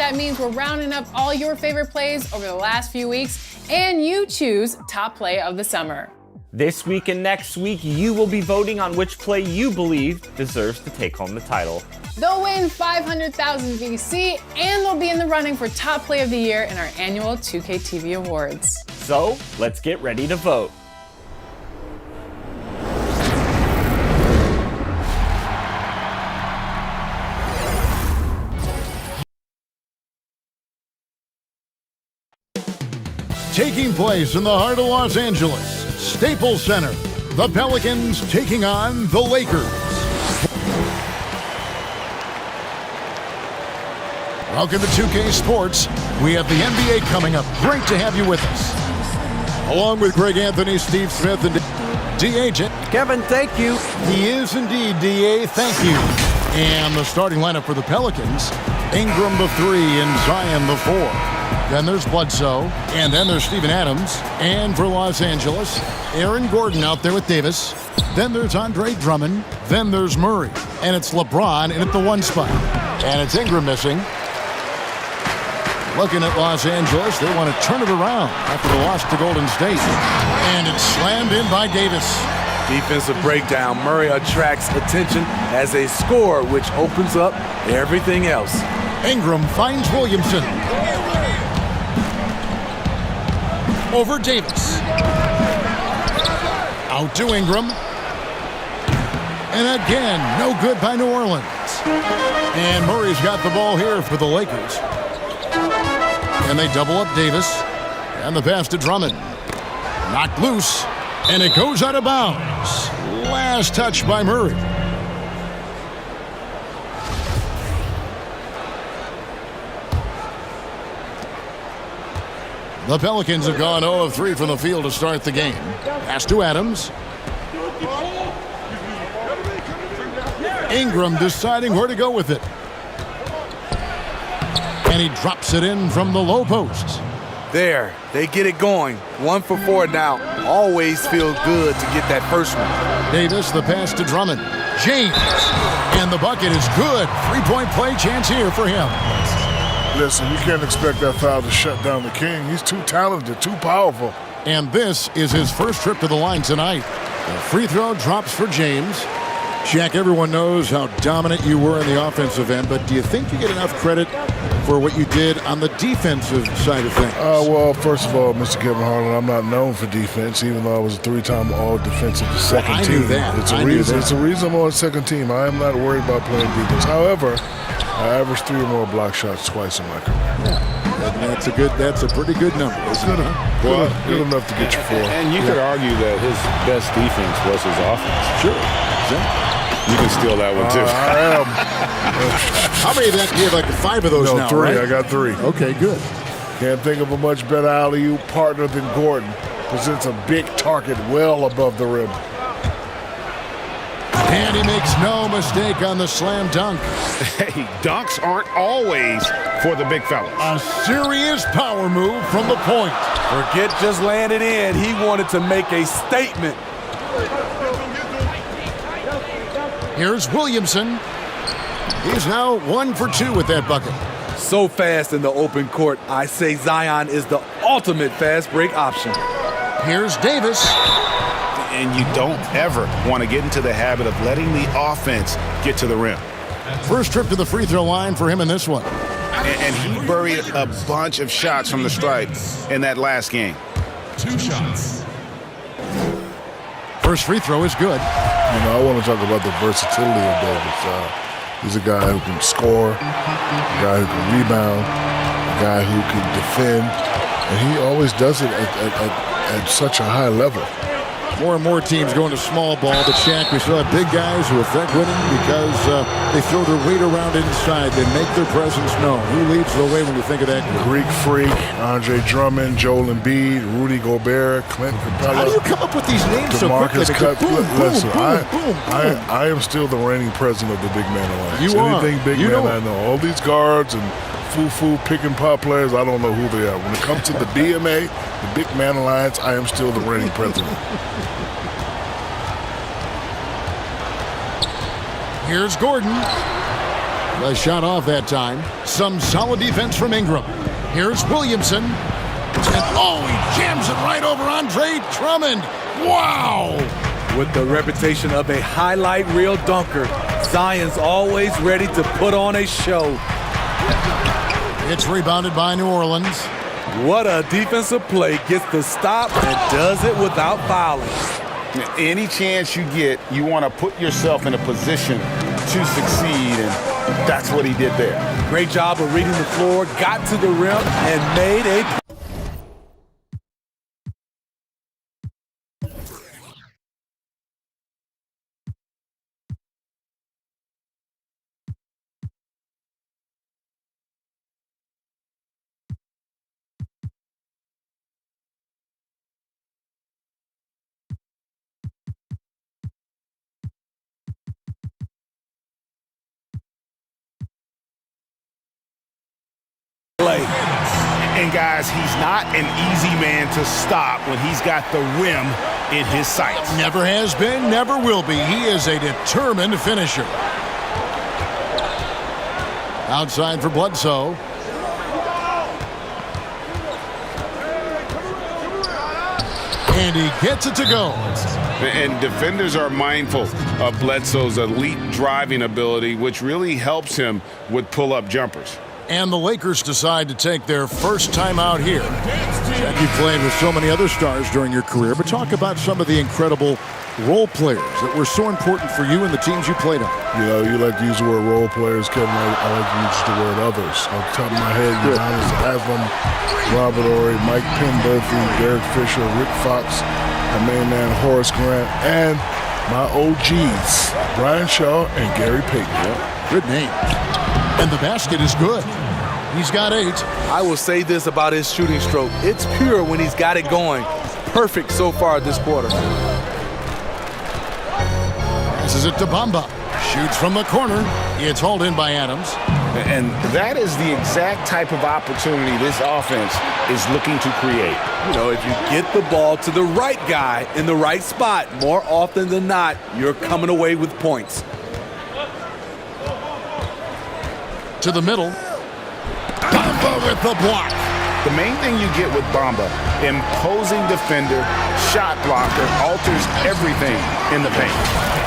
that means we're rounding up all your favorite plays over the last few weeks, and you choose top play of the summer. This week and next week, you will be voting on which play you believe deserves to take home the title. They'll win 500,000 VC, and they'll be in the running for top play of the year in our annual 2K TV Awards. So, let's get ready to vote. Taking place in the heart of Los Angeles, Staples Center, the Pelicans taking on the Lakers. Welcome to 2K Sports. We have the NBA coming up. Great to have you with us. Along with Greg Anthony, Steve Smith, and D.A. Kevin, thank you. He is indeed, D.A. Thank you. And the starting lineup for the Pelicans, Ingram the 3 and Zion the 4. Then there's Bledsoe, and then there's Steven Adams. And for Los Angeles, Aaron Gordon out there with Davis. Then there's Andre Drummond. Then there's Murray. And it's LeBron in at the 1 spot. And it's Ingram missing. Looking at Los Angeles, they want to turn it around after the loss to Golden State. And it's slammed in by Davis. Defensive breakdown. Murray attracts attention as a scorer, which opens up everything else. Ingram finds Williamson. Over Davis. Out to Ingram. And again, no good by New Orleans. And Murray's got the ball here for the Lakers. And they double up Davis. And the pass to Drummond. Knocked loose. And it goes out of bounds. Last touch by Murray. The Pelicans have gone 0 of 3 from the field to start the game. Pass to Adams. Ingram deciding where to go with it. And he drops it in from the low post. There, they get it going. 1 for 4 now. Always feel good to get that first one. Davis, the pass to Drummond. James. And the bucket is good. 3-point play chance here for him. Listen, you can't expect that foul to shut down the King. He's too talented, too powerful. And this is his first trip to the line tonight. The free throw drops for James. Shaq, everyone knows how dominant you were in the offensive end, but do you think you get enough credit for what you did on the defensive side of things? Well, first of all, Mr. Kevin Harlan, I'm not known for defense, even though I was a 3-time all-defensive second team. I knew that. It's a reason I'm on second team. I am not worried about playing defense. However, I averaged 3 or more block shots twice in my career. Yeah, that's a pretty good number. Good enough to get you 4. And you could argue that his best defense was his offense. Sure. Exactly. You can steal that one too. I am. How many of that? You have like 5 of those now, 3. right? I got 3. Okay, good. Can't think of a much better alley-oop partner than Gordon. Presents a big target well above the rim. And he makes no mistake on the slam dunk. Hey, dunks aren't always for the big fellas. A serious power move from the point. Forget just laying it in. He wanted to make a statement. Here's Williamson. He's now 1 for 2 with that bucket. So fast in the open court. I say Zion is the ultimate fast break option. Here's Davis. And you don't ever want to get into the habit of letting the offense get to the rim. First trip to the free throw line for him in this one. And he buried a bunch of shots from the stripe in that last game. 2 shots. First free throw is good. You know, I want to talk about the versatility of Davis. He's a guy who can score, a guy who can rebound, a guy who can defend, and he always does it at such a high level. More and more teams going to small ball, but Shaq, we still have big guys who affect winning because they throw their weight around inside. They make their presence known. Who leads the way when you think of that group? Greek Freak, Andre Drummond, Joel Embiid, Rudy Gobert, Clint Capella. How do you come up with these names so quickly? Listen, I am still the reigning president of the Big Man Alliance. You are. Anything big man, I know. All these guards and foo-foo pick and pop players, I don't know who they are. When it comes to the BMA, the Big Man Alliance, I am still the reigning president. Here's Gordon. The shot off that time. Some solid defense from Ingram. Here's Williamson. And oh, he jams it right over Andre Drummond. Wow! With the reputation of a highlight reel dunker, Zion's always ready to put on a show. It's rebounded by New Orleans. What a defensive play. Gets the stop and does it without fouling. Any chance you get, you want to put yourself in a position to succeed, and that's what he did there. Great job of reading the floor, got to the rim, and made a play. And guys, he's not an easy man to stop when he's got the rim in his sights. Never has been, never will be. He is a determined finisher. Outside for Bledsoe. And he gets it to go. And defenders are mindful of Bledsoe's elite driving ability, which really helps him with pull-up jumpers. And the Lakers decide to take their first time out here. Jack, you played with so many other stars during your career, but talk about some of the incredible role players that were so important for you and the teams you played on. You know, you like to use the word role players, Kevin. I like to use the word others. Off the top of my head, Udonis Haslem, Robert Horry, Mike Penberthy, Derek Fisher, Rick Fox, my main man Horace Grant, and my OGs, Brian Shaw and Gary Payton. Good name. And the basket is good. He's got 8. I will say this about his shooting stroke. It's pure when he's got it going. Perfect so far this quarter. Passes it to Bamba. Shoots from the corner. It's hauled in by Adams. And that is the exact type of opportunity this offense is looking to create. You know, if you get the ball to the right guy in the right spot, more often than not, you're coming away with points. To the middle. Bamba with the block. The main thing you get with Bamba, imposing defender, shot blocker, alters everything in the paint.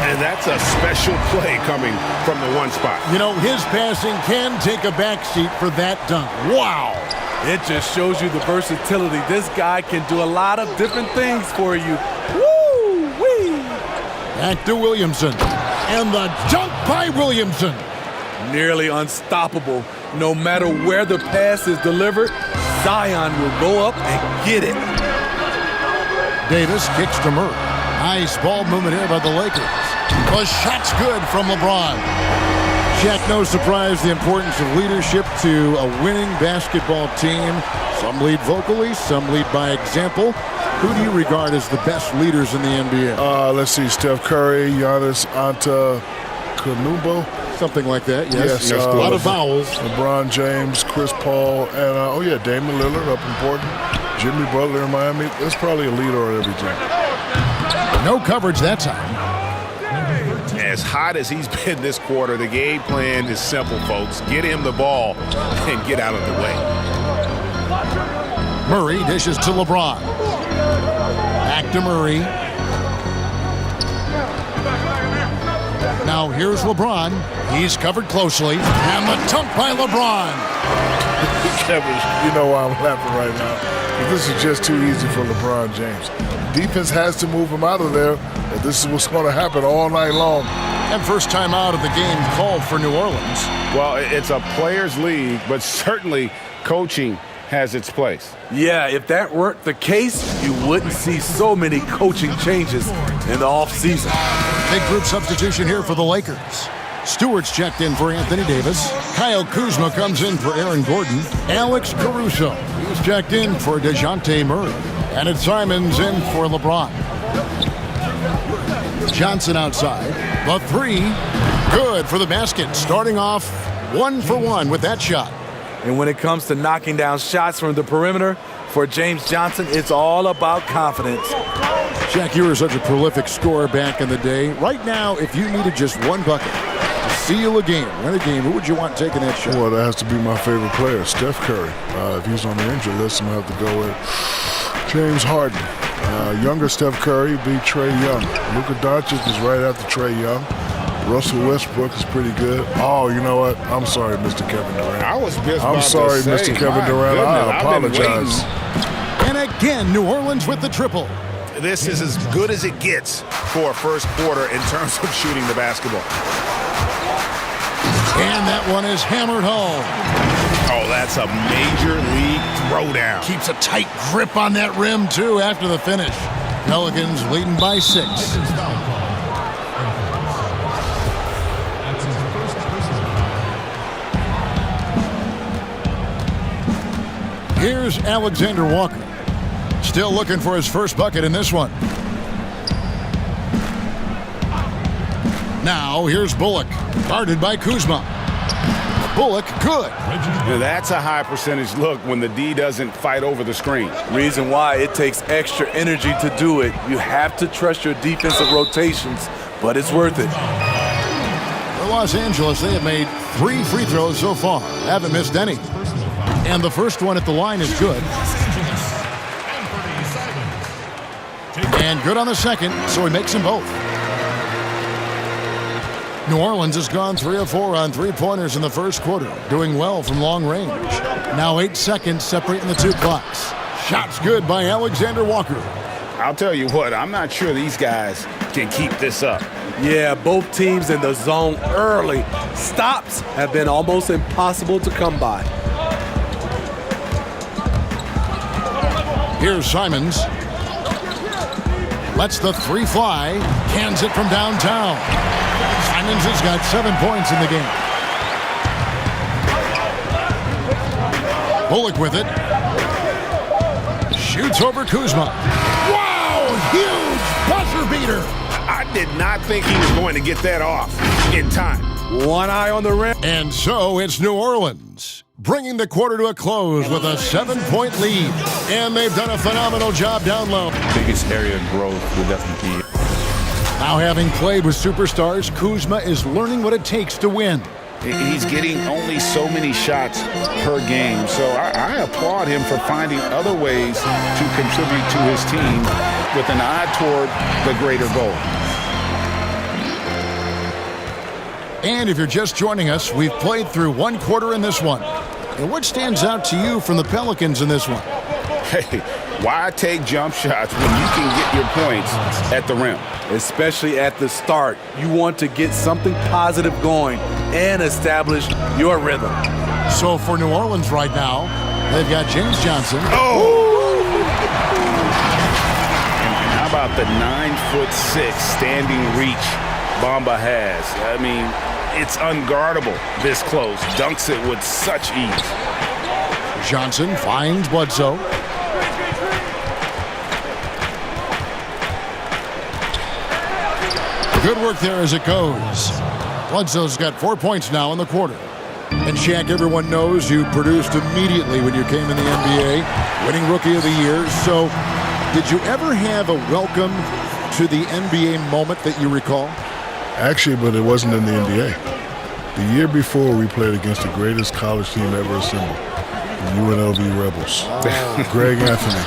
And that's a special play coming from the one spot. You know, his passing can take a backseat for that dunk. Wow. It just shows you the versatility. This guy can do a lot of different things for you. Woo-wee! Back to Williamson. And the dunk by Williamson. Nearly unstoppable. No matter where the pass is delivered, Zion will go up and get it. Davis kicks to Murray. Nice ball movement here by the Lakers. The shot's good from LeBron. Jack, no surprise the importance of leadership to a winning basketball team. Some lead vocally, some lead by example. Who do you regard as the best leaders in the NBA? Let's see, Steph Curry, Giannis Antetokounmpo. Something like that, yes. Yes, a lot of vowels. LeBron James, Chris Paul, and, Damian Lillard up important. Jimmy Butler in Miami. That's probably a leader on every team. No coverage that time. As hot as he's been this quarter, the game plan is simple, folks. Get him the ball and get out of the way. Murray dishes to LeBron. Back to Murray. Now here's LeBron. He's covered closely. And the dunk by LeBron. Kevin, you know why I'm laughing right now. This is just too easy for LeBron James. Defense has to move him out of there, and this is what's going to happen all night long. And first time out of the game called for New Orleans. Well, it's a players' league, but certainly coaching has its place. Yeah, if that weren't the case, you wouldn't see so many coaching changes in the offseason. Big group substitution here for the Lakers. Stewart's checked in for Anthony Davis. Kyle Kuzma comes in for Aaron Gordon. Alex Caruso is checked in for DeJounte Murray. And it's Simons in for LeBron. Johnson outside. The 3. Good for the basket. Starting off 1 for 1 with that shot. And when it comes to knocking down shots from the perimeter, for James Johnson, it's all about confidence. Jack, you were such a prolific scorer back in the day. Right now, if you needed just one bucket to seal a game, win a game, who would you want taking that shot? Well, that has to be my favorite player, Steph Curry. If he's on the injury list, I'm going to have to go with James Harden. Younger Steph Curry beat Trae Young. Luka Doncic is right after Trae Young. Russell Westbrook is pretty good. Oh, you know what? I'm sorry, Mr. Kevin Durant. I was just I'm about sorry, to say, Mr. Kevin my Durant. goodness, I I've been apologize. And again, New Orleans with the triple. This is as good as it gets for a first quarter in terms of shooting the basketball. And that one is hammered home. Oh, that's a major league throwdown. Keeps a tight grip on that rim, too, after the finish. Pelicans leading by 6. Here's Alexander Walker. Still looking for his first bucket in this one. Now, here's Bullock, guarded by Kuzma. Bullock, good. Now, that's a high percentage look when the D doesn't fight over the screen. Reason why it takes extra energy to do it. You have to trust your defensive rotations, but it's worth it. For Los Angeles, they have made 3 free throws so far. Haven't missed any. And the first one at the line is good. And good on the second, so he makes them both. New Orleans has gone 3 of 4 on three-pointers in the first quarter, doing well from long range. Now 8 seconds separating the two clocks. Shots good by Alexander Walker. I'll tell you what, I'm not sure these guys can keep this up. Yeah, both teams in the zone early. Stops have been almost impossible to come by. Here's Simons. Lets the 3 fly. Cans it from downtown. Simons has got 7 points in the game. Bullock with it. Shoots over Kuzma. Wow! Huge buzzer beater. I did not think he was going to get that off in time. One eye on the rim. And so it's New Orleans, bringing the quarter to a close with a 7-point lead. And they've done a phenomenal job down low. Biggest area of growth will definitely be. Now, having played with superstars, Kuzma is learning what it takes to win. He's getting only so many shots per game, so I applaud him for finding other ways to contribute to his team with an eye toward the greater goal. And if you're just joining us, we've played through 1 quarter in this one. And what stands out to you from the Pelicans in this one? Hey, why take jump shots when you can get your points at the rim? Especially at the start. You want to get something positive going and establish your rhythm. So for New Orleans right now, they've got James Johnson. Oh! And how about the 9'6" standing reach Bamba has? I mean, it's unguardable this close. Dunks it with such ease. Johnson finds Bledsoe. Good work there as it goes. Bledsoe's got 4 points now in the quarter. And Shaq, everyone knows you produced immediately when you came in the NBA, winning Rookie of the Year. So did you ever have a welcome to the NBA moment that you recall? Actually, but it wasn't in the NBA. The year before, we played against the greatest college team ever assembled, the UNLV Rebels. Greg Anthony,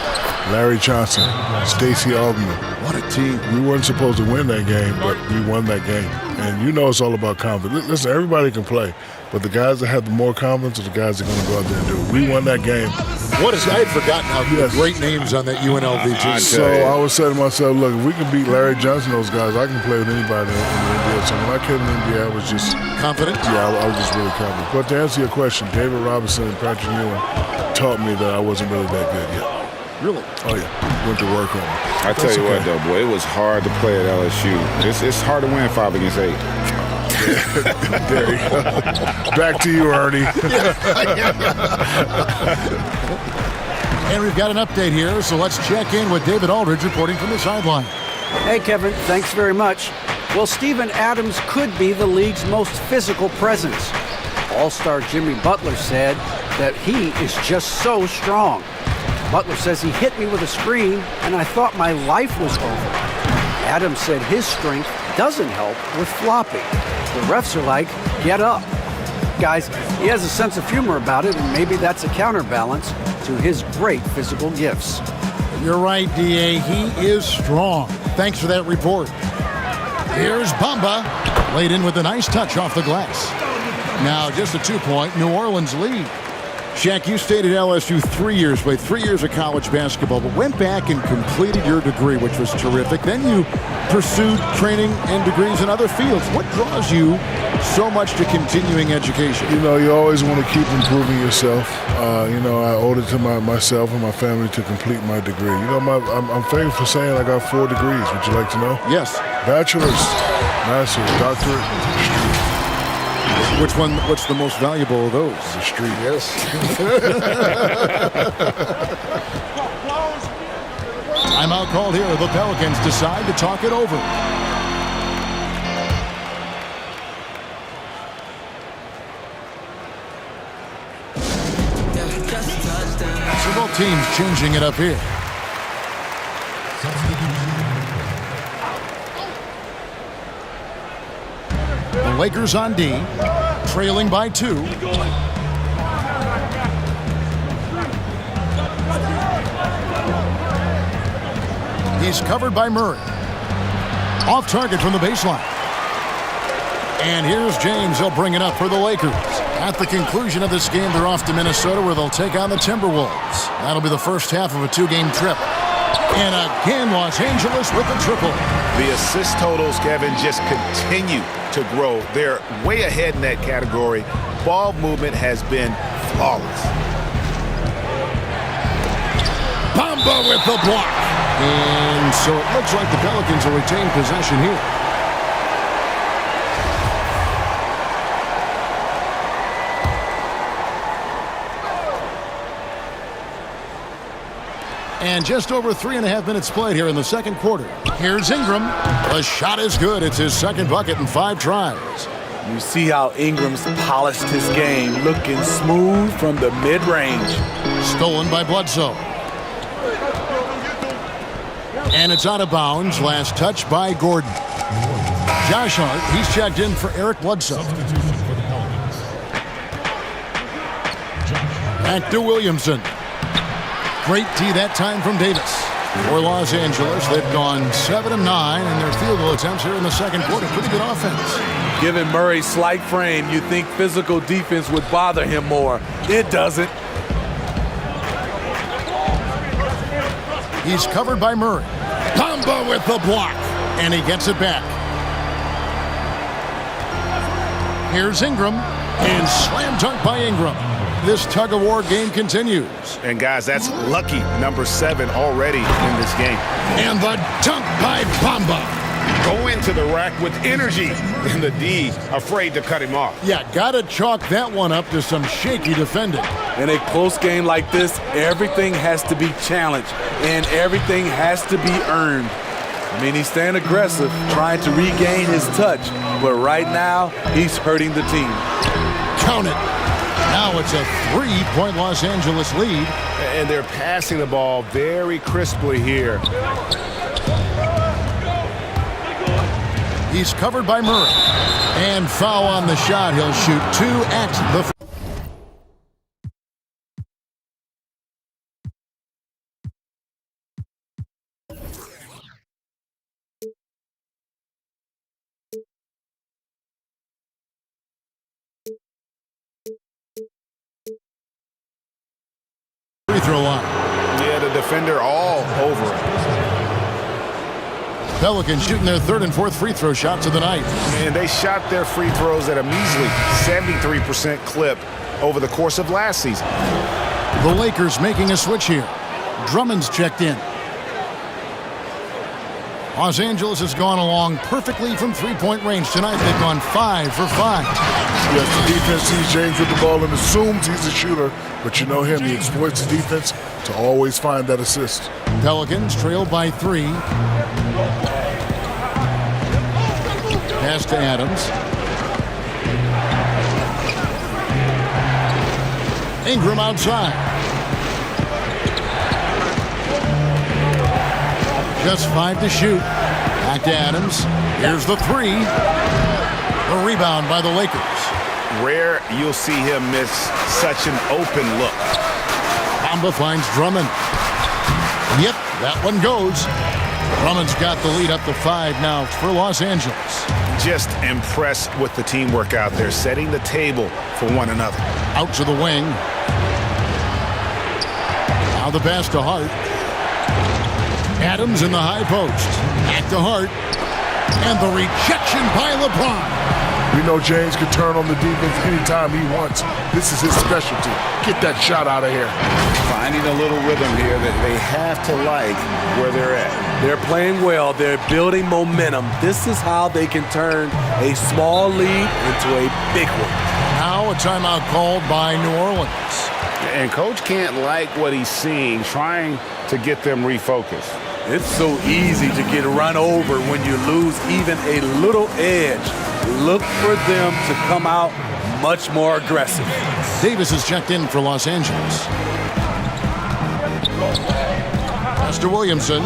Larry Johnson, Stacey Augmon. What a team. We weren't supposed to win that game, but we won that game. And you know it's all about confidence. Listen, everybody can play, but the guys that have the more confidence are the guys that are going to go out there and do it. We won that game. I had forgotten how great names on that UNLV team. So I was saying to myself, look, if we can beat Larry Johnson, those guys, I can play with anybody in the NBA. So when I came in the NBA, I was just confident? Yeah, I was just really confident. But to answer your question, David Robinson and Patrick Ewing taught me that I wasn't really that good yet. Really? Oh, yeah. Went to work on it. I tell you what, though, boy, it was hard to play at LSU. It's hard to win 5 against 8. There you go. Back to you, Ernie. And we've got an update here, so let's check in with David Aldridge reporting from the sideline. Hey, Kevin, thanks very much. Well, Steven Adams could be the league's most physical presence. All-star Jimmy Butler said that he is just so strong. Butler says he hit me with a screen, and I thought my life was over. Adams said his strength doesn't help with flopping. The refs are like, get up. Guys, he has a sense of humor about it, and maybe that's a counterbalance to his great physical gifts. You're right, D.A. He is strong. Thanks for that report. Here's Bamba. Laid in with a nice touch off the glass. Now just a 2-point New Orleans lead. Shaq, you stayed at LSU 3 years, played 3 years of college basketball, but went back and completed your degree, which was terrific. Then you pursued training and degrees in other fields. What draws you so much to continuing education? You know, you always want to keep improving yourself. You know, I owed it to myself and my family to complete my degree. You know, I'm famous for saying I got 4 degrees. Would you like to know? Yes. Bachelor's, master's, doctorate. Which one? What's the most valuable of those? The street, yes. Timeout called here. The Pelicans decide to talk it over. So both teams changing it up here. The Lakers on D, trailing by 2. He's covered by Murray. Off target from the baseline. And here's James. He'll bring it up for the Lakers. At the conclusion of this game, they're off to Minnesota where they'll take on the Timberwolves. That'll be the first half of a 2-game trip. And again, Los Angeles with the triple. The assist totals, Kevin, just continue to grow. They're way ahead in that category. Ball movement has been flawless. Bamba with the block. And so it looks like the Pelicans will retain possession here. And just over 3.5 minutes played here in the second quarter. Here's Ingram. The shot is good. It's his second bucket in 5 tries. You see how Ingram's polished his game, looking smooth from the mid-range. Stolen by Bledsoe. And it's out of bounds. Last touch by Gordon. Josh Hart, he's checked in for Eric Bledsoe. Back to Williamson. Great tee that time from Davis. For Los Angeles, they've gone 7 of 9 in their field goal attempts here in the second quarter. Pretty good offense. Given Murray's slight frame, you'd think physical defense would bother him more. It doesn't. He's covered by Murray. Bamba with the block. And he gets it back. Here's Ingram. And slam dunk by Ingram. This tug-of-war game continues. And guys, that's lucky number 7 already in this game. And the dunk by Bamba. Go into the rack with energy. And the D afraid to cut him off. Yeah, gotta chalk that one up to some shaky defending. In a close game like this, everything has to be challenged and everything has to be earned. I mean, he's staying aggressive, trying to regain his touch, but right now, he's hurting the team. Count it. Now it's a 3-point Los Angeles lead. And they're passing the ball very crisply here. He's covered by Murray. And foul on the shot. He'll shoot 2 at the... free throw line. Yeah, the defender all over it. Pelicans shooting their 3rd and 4th free throw shots of the night. And they shot their free throws at a measly 73% clip over the course of last season. The Lakers making a switch here. Drummond's checked in. Los Angeles has gone along perfectly from 3-point range tonight. They've gone 5 for 5. Yes, the defense sees James with the ball and assumes he's a shooter, but you know him, he exploits the defense to always find that assist. Pelicans trail by 3. Pass to Adams. Ingram outside. Just 5 to shoot. Back to Adams. Here's the 3. The rebound by the Lakers. Rare you'll see him miss such an open look. Bamba finds Drummond. Yep, that one goes. Drummond's got the lead up to 5 now for Los Angeles. Just impressed with the teamwork out there, setting the table for one another. Out to the wing. Now the pass to Hart. Adams in the high post. Back to Hart. And the rejection by LeBron. We know James can turn on the defense anytime he wants. This is his specialty. Get that shot out of here. Finding a little rhythm here that they have to like where they're at. They're playing well. They're building momentum. This is how they can turn a small lead into a big one. Now a timeout called by New Orleans. And Coach can't like what he's seeing, trying to get them refocused. It's so easy to get run over when you lose even a little edge. Look for them to come out much more aggressive. Davis is checked in for Los Angeles. Pastor Williamson.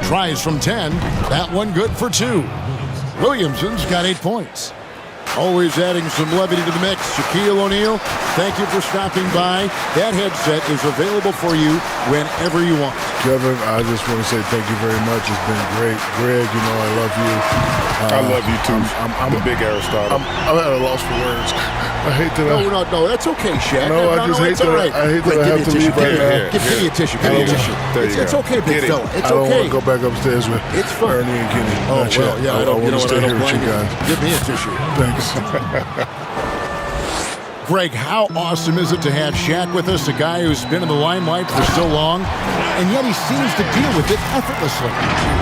Tries from 10. That one good for 2. Williamson's got 8 points. Always adding some levity to the mix. Shaquille O'Neal, thank you for stopping by. That headset is available for you whenever you want. Kevin, I just want to say thank you very much. It's been great. Greg, you know I love you. I love you too. I'm a big Aristotle. I'm at a loss for words. I hate that. No, that's okay, Shaq. No, I just hate that. Right. I hate that I have to leave right now. Give me a tissue. Give me a tissue. There you It's go. okay, big fella. It's I don't okay. want to go back upstairs with It's fine. Ernie and Kenny. Oh, Not well, yet. yeah, I don't want to stay here with blame you you. guys. Give me a tissue. Thanks. Greg, how awesome is it to have Shaq with us, a guy who's been in the limelight for so long, and yet he seems to deal with it effortlessly.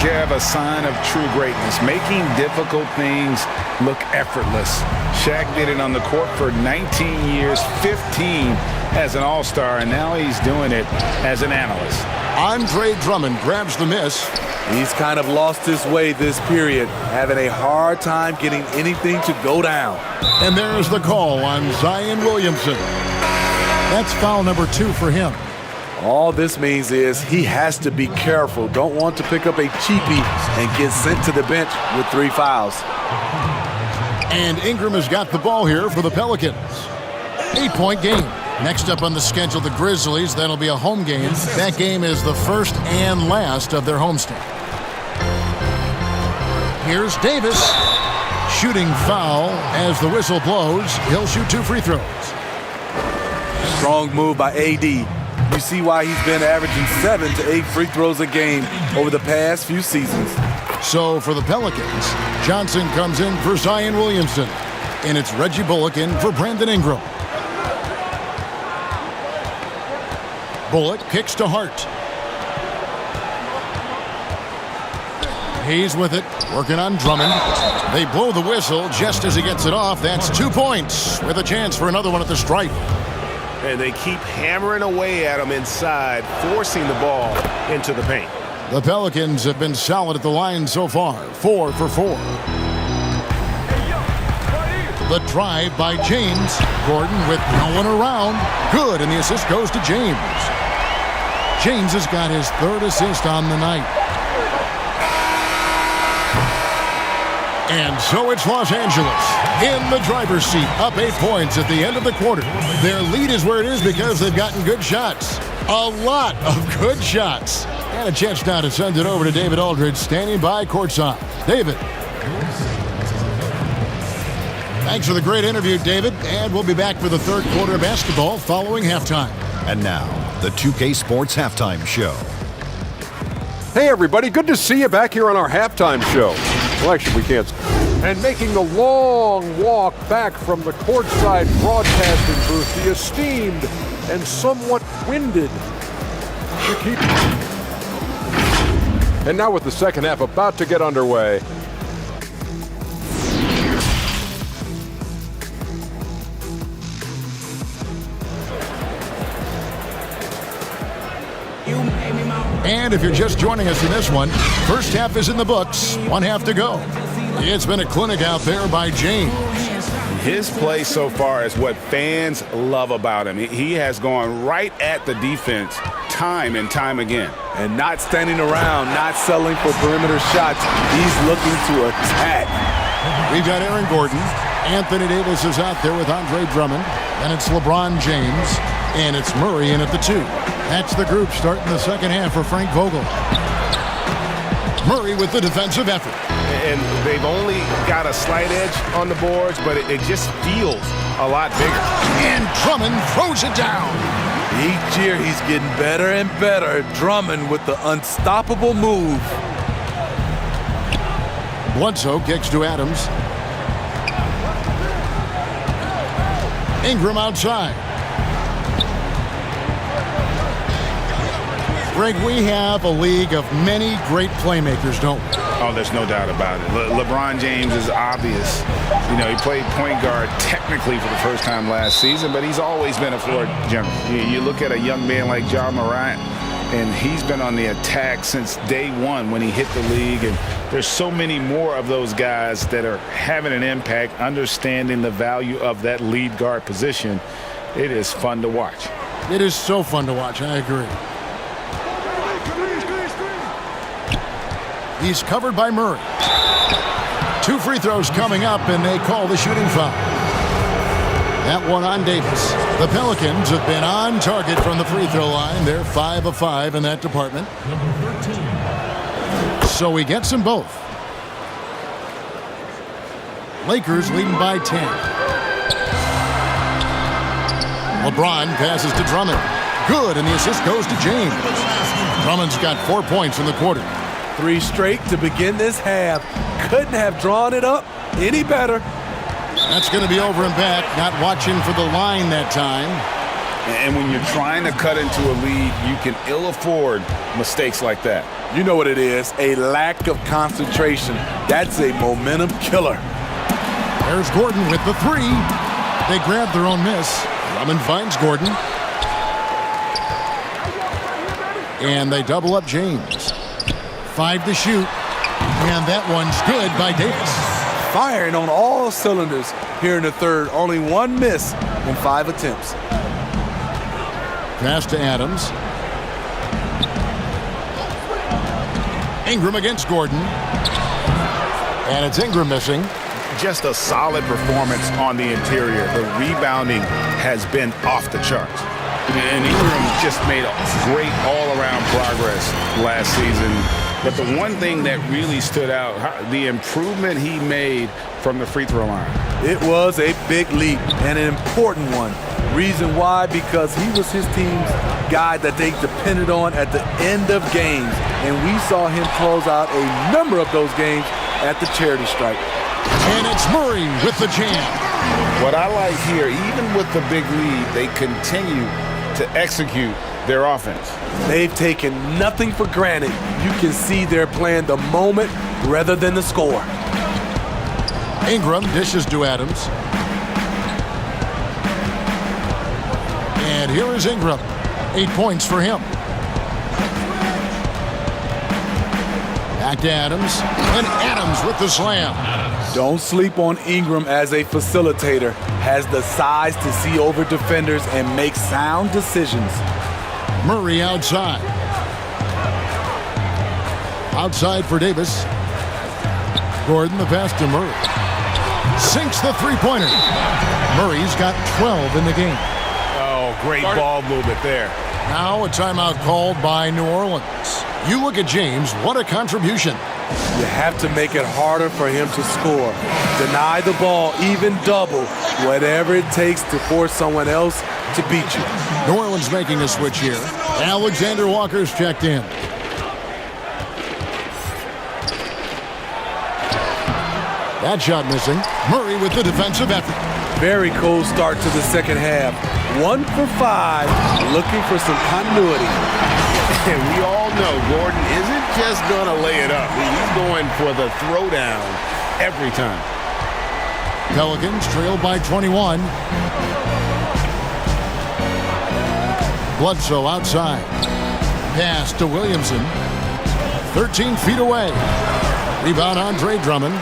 Kev, a sign of true greatness, making difficult things look effortless. Shaq did it on the court for 19 years, 15 as an all-star, and now he's doing it as an analyst. Andre Drummond grabs the miss. He's kind of lost his way this period, having a hard time getting anything to go down. And there's the call on Zion Williamson. That's foul number 2 for him. All this means is he has to be careful. Don't want to pick up a cheapie and get sent to the bench with 3 fouls. And Ingram has got the ball here for the Pelicans. 8-point game. Next up on the schedule, the Grizzlies. That'll be a home game. That game is the first and last of their homestand. Here's Davis. Shooting foul as the whistle blows. He'll shoot 2 free throws. Strong move by AD. You see why he's been averaging 7 to 8 free throws a game over the past few seasons. So for the Pelicans, Johnson comes in for Zion Williamson. And it's Reggie Bullock in for Brandon Ingram. Bullock kicks to Hart. He's with it, working on Drummond. They blow the whistle just as he gets it off. That's 2 points with a chance for another one at the stripe. And they keep hammering away at him inside, forcing the ball into the paint. The Pelicans have been solid at the line so far, 4 for 4. The drive by James. Gordon with no one around. Good, and the assist goes to James. James has got his 3rd assist on the night. And so it's Los Angeles in the driver's seat, up 8 points at the end of the quarter. Their lead is where it is because they've gotten good shots. A lot of good shots. And a chance now to send it over to David Aldridge, standing by courtside. David. Thanks for the great interview, David. And we'll be back for the 3rd quarter of basketball following halftime. And now, the 2K Sports Halftime Show. Hey, everybody. Good to see you back here on our halftime show. Well, actually, we can't. And making the long walk back from the courtside broadcasting booth, the esteemed and somewhat winded Shaquille. And now with the second half about to get underway. And if you're just joining us in this one, first half is in the books, 1 half to go. It's been a clinic out there by James. His play so far is what fans love about him. He has gone right at the defense time and time again. And not standing around, not settling for perimeter shots. He's looking to attack. We've got Aaron Gordon. Anthony Davis is out there with Andre Drummond. And it's LeBron James. And it's Murray in at the 2. That's the group starting the second half for Frank Vogel. Murray with the defensive effort. And they've only got a slight edge on the boards, but it just feels a lot bigger. And Drummond throws it down. Each year he's getting better and better. Drummond with the unstoppable move. Bledsoe kicks to Adams. Ingram outside. Greg, we have a league of many great playmakers, don't we? Oh, there's no doubt about it. LeBron James is obvious. You know, he played point guard technically for the first time last season, but he's always been a floor general. You look at a young man like Ja Morant, and he's been on the attack since day one when he hit the league. And there's so many more of those guys that are having an impact, understanding the value of that lead guard position. It is fun to watch. It is so fun to watch. I agree. He's covered by Murray. 2 free throws coming up, and they call the shooting foul. That one on Davis. The Pelicans have been on target from the free throw line. They're 5 of 5 in that department. So he gets them both. Lakers leading by 10. LeBron passes to Drummond. Good, and the assist goes to James. Drummond's got 4 points in the quarter. 3 straight to begin this half. Couldn't have drawn it up any better. That's going to be over and back. Not watching for the line that time. And when you're trying to cut into a lead, you can ill afford mistakes like that. You know what it is, a lack of concentration. That's a momentum killer. There's Gordon with the 3. They grab their own miss. Drummond finds Gordon. And they double up James. 5 to shoot. And that one's good by Davis. Firing on all cylinders here in the third. Only 1 miss in 5 attempts. Pass to Adams. Ingram against Gordon. And it's Ingram missing. Just a solid performance on the interior. The rebounding has been off the charts. And Ingram just made a great all-around progress last season. But the one thing that really stood out, the improvement he made from the free throw line. It was a big leap and an important one. Reason why? Because he was his team's guy that they depended on at the end of games. And we saw him close out a number of those games at the charity stripe. And it's Murray with the jam. What I like here, even with the big lead, they continue to execute their offense. They've taken nothing for granted. You can see they're playing the moment rather than the score. Ingram dishes to Adams. And here is Ingram. 8 points for him. Back to Adams. And Adams with the slam. Don't sleep on Ingram as a facilitator. Has the size to see over defenders and make sound decisions. Murray outside. Outside for Davis. Gordon the pass to Murray. Sinks the three-pointer. Murray's got 12 in the game. Oh, great ball movement there. Now a timeout called by New Orleans. You look at James, what a contribution. You have to make it harder for him to score. Deny the ball, even double, whatever it takes to force someone else to beat you. New Orleans making a switch here. Alexander Walker's checked in. That shot missing. Murray with the defensive effort. Very cold start to the second half. 1 for 5, looking for some continuity. And we all know Gordon isn't just going to lay it up. He's going for the throwdown every time. Pelicans trail by 21. Bledsoe outside. Pass to Williamson. 13 feet away. Rebound Andre Drummond.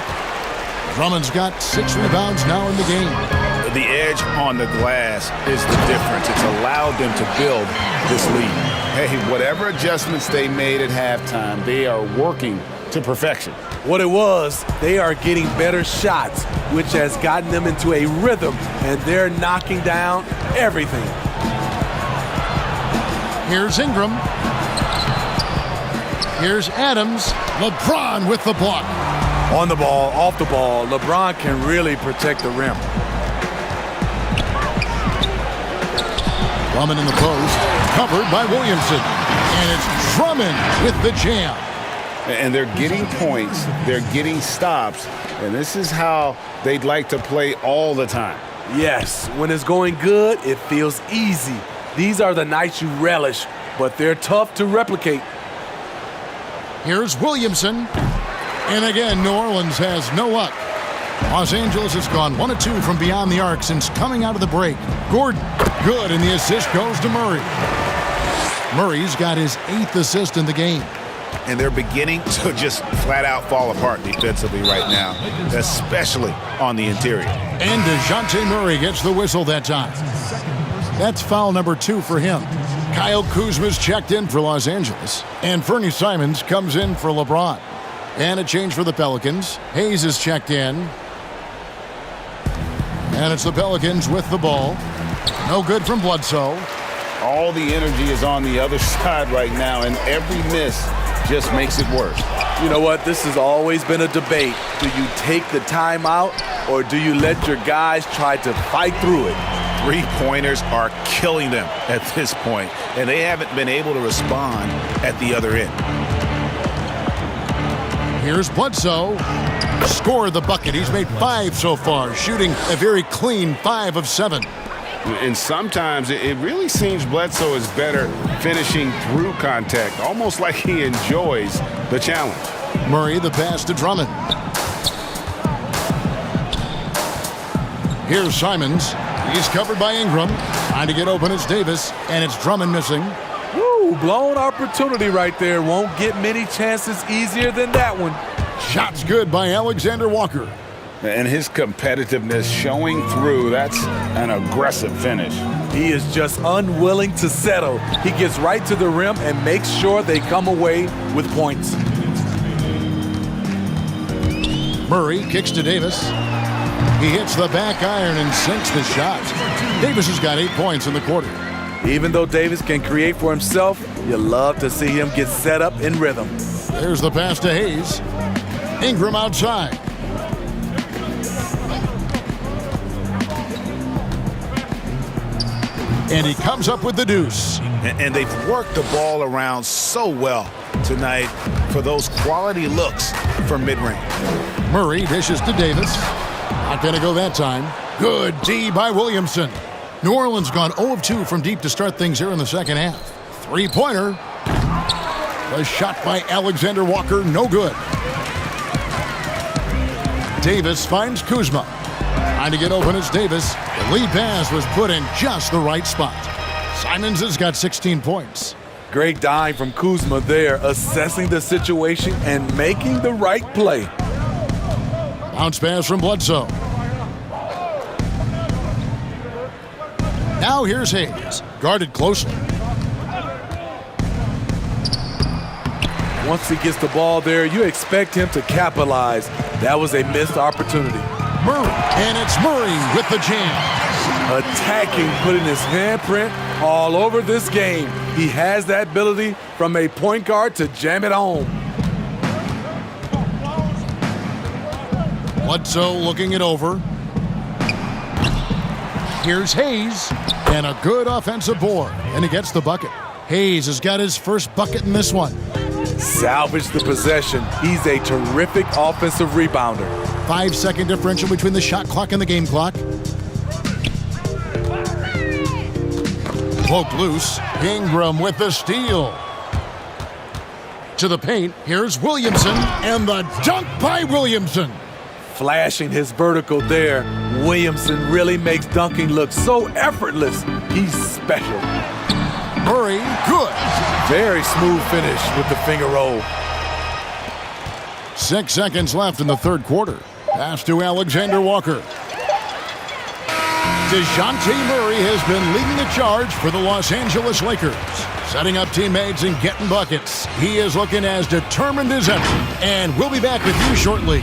Drummond's got 6 rebounds now in the game. The edge on the glass is the difference. It's allowed them to build this lead. Hey, whatever adjustments they made at halftime, they are working to perfection. What it was, they are getting better shots, which has gotten them into a rhythm, and they're knocking down everything. Here's Ingram. Here's Adams. LeBron with the block. On the ball, off the ball, LeBron can really protect the rim. Drummond in the post, covered by Williamson. And it's Drummond with the jam. And they're getting points, they're getting stops, and this is how they'd like to play all the time. Yes, when it's going good, it feels easy. These are the nights you relish, but they're tough to replicate. Here's Williamson. And again, New Orleans has no luck. Los Angeles has gone 1 of 2 from beyond the arc since coming out of the break. Gordon, good, and the assist goes to Murray. Murray's got his 8th assist in the game. And they're beginning to just flat out fall apart defensively right now, especially on the interior. And DeJounte Murray gets the whistle that time. That's foul number 2 for him. Kyle Kuzma's checked in for Los Angeles. And Fernie Simons comes in for LeBron. And a change for the Pelicans. Hayes is checked in. And it's the Pelicans with the ball. No good from Bledsoe. All the energy is on the other side right now, and every miss just makes it worse. You know what? This has always been a debate. Do you take the timeout, or do you let your guys try to fight through it? Three-pointers are killing them at this point, and they haven't been able to respond at the other end. Here's Bledsoe. Scored the bucket. He's made 5 so far, shooting a very clean 5 of 7. And sometimes it really seems Bledsoe is better finishing through contact, almost like he enjoys the challenge. Murray, the pass to Drummond. Here's Simons. He's covered by Ingram. Trying to get open is Davis, and it's Drummond missing. Woo, blown opportunity right there. Won't get many chances easier than that one. Shots good by Alexander Walker. And his competitiveness showing through. That's an aggressive finish. He is just unwilling to settle. He gets right to the rim and makes sure they come away with points. Murray kicks to Davis. He hits the back iron and sinks the shot. Davis has got 8 points in the quarter. Even though Davis can create for himself, you love to see him get set up in rhythm. There's the pass to Hayes. Ingram outside. And he comes up with the deuce. And they've worked the ball around so well tonight for those quality looks from mid-range. Murray dishes to Davis. Not going to go that time. Good D by Williamson. New Orleans gone 0 of 2 from deep to start things here in the second half. Three-pointer. The shot by Alexander Walker, no good. Davis finds Kuzma. Trying to get open is Davis. The lead pass was put in just the right spot. Simons has got 16 points. Great dive from Kuzma there, assessing the situation and making the right play. Bounce pass from Bledsoe. Now here's Hayes, guarded closely. Once he gets the ball there, you expect him to capitalize. That was a missed opportunity. Murray, and it's Murray with the jam. Attacking, putting his handprint all over this game. He has that ability from a point guard to jam it home. Bledsoe looking it over. Here's Hayes, and a good offensive board, and he gets the bucket. Hayes has got his first bucket in this one. Salvage the possession. He's a terrific offensive rebounder. 5-second differential between the shot clock and the game clock. Poked loose. Ingram with the steal. To the paint. Here's Williamson, and the dunk by Williamson. Flashing his vertical there. Williamson really makes dunking look so effortless. He's special. Murray, good. Very smooth finish with the finger roll. 6 seconds left in the third quarter. Pass to Alexander Walker. DeJounte Murray has been leading the charge for the Los Angeles Lakers. Setting up teammates and getting buckets. He is looking as determined as ever. And we'll be back with you shortly.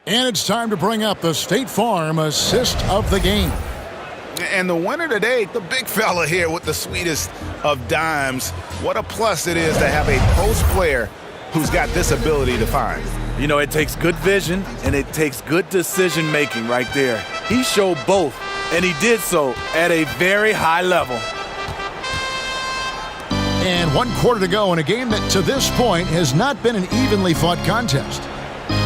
And it's time to bring up the State Farm assist of the game. And the winner today, the big fella here with the sweetest of dimes. What a plus it is to have a post player who's got this ability to find. You know, it takes good vision and it takes good decision making right there. He showed both, and he did so at a very high level. And 1 quarter to go in a game that to this point has not been an evenly fought contest.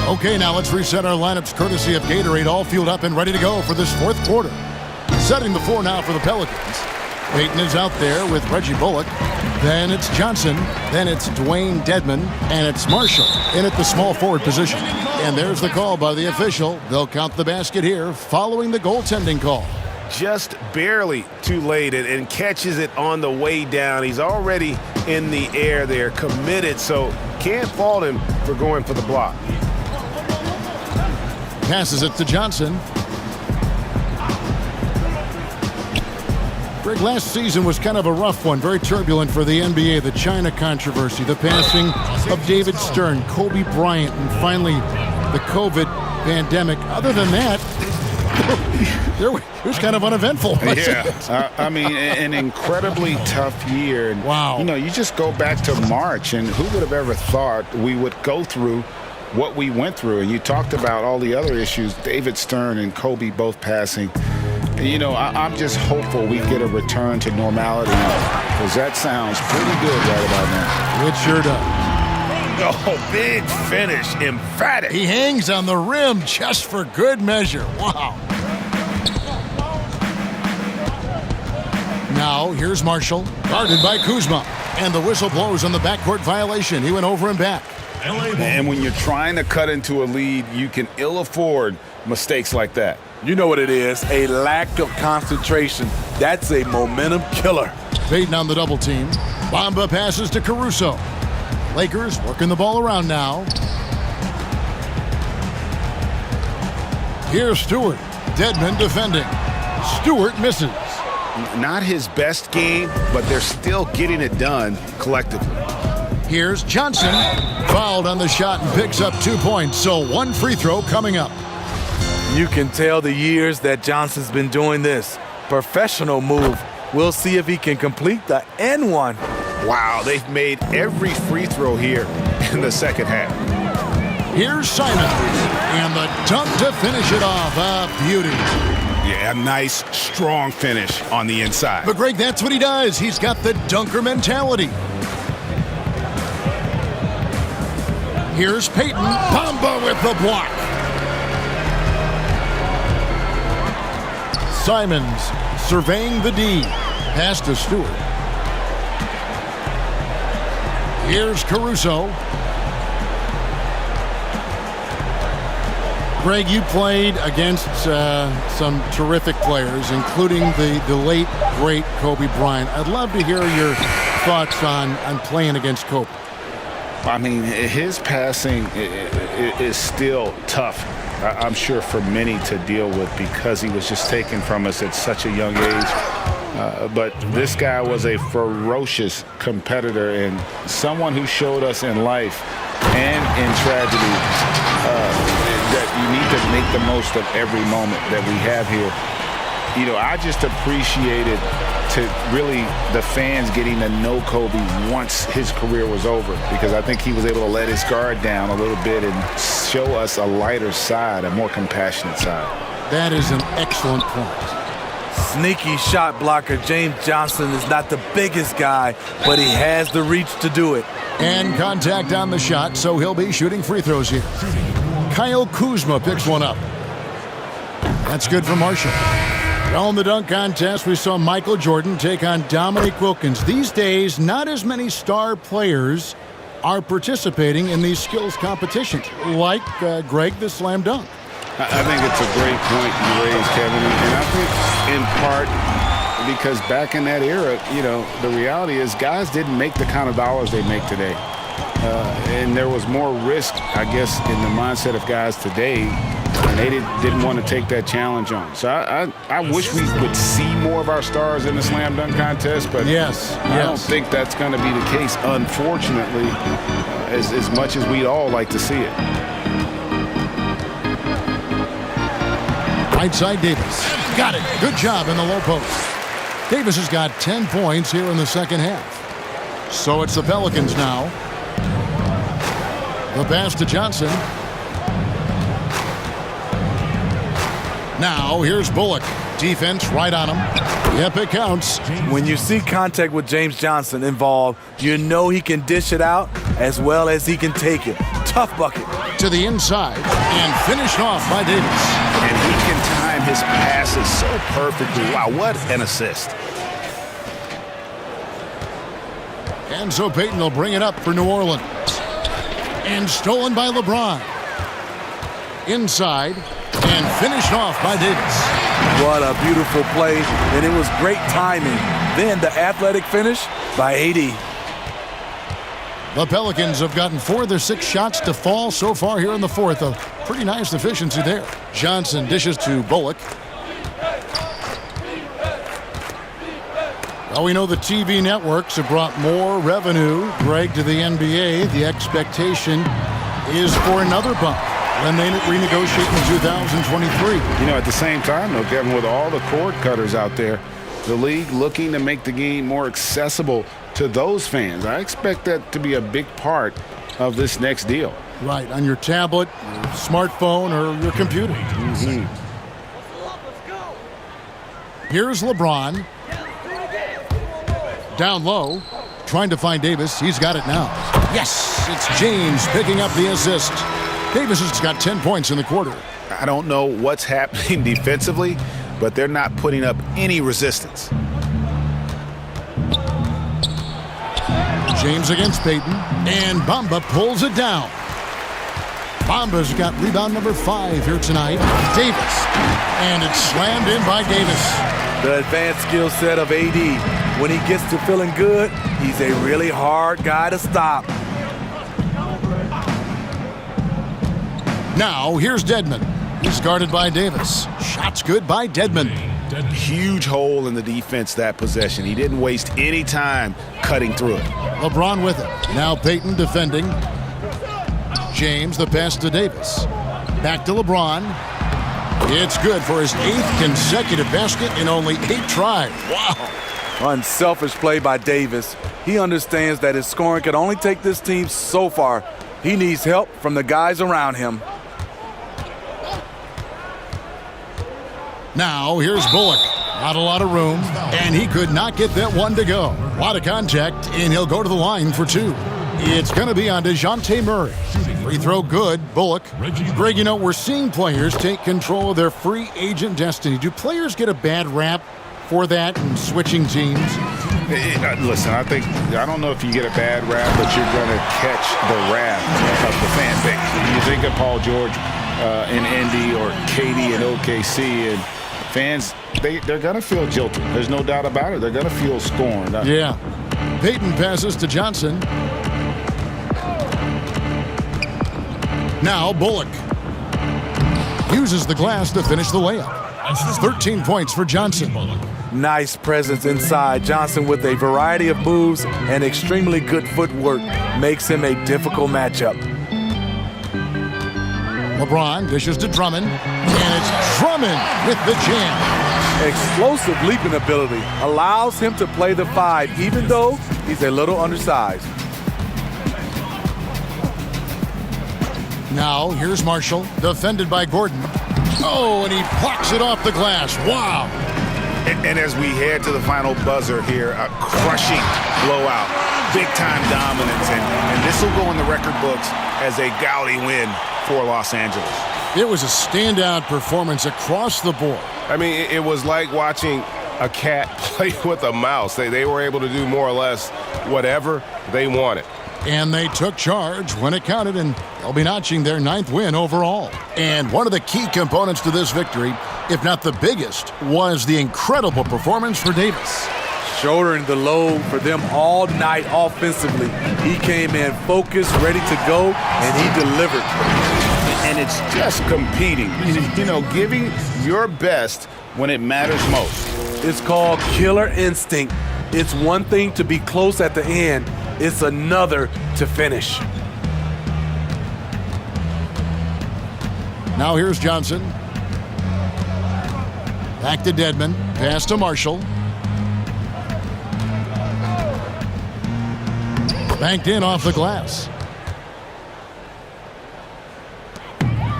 Okay, now let's reset our lineups courtesy of Gatorade, all fueled up and ready to go for this 4th quarter. Setting the floor now for the Pelicans. Payton is out there with Reggie Bullock. Then it's Johnson. Then it's Dwayne Dedmon. And it's Marshall in at the small forward position. And there's the call by the official. They'll count the basket here following the goaltending call. Just barely too late and catches it on the way down. He's already in the air there, committed, so can't fault him for going for the block. Passes it to Johnson. Greg, last season was kind of a rough one, very turbulent for the NBA. The China controversy, the passing of David Stern, Kobe Bryant, and finally the COVID pandemic. Other than that, it was kind of uneventful. Yeah, I mean, an incredibly tough year. And, wow. You know, you just go back to March, and who would have ever thought we would go through what we went through? And you talked about all the other issues, David Stern and Kobe both passing. You know, I'm just hopeful we get a return to normality, because that sounds pretty good right about now. It sure does. Oh, big finish, emphatic. He hangs on the rim just for good measure. Wow. Now, here's Marshall, guarded by Kuzma. And the whistle blows on the backcourt violation. He went over and back. And when you're trying to cut into a lead, you can ill afford mistakes like that. You know what it is, a lack of concentration. That's a momentum killer. Payton on the double team. Bamba passes to Caruso. Lakers working the ball around now. Here's Stewart. Dedmon defending. Stewart misses. Not his best game, but they're still getting it done collectively. Here's Johnson. Fouled on the shot and picks up 2 points. So 1 free throw coming up. You can tell the years that Johnson's been doing this. Professional move. We'll see if he can complete the N1. Wow, they've made every free throw here in the second half. Here's Simons. And the dunk to finish it off. A beauty. Yeah, a nice, strong finish on the inside. But Greg, that's what he does. He's got the dunker mentality. Here's Payton. Bamba with the block. Simons surveying the D. Pass to Stewart. Here's Caruso. Greg, you played against some terrific players, including the late, great Kobe Bryant. I'd love to hear your thoughts on playing against Kobe. I mean, his passing is still tough, I'm sure, for many to deal with, because he was just taken from us at such a young age. But this guy was a ferocious competitor and someone who showed us in life and in tragedy that you need to make the most of every moment that we have here. You know, I just appreciated the fans getting to know Kobe once his career was over, because I think he was able to let his guard down a little bit and show us a lighter side, a more compassionate side. That is an excellent point. Sneaky shot blocker. James Johnson is not the biggest guy, but he has the reach to do it. And contact on the shot, so he'll be shooting free throws here. Kyle Kuzma picks one up. That's good for Marshall. Well, in the dunk contest, we saw Michael Jordan take on Dominique Wilkins. These days, not as many star players are participating in these skills competitions, like Greg, the slam dunk. I think it's a great point you raised, Kevin, and I think in part because back in that era, you know, the reality is guys didn't make the kind of dollars they make today. and there was more risk, I guess, in the mindset of guys today, and they didn't want to take that challenge on. So I wish we would see more of our stars in the slam dunk contest, but I don't think that's going to be the case, unfortunately, as much as we'd all like to see it. Right side Davis. Got it. Good job in the low post. Davis has got 10 points here in the second half. So it's the Pelicans now. The pass to Johnson. Now here's Bullock. Defense right on him. Yep, it counts. When you see contact with James Johnson involved, you know he can dish it out as well as he can take it. Tough bucket. To the inside and finished off by Davis. And he can time his passes so perfectly. Wow, what an assist. And so Payton will bring it up for New Orleans. And stolen by LeBron. Inside and finished off by Davis. What a beautiful play, and it was great timing. Then the athletic finish by AD. The Pelicans have gotten 4 of their 6 shots to fall so far here in the fourth. A pretty nice efficiency there. Johnson dishes to Bullock. Well, we know the TV networks have brought more revenue, Greg, to the NBA. The expectation is for another bump when they renegotiate in 2023. You know, at the same time, though, Kevin, with all the cord cutters out there, the league looking to make the game more accessible to those fans. I expect that to be a big part of this next deal. Right, on your tablet, your smartphone, or your computer. Mm-hmm. Here's LeBron. Down low, trying to find Davis. He's got it now. Yes, it's James picking up the assist. Davis has got 10 points in the quarter. I don't know what's happening defensively, but they're not putting up any resistance. James against Payton, and Bamba pulls it down. Bamba's got rebound number 5 here tonight. Davis, and it's slammed in by Davis. The advanced skill set of AD. When he gets to feeling good, he's a really hard guy to stop. Now, here's Dedmon. He's guarded by Davis. Shots good by Dedmon. Huge hole in the defense that possession. He didn't waste any time cutting through it. LeBron with it. Now Payton defending. James, the pass to Davis. Back to LeBron. It's good for his 8th consecutive basket in only 8 tries. Wow. Unselfish play by Davis. He understands that his scoring can only take this team so far. He needs help from the guys around him. Now, here's Bullock. Not a lot of room, and he could not get that one to go. A lot of contact, and he'll go to the line for 2. It's going to be on DeJounte Murray. Free throw good, Bullock. Greg, you know, we're seeing players take control of their free agent destiny. Do players get a bad rap for that and switching teams? Listen, I don't know if you get a bad rap, but you're going to catch the wrath of the fan base. You think of Paul George in Indy or KD in OKC, and fans, they're going to feel jilted. There's no doubt about it. They're going to feel scorned. Yeah. Payton passes to Johnson. Now Bullock uses the glass to finish the layup. 13 points for Johnson. Nice presence inside. Johnson with a variety of moves and extremely good footwork makes him a difficult matchup. LeBron dishes to Drummond, and it's Drummond with the jam. Explosive leaping ability allows him to play the 5, even though he's a little undersized. Now, here's Marshall, defended by Gordon. Oh, and he plucks it off the glass. Wow. And as we head to the final buzzer here, a crushing blowout, big-time dominance, and this will go in the record books as a gaudy win for Los Angeles. It was a standout performance across the board. I mean, it was like watching a cat play with a mouse. They were able to do more or less whatever they wanted. And they took charge when it counted, and they'll be notching their 9th win overall. And one of the key components to this victory, if not the biggest, was the incredible performance for Davis. shouldering the load for them all night offensively. He came in focused, ready to go, and he delivered. And it's just competing, giving your best when it matters most. It's called killer instinct. It's one thing to be close at the end. It's another to finish. Now here's Johnson. Back to Dedmon. Pass to Marshall. Banked in off the glass.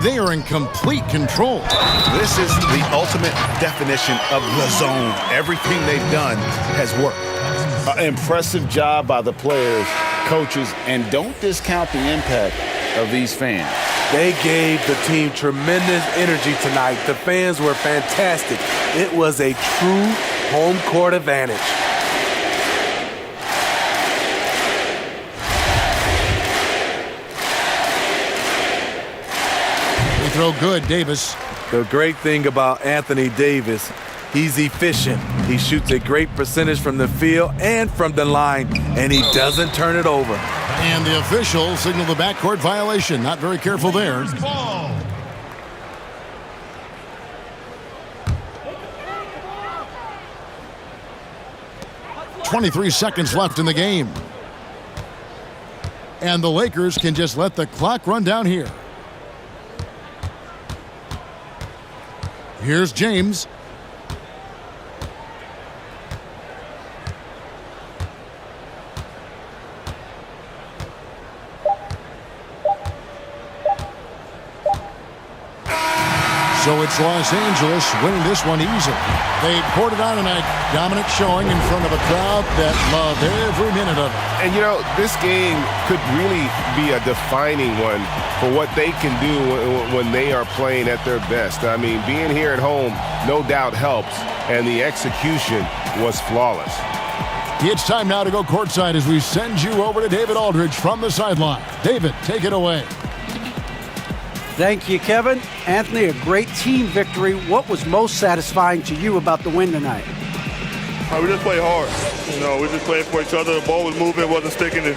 They are in complete control. This is the ultimate definition of the zone. Everything they've done has worked. Impressive job by the players, coaches, and don't discount the impact of these fans. They gave the team tremendous energy tonight. The fans were fantastic. It was a true home court advantage. They throw good, Davis. The great thing about Anthony Davis, he's efficient. He shoots a great percentage from the field and from the line, and he doesn't turn it over. And the official signaled the backcourt violation. Not very careful there. 23 seconds left in the game. And the Lakers can just let the clock run down here. Here's James. So it's Los Angeles winning this one easily. They poured it on tonight. Dominant showing in front of a crowd that loved every minute of it. And this game could really be a defining one for what they can do when they are playing at their best. I mean, being here at home no doubt helps, and the execution was flawless. It's time now to go courtside as we send you over to David Aldridge from the sideline. David, take it away. Thank you, Kevin. Anthony, a great team victory. What was most satisfying to you about the win tonight? We just played hard. We just played for each other. The ball was moving, wasn't sticking. And,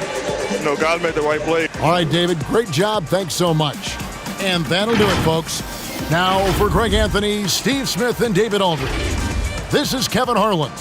guys made the right play. All right, David, great job. Thanks so much. And that'll do it, folks. Now for Greg Anthony, Steve Smith, and David Aldridge. This is Kevin Harlan.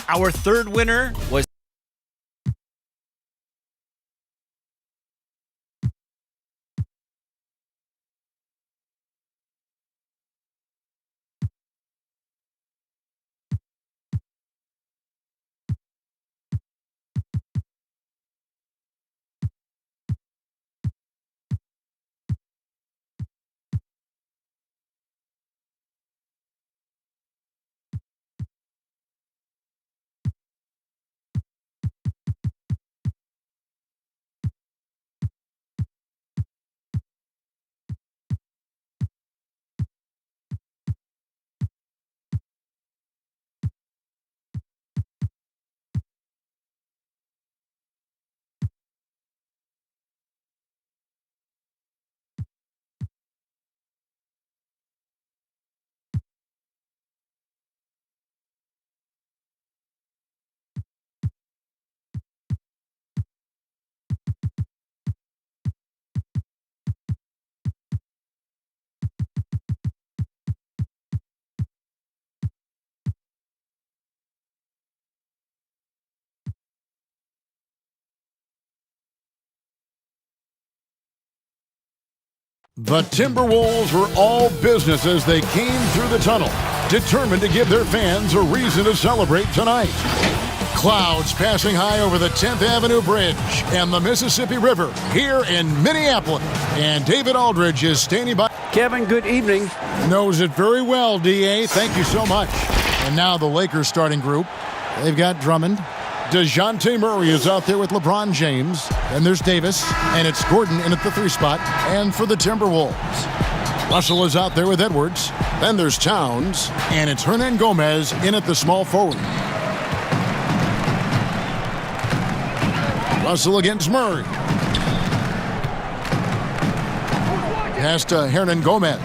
Our third winner was The Timberwolves were all business as they came through the tunnel, determined to give their fans a reason to celebrate tonight. Clouds passing high over the 10th Avenue Bridge and the Mississippi River here in Minneapolis. And David Aldridge is standing by. Kevin, good evening. Knows it very well, D.A. Thank you so much. And now the Lakers starting group. They've got Drummond. DeJounte Murray is out there with LeBron James. Then there's Davis, and it's Gordon in at the 3 spot. And for the Timberwolves, Russell is out there with Edwards. Then there's Towns, and it's Hernan Gomez in at the small forward. Russell against Murray. Pass to Hernan Gomez.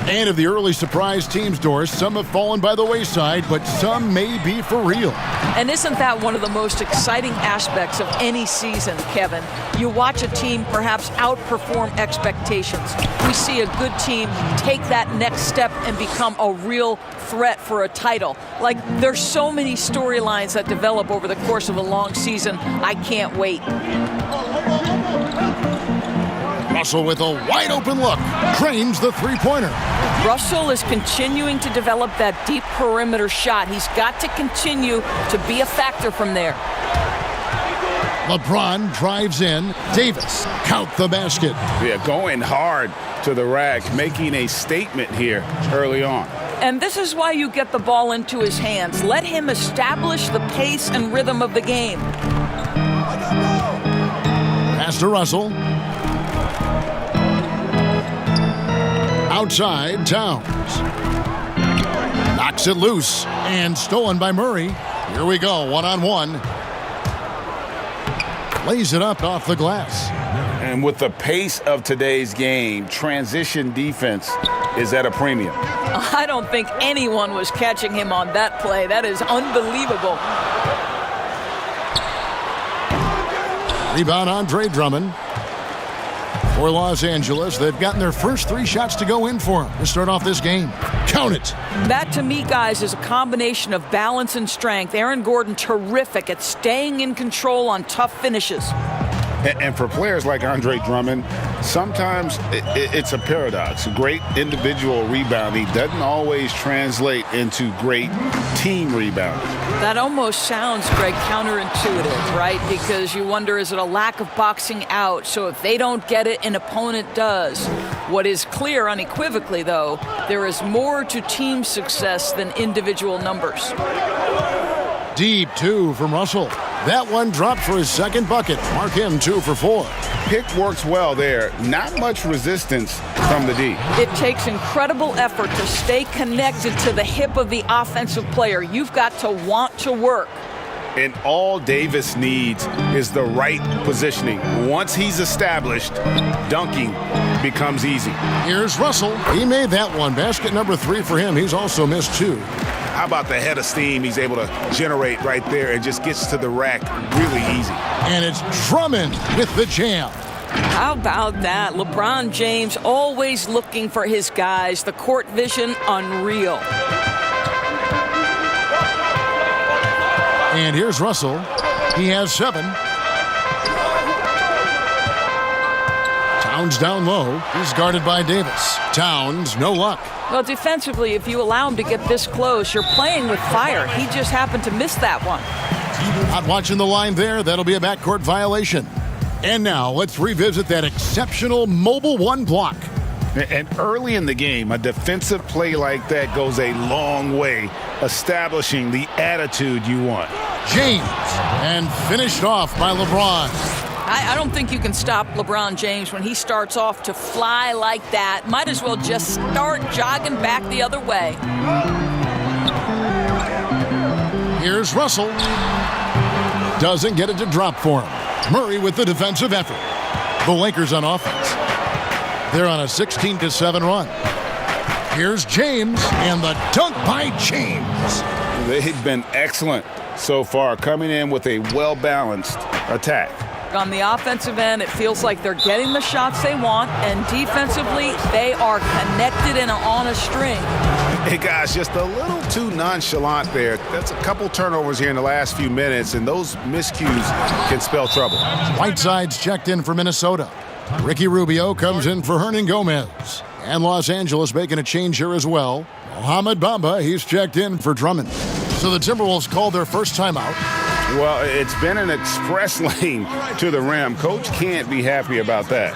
And of the early surprise teams, Doris, some have fallen by the wayside, but some may be for real. And isn't that one of the most exciting aspects of any season, Kevin? You watch a team perhaps outperform expectations. We see a good team take that next step and become a real threat for a title. Like, there's so many storylines that develop over the course of a long season. I can't wait. Russell with a wide open look, drains the three-pointer. Russell is continuing to develop that deep perimeter shot. He's got to continue to be a factor from there. LeBron drives in. Davis, count the basket. Yeah, going hard to the rack, making a statement here early on. And this is why you get the ball into his hands. Let him establish the pace and rhythm of the game. Pass to Russell. Outside, Towns. Knocks it loose and stolen by Murray. Here we go, one-on-one. Lays it up off the glass. And with the pace of today's game, transition defense is at a premium. I don't think anyone was catching him on that play. That is unbelievable. Rebound, Andre Drummond. For Los Angeles, they've gotten their first 3 shots to go in for them to start off this game. Count it. That, to me, guys, is a combination of balance and strength. Aaron Gordon, terrific at staying in control on tough finishes. And for players like Andre Drummond, sometimes it's a paradox. Great individual rebounding doesn't always translate into great team rebounding. That almost sounds, Greg, counterintuitive, right? Because you wonder, is it a lack of boxing out? So if they don't get it, an opponent does. What is clear unequivocally, though, there is more to team success than individual numbers. Deep 2 from Russell. That one dropped for his second bucket. Mark him 2 for 4. Pick works well there. Not much resistance from the D. It takes incredible effort to stay connected to the hip of the offensive player. You've got to want to work. And all Davis needs is the right positioning. Once he's established, dunking becomes easy. Here's Russell. He made that one. Basket number 3 for him. He's also missed 2. How about the head of steam he's able to generate right there and just gets to the rack really easy. And it's Drummond with the jam. How about that? LeBron James always looking for his guys. The court vision, unreal. And here's Russell. He has 7. Towns down low. He's guarded by Davis. Towns, no luck. Well, defensively, if you allow him to get this close, you're playing with fire. He just happened to miss that one. Not watching the line there. That'll be a backcourt violation. And now let's revisit that exceptional Mobile One block. And early in the game, a defensive play like that goes a long way, establishing the attitude you want. James, and finished off by LeBron. I don't think you can stop LeBron James when he starts off to fly like that. Might as well just start jogging back the other way. Here's Russell. Doesn't get it to drop for him. Murray with the defensive effort. The Lakers on offense. They're on a 16-7 run. Here's James, and the dunk by James. They've been excellent so far, coming in with a well-balanced attack. On the offensive end, it feels like they're getting the shots they want, and defensively, they are connected and on a string. Hey, guys, just a little too nonchalant there. That's a couple turnovers here in the last few minutes, and those miscues can spell trouble. Whiteside's checked in for Minnesota. Ricky Rubio comes in for Hernan Gomez. And Los Angeles making a change here as well. Mohamed Bamba, he's checked in for Drummond. So the Timberwolves called their first timeout. Well, it's been an express lane to the rim. Coach can't be happy about that.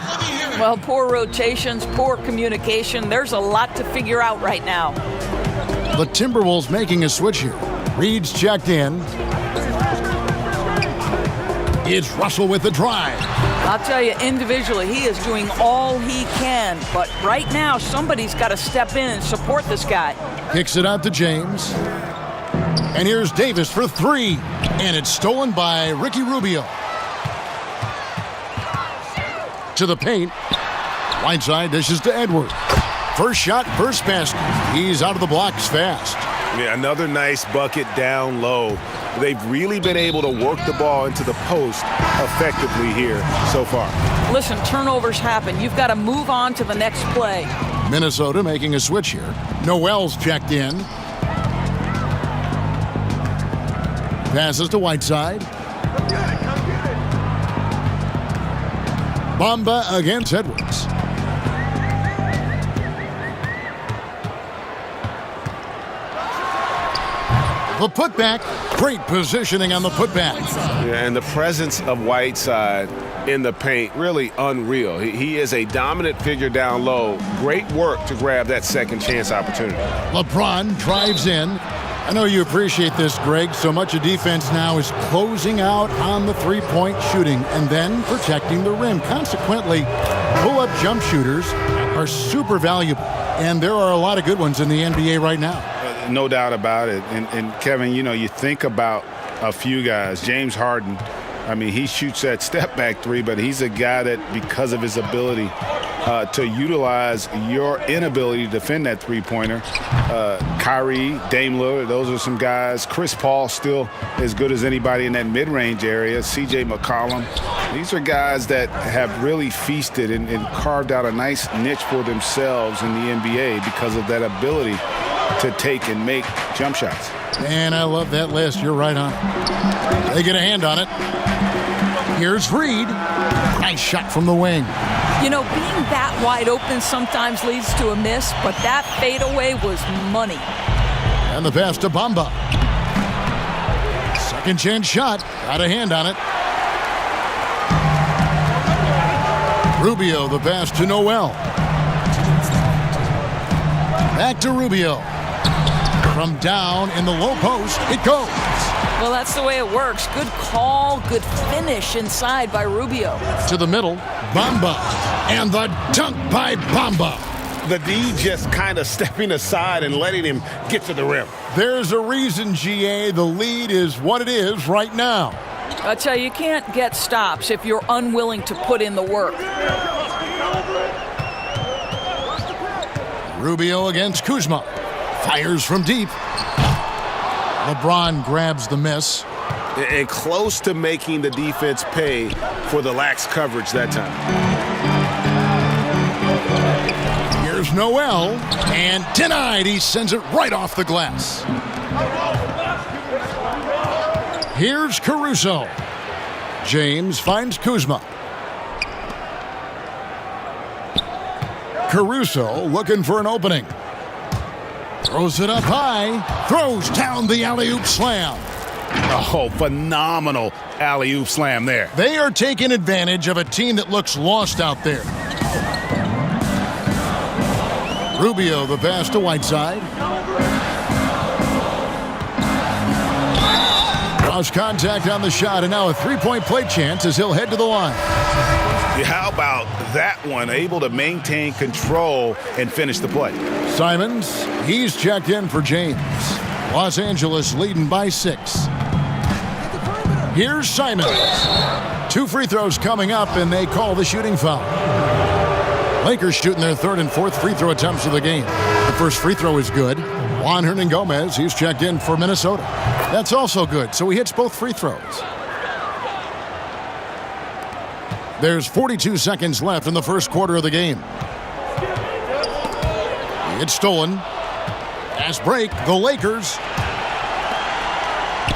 Well, poor rotations, poor communication. There's a lot to figure out right now. The Timberwolves making a switch here. Reed's checked in. It's Russell with the drive. I'll tell you, individually, he is doing all he can. But right now, somebody's got to step in and support this guy. Kicks it out to James. And here's Davis for 3. And it's stolen by Ricky Rubio. To the paint. Whiteside dishes to Edwards. First shot, first basket. He's out of the blocks fast. Yeah, another nice bucket down low. They've really been able to work the ball into the post effectively here so far. Listen, turnovers happen. You've got to move on to the next play. Minnesota making a switch here. Noel's checked in. Passes to Whiteside. Bamba against Edwards. The putback. Great positioning on the putback. Yeah, and the presence of Whiteside in the paint, really unreal. He is a dominant figure down low. Great work to grab that second chance opportunity. LeBron drives in. I know you appreciate this, Greg. So much of defense now is closing out on the three-point shooting and then protecting the rim. Consequently, pull-up jump shooters are super valuable, and there are a lot of good ones in the NBA right now. No doubt about it. And Kevin, you know, you think about a few guys. James Harden, I mean, he shoots that step-back three, but he's a guy that, because of his ability to utilize your inability to defend that three-pointer, Kyrie, Dame Lillard, those are some guys. Chris Paul still as good as anybody in that mid-range area. C.J. McCollum. These are guys that have really feasted and carved out a nice niche for themselves in the NBA because of that ability to take and make jump shots. And I love that list. You're right on it. They get a hand on it. Here's Reed. Nice shot from the wing. You know, being that wide open sometimes leads to a miss, but that fadeaway was money. And the pass to Bamba. Second chance shot. Got a hand on it. Rubio, the pass to Noel. Back to Rubio. From down in the low post, it goes. Well, that's the way it works. Good call, good finish inside by Rubio. To the middle, Bamba. And the dunk by Bamba. The D just kind of stepping aside and letting him get to the rim. There's a reason, GA. The lead is what it is right now. I tell you can't get stops if you're unwilling to put in the work. Rubio against Kuzma. Fires from deep. LeBron grabs the miss. and close to making the defense pay for the lax coverage that time. Here's Noel, and denied. He sends it right off the glass. Here's Caruso. James finds Kuzma. Caruso looking for an opening. Throws it up high. Throws down the alley-oop slam. Oh, phenomenal alley-oop slam there. They are taking advantage of a team that looks lost out there. Rubio, the pass to Whiteside. Draws contact on the shot, and now a three-point play chance as he'll head to the line. How about that one? Able to maintain control and finish the play. Simons, he's checked in for James. Los Angeles leading by 6. Here's Simons. 2 free throws coming up, and they call the shooting foul. Lakers shooting their 3rd and 4th free throw attempts of the game. The first free throw is good. Juan Hernangomez, he's checked in for Minnesota. That's also good, so he hits both free throws. There's 42 seconds left in the first quarter of the game. It's stolen. Fast break, the Lakers.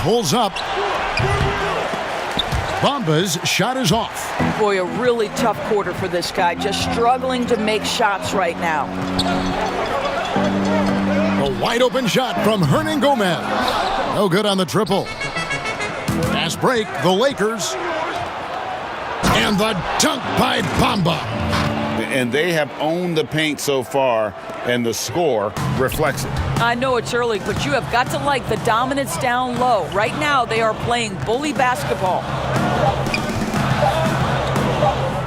Pulls up. Bamba's shot is off. Boy, a really tough quarter for this guy. Just struggling to make shots right now. A wide open shot from Hernangomez. No good on the triple. Fast break, the Lakers. And the dunk by Bamba. And they have owned the paint so far, and the score reflects it. I know it's early, but you have got to like the dominance down low. Right now, they are playing bully basketball.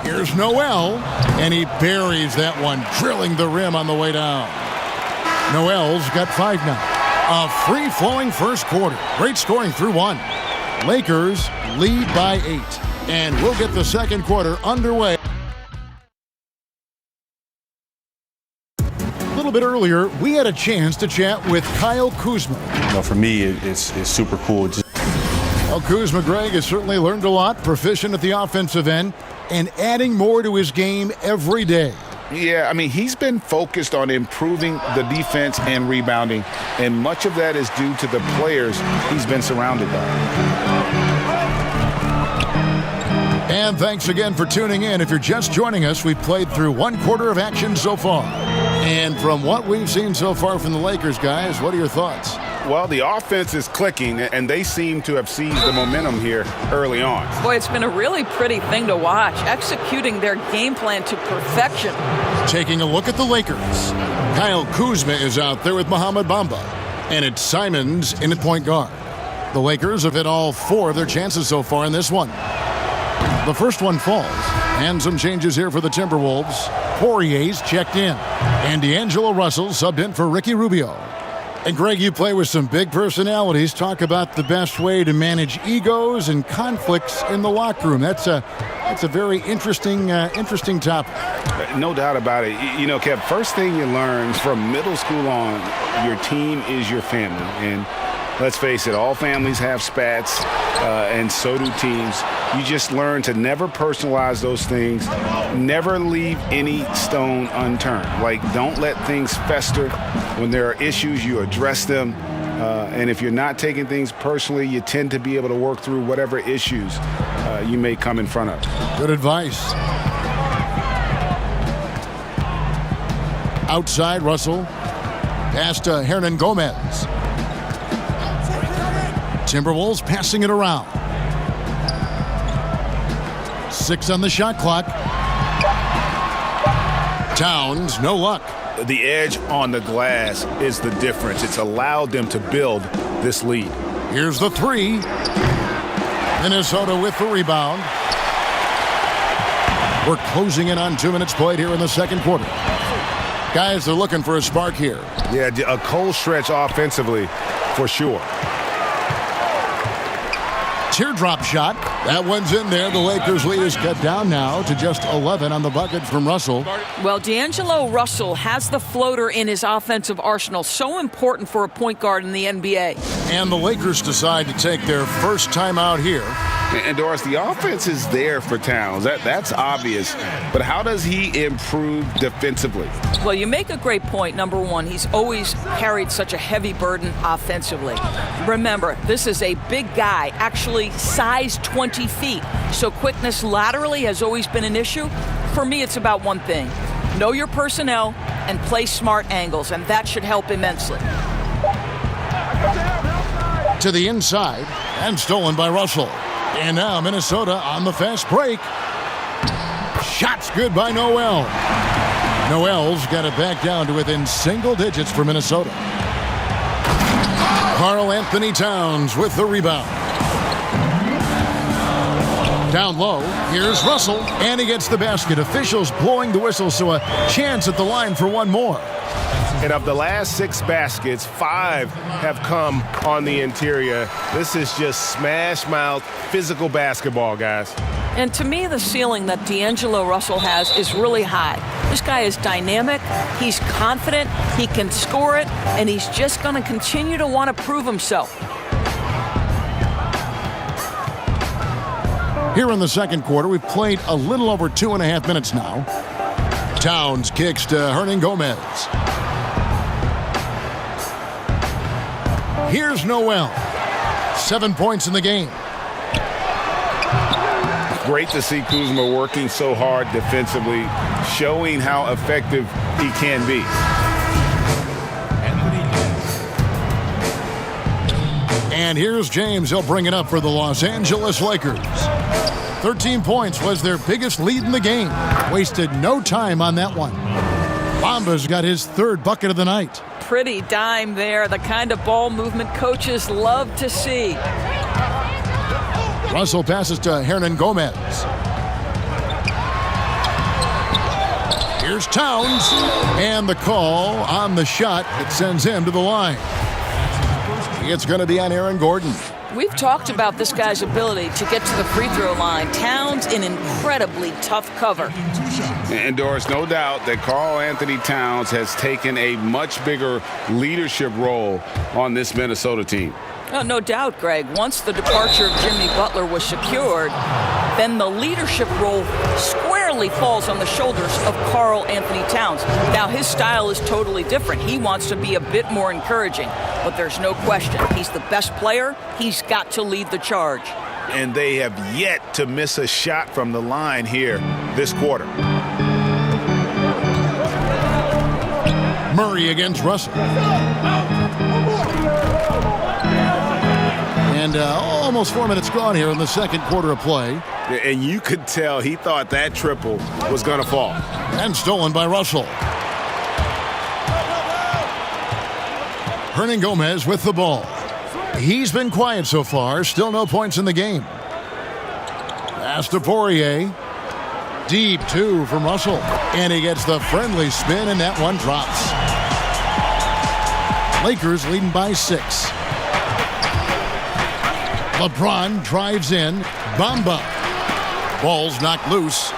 Here's Noel, and he buries that one, drilling the rim on the way down. Noel's got 5 now. A free-flowing first quarter. Great scoring through 1. Lakers lead by 8. And we'll get the second quarter underway. A little bit earlier, we had a chance to chat with Kyle Kuzma. For me, it's super cool. Well, Kuzma, Greg, has certainly learned a lot, proficient at the offensive end, and adding more to his game every day. Yeah, I mean, he's been focused on improving the defense and rebounding, and much of that is due to the players he's been surrounded by. And thanks again for tuning in. If you're just joining us, we've played through 1 quarter of action so far. And from what we've seen so far from the Lakers, guys, what are your thoughts? Well, the offense is clicking, and they seem to have seized the momentum here early on. Boy, it's been a really pretty thing to watch, executing their game plan to perfection. Taking a look at the Lakers. Kyle Kuzma is out there with Mohamed Bamba. And it's Simons in at point guard. The Lakers have hit all 4 of their chances so far in this one. The first one falls. And some changes here for the Timberwolves. Poirier's checked in. And D'Angelo Russell subbed in for Ricky Rubio. And Greg, you play with some big personalities. Talk about the best way to manage egos and conflicts in the locker room. That's a very interesting topic. No doubt about it. You know, Kev, first thing you learn from middle school on, your team is your family. And let's face it, all families have spats, and so do teams. You just learn to never personalize those things, never leave any stone unturned. Like, don't let things fester. When there are issues, you address them. And if you're not taking things personally, you tend to be able to work through whatever issues you may come in front of. Good advice. Outside, Russell. Pass to Hernangomez. Timberwolves passing it around. 6 on the shot clock. Towns, no luck. The edge on the glass is the difference. It's allowed them to build this lead. Here's the 3. Minnesota with the rebound. We're closing in on 2 minutes played here in the second quarter. Guys, they're looking for a spark here. Yeah, a cold stretch offensively for sure. Teardrop shot. That one's in there. The Lakers' lead is cut down now to just 11 on the bucket from Russell. Well, D'Angelo Russell has the floater in his offensive arsenal. So important for a point guard in the NBA. And the Lakers decide to take their first time out here. And Doris, the offense is there for Towns. That's obvious. But how does he improve defensively? Well, you make a great point. Number one, he's always carried such a heavy burden offensively. Remember, this is a big guy, actually size 20 feet. So quickness laterally has always been an issue. For me, it's about one thing. Know your personnel and play smart angles, and that should help immensely. To the inside, and stolen by Russell. And now Minnesota on the fast break. Shots good by Noel. Noel's got it back down to within single digits for Minnesota. Karl Anthony Towns with the rebound. Down low, here's Russell, and he gets the basket. Officials blowing the whistle, so a chance at the line for one more. And of the last 6 baskets, 5 have come on the interior. This is just smash-mouth physical basketball, guys. And to me, the ceiling that D'Angelo Russell has is really high. This guy is dynamic, he's confident, he can score it, and he's just going to continue to want to prove himself. Here in the second quarter, we've played a little over 2.5 minutes now. Towns kicks to Hernangomez. Here's Noel. 7 points in the game. Great to see Kuzma working so hard defensively, showing how effective he can be. And here's James. He'll bring it up for the Los Angeles Lakers. 13 points was their biggest lead in the game. Wasted no time on that one. Bamba's got his 3rd bucket of the night. Pretty dime there, the kind of ball movement coaches love to see. Russell passes to Hernangomez. Here's Towns, and the call on the shot that sends him to the line. It's going to be on Aaron Gordon. We've talked about this guy's ability to get to the free throw line. Towns in incredibly tough cover. And Doris, no doubt that Karl Anthony Towns has taken a much bigger leadership role on this Minnesota team. Oh, no doubt, Greg. Once the departure of Jimmy Butler was secured, then the leadership role squarely falls on the shoulders of Karl Anthony Towns. Now, his style is totally different. He wants to be a bit more encouraging, but there's no question. He's the best player. He's got to lead the charge. And they have yet to miss a shot from the line here this quarter. Murray against Russell. And almost 4 minutes gone here in the second quarter of play. And you could tell he thought that triple was going to fall. And stolen by Russell. Hernangomez with the ball. He's been quiet so far. Still no points in the game. Pass to Poirier. Deep 2 from Russell. And he gets the friendly spin, and that one drops. Lakers leading by 6. LeBron drives in. Bamba. Ball's knocked loose.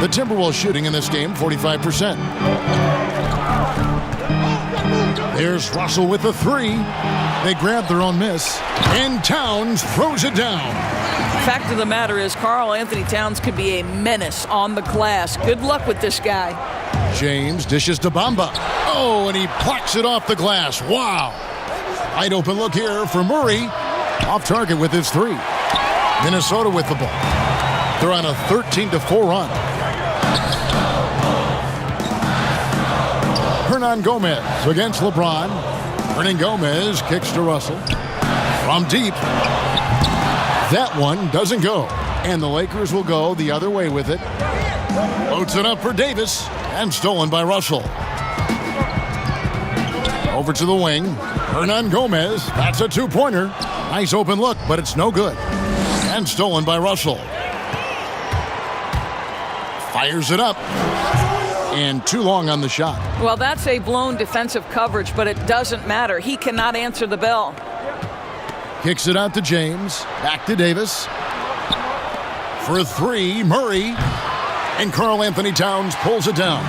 The Timberwolves shooting in this game, 45%. There's Russell with the 3. They grab their own miss. And Towns throws it down. Fact of the matter is, Karl Anthony Towns could be a menace on the glass. Good luck with this guy. James dishes to Bamba. Oh, and he plucks it off the glass. Wow. Wide open look here for Murray. Off target with his 3. Minnesota with the ball. They're on a 13-4 run. Hernangomez against LeBron. Hernangomez kicks to Russell. From deep. That one doesn't go. And the Lakers will go the other way with it. Loads it up for Davis. And stolen by Russell. Over to the wing. Hernangomez. That's a 2-pointer. Nice open look, but it's no good. And stolen by Russell. Fires it up. And too long on the shot. Well, that's a blown defensive coverage, but it doesn't matter. He cannot answer the bell. Kicks it out to James. Back to Davis. For three, Murray. And Karl Anthony Towns pulls it down.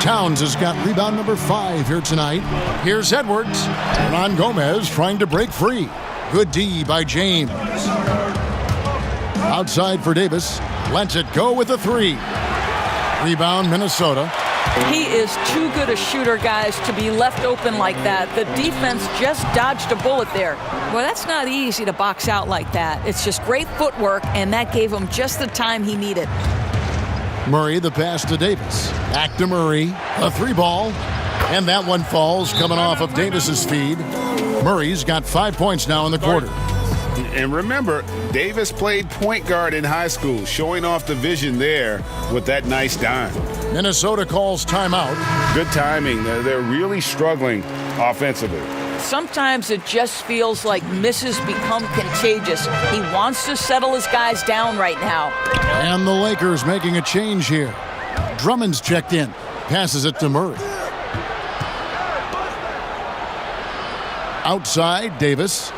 Towns has got rebound number 5 here tonight. Here's Edwards. Hernan Gomez trying to break free. Good D by James. Outside for Davis. Lets it go with a 3. Rebound, Minnesota. He is too good a shooter, guys, to be left open like that. The defense just dodged a bullet there. Well, that's not easy to box out like that. It's just great footwork, and that gave him just the time he needed. Murray, the pass to Davis. Back to Murray. A 3-ball. And that one falls coming off of Davis's feed. Murray's got 5 points now in the quarter. And remember, Davis played point guard in high school, showing off the vision there with that nice dime. Minnesota calls timeout. Good timing. They're really struggling offensively. Sometimes it just feels like misses become contagious. He wants to settle his guys down right now. And the Lakers making a change here. Drummond's checked in. Passes it to Murray. Outside, Davis.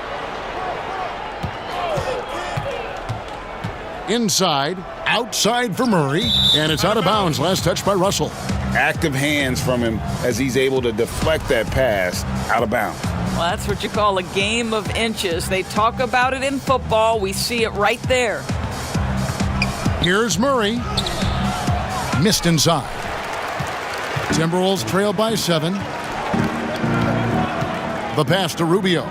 Inside, outside for Murray, and it's out of bounds. Last touch by Russell. Active hands from him as he's able to deflect that pass out of bounds. Well, that's what you call a game of inches. They talk about it in football. We see it right there. Here's Murray. Missed inside. Timberwolves trail by 7. The pass to Rubio.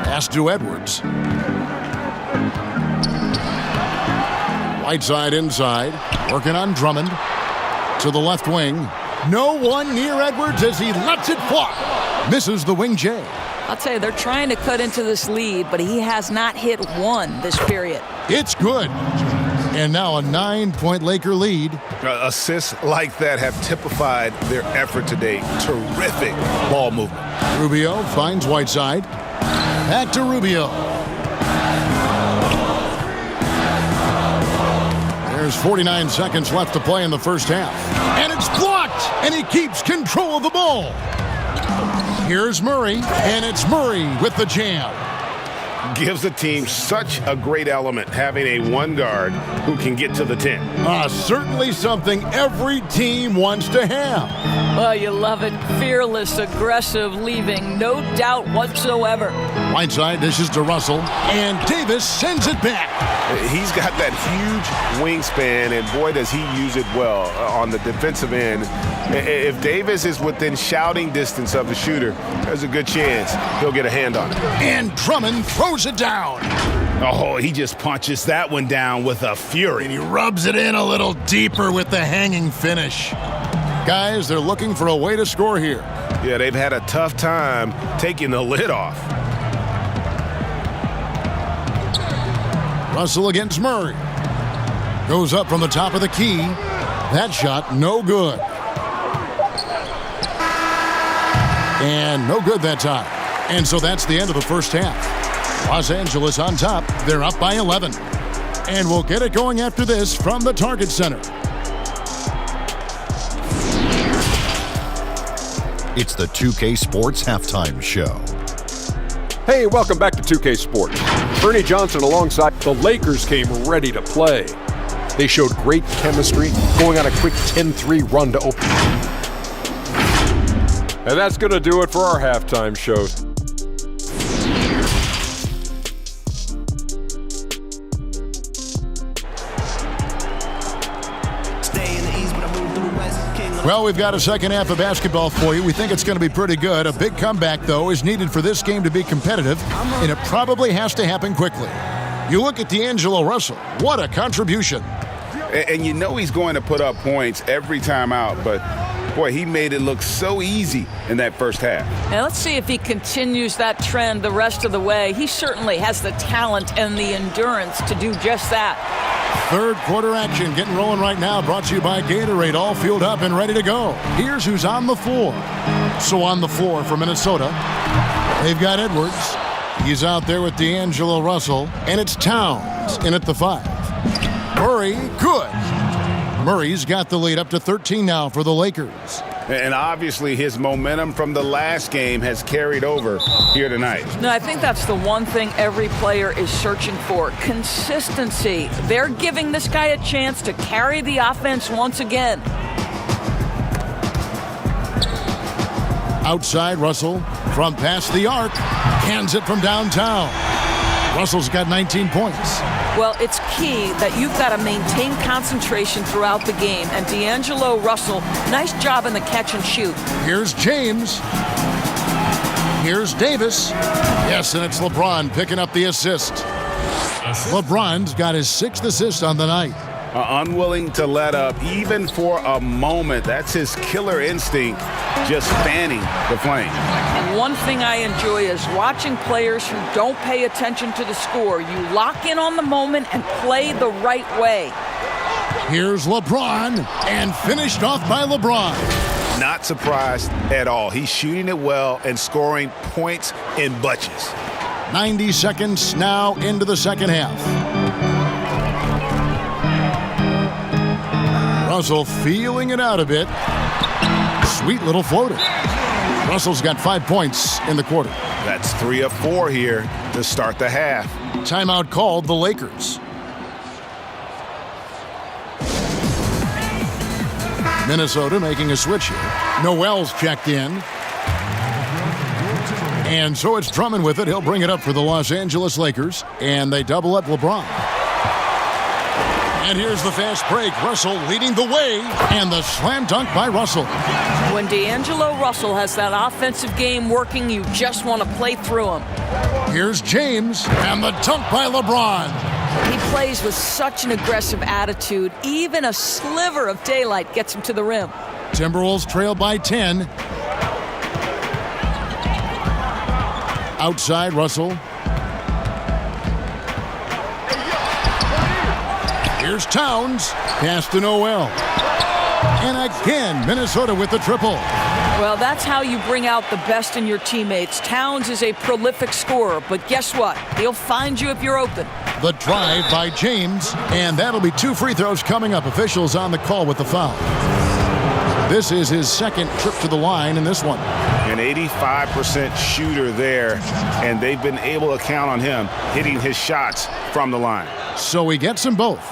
Pass to Edwards. Whiteside inside. Working on Drummond. To the left wing. No one near Edwards as he lets it fly. Misses the wing J. I'll tell you, they're trying to cut into this lead, but he has not hit one this period. It's good. And now a 9-point Laker lead. Assists like that have typified their effort today. Terrific ball movement. Rubio finds Whiteside. Back to Rubio. There's 49 seconds left to play in the first half. And it's blocked! And he keeps control of the ball. Here's Murray, and it's Murray with the jam. Gives the team such a great element, having a one guard who can get to the 10. Certainly something every team wants to have. Well, you love it. Fearless, aggressive, leaving no doubt whatsoever. Whiteside dishes to Russell, and Davis sends it back. He's got that huge wingspan, and boy, does he use it well on the defensive end. If Davis is within shouting distance of the shooter, there's a good chance he'll get a hand on it. And Drummond throws it down. Oh, he just punches that one down with a fury. And he rubs it in a little deeper with the hanging finish. Guys, they're looking for a way to score here. Yeah, they've had a tough time taking the lid off. Russell against Murray. Goes up from the top of the key. That shot, no good. And no good that time. And so that's the end of the first half. Los Angeles on top. They're up by 11. And we'll get it going after this from the Target Center. It's the 2K Sports Halftime Show. Hey, welcome back to 2K Sports. Ernie Johnson alongside the Lakers came ready to play. They showed great chemistry, going on a quick 10-3 run to open. And that's going to do it for our halftime show. Well, we've got a second half of basketball for you. We think it's going to be pretty good. A big comeback, though, is needed for this game to be competitive, and it probably has to happen quickly. You look at D'Angelo Russell. What a contribution. And you know he's going to put up points every time out, but boy, he made it look so easy in that first half. Now let's see if he continues that trend the rest of the way. He certainly has the talent and the endurance to do just that. Third quarter action getting rolling right now, brought to you by Gatorade, all fueled up and ready to go. Here's who's on the floor. So on the floor for Minnesota, they've got Edwards. He's out there with D'Angelo Russell, and it's Towns in at the 5. Murray, good. Murray's got the lead up to 13 now for the Lakers. And obviously his momentum from the last game has carried over here tonight. No, I think that's the one thing every player is searching for. Consistency. They're giving this guy a chance to carry the offense once again. Outside, Russell from past the arc. Hands it from downtown. Russell's got 19 points. Well, it's key that you've got to maintain concentration throughout the game. And D'Angelo Russell, nice job in the catch and shoot. Here's James. Here's Davis. Yes, and it's LeBron picking up the assist. LeBron's got his 6th assist on the night. Unwilling to let up even for a moment. That's his killer instinct, just fanning the flame. One thing I enjoy is watching players who don't pay attention to the score. You lock in on the moment and play the right way. Here's LeBron, and finished off by LeBron. Not surprised at all. He's shooting it well and scoring points in bunches. 90 seconds now into the second half. Russell feeling it out a bit. Sweet little floater. Russell's got 5 points in the quarter. That's 3 of 4 here to start the half. Timeout called the Lakers. Minnesota making a switch here. Noel's checked in. And so it's Drummond with it. He'll bring it up for the Los Angeles Lakers. And they double up LeBron. And here's the fast break. Russell leading the way. And the slam dunk by Russell. When D'Angelo Russell has that offensive game working, you just want to play through him. Here's James. And the dunk by LeBron. He plays with such an aggressive attitude. Even a sliver of daylight gets him to the rim. Timberwolves trail by 10. Outside, Russell. Here's Towns. Pass to Noel. And again, Minnesota with the triple. Well, that's how you bring out the best in your teammates. Towns is a prolific scorer, but guess what? He'll find you if you're open. The drive by James, and that'll be 2 free throws coming up. Officials on the call with the foul. This is his 2nd trip to the line in this one. An 85% shooter there, and they've been able to count on him hitting his shots from the line. So he gets them both.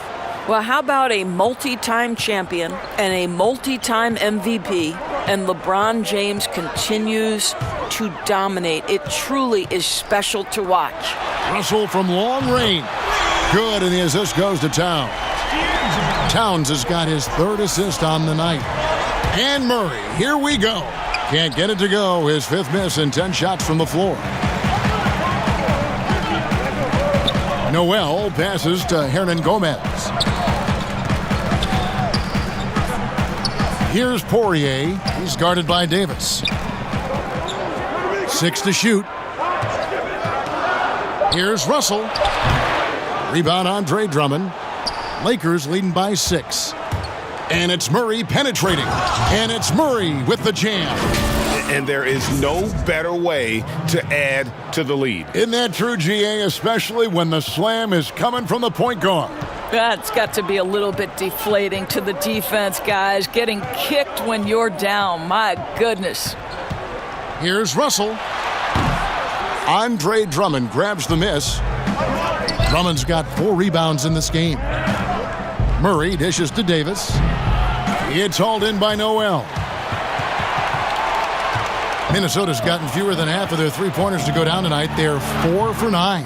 Well, how about a multi-time champion and a multi-time MVP, and LeBron James continues to dominate. It truly is special to watch. Russell from long range. Good, and the assist goes to Towns. Towns has got his 3rd assist on the night. And Murray, here we go. Can't get it to go. His 5th miss and 10 shots from the floor. Noel passes to Hernan Gomez. Here's Poirier. He's guarded by Davis. 6 to shoot. Here's Russell. Rebound Andre Drummond. Lakers leading by 6. And it's Murray penetrating. And it's Murray with the jam. And there is no better way to add to the lead. Isn't that true, GA? Especially when the slam is coming from the point guard. That's got to be a little bit deflating to the defense, guys. Getting kicked when you're down. My goodness. Here's Russell. Andre Drummond grabs the miss. Drummond's got 4 rebounds in this game. Murray dishes to Davis. It's hauled in by Noel. Minnesota's gotten fewer than half of their 3-pointers to go down tonight. They're 4 for 9.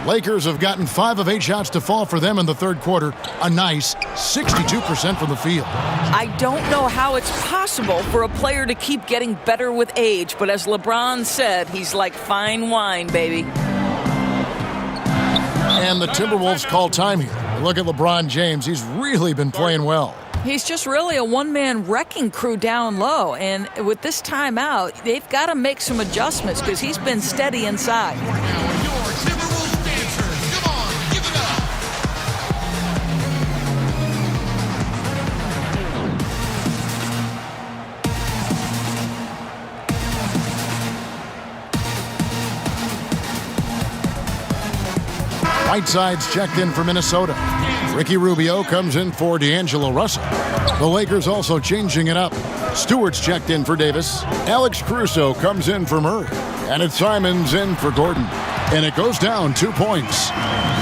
Lakers have gotten 5 of 8 shots to fall for them in the 3rd quarter. A nice 62% from the field. I don't know how it's possible for a player to keep getting better with age, but as LeBron said, he's like fine wine, baby. And the Timberwolves call time here. Look at LeBron James. He's really been playing well. He's just really a one-man wrecking crew down low. And with this timeout, they've got to make some adjustments because he's been steady inside. Whiteside's checked in for Minnesota. Ricky Rubio comes in for D'Angelo Russell. The Lakers also changing it up. Stewart's checked in for Davis. Alex Caruso comes in for Murray. And it's Simons in for Gordon. And it goes down 2 points.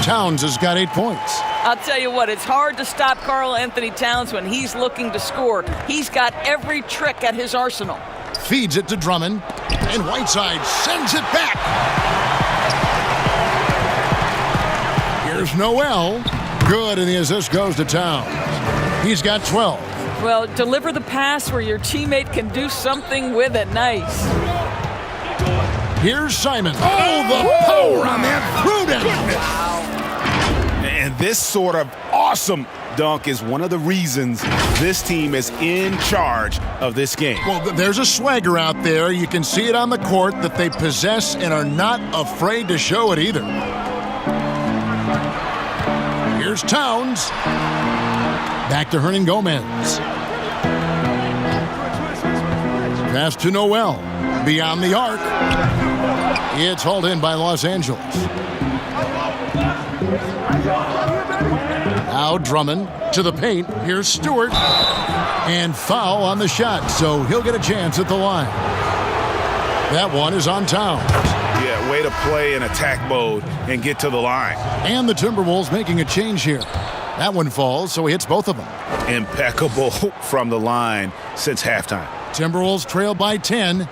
Towns has got 8 points. I'll tell you what, it's hard to stop Karl Anthony Towns when he's looking to score. He's got every trick at his arsenal. Feeds it to Drummond. And Whiteside sends it back. Here's Noel. Good, and the assist goes to Towns. He's got 12. Well, deliver the pass where your teammate can do something with it. Nice. Here's Simon. Oh, the power on that prudent. And this sort of awesome dunk is one of the reasons this team is in charge of this game. Well, there's a swagger out there. You can see it on the court that they possess and are not afraid to show it either. Here's Towns. Back to Hernan Gomez. Pass to Noel. Beyond the arc. It's hauled in by Los Angeles. Now Drummond to the paint. Here's Stewart. And foul on the shot, so he'll get a chance at the line. That one is on Towns. Yeah, way to play in attack mode and get to the line. And the Timberwolves making a change here. That one falls, so he hits both of them. Impeccable from the line since halftime. Timberwolves trail by 10.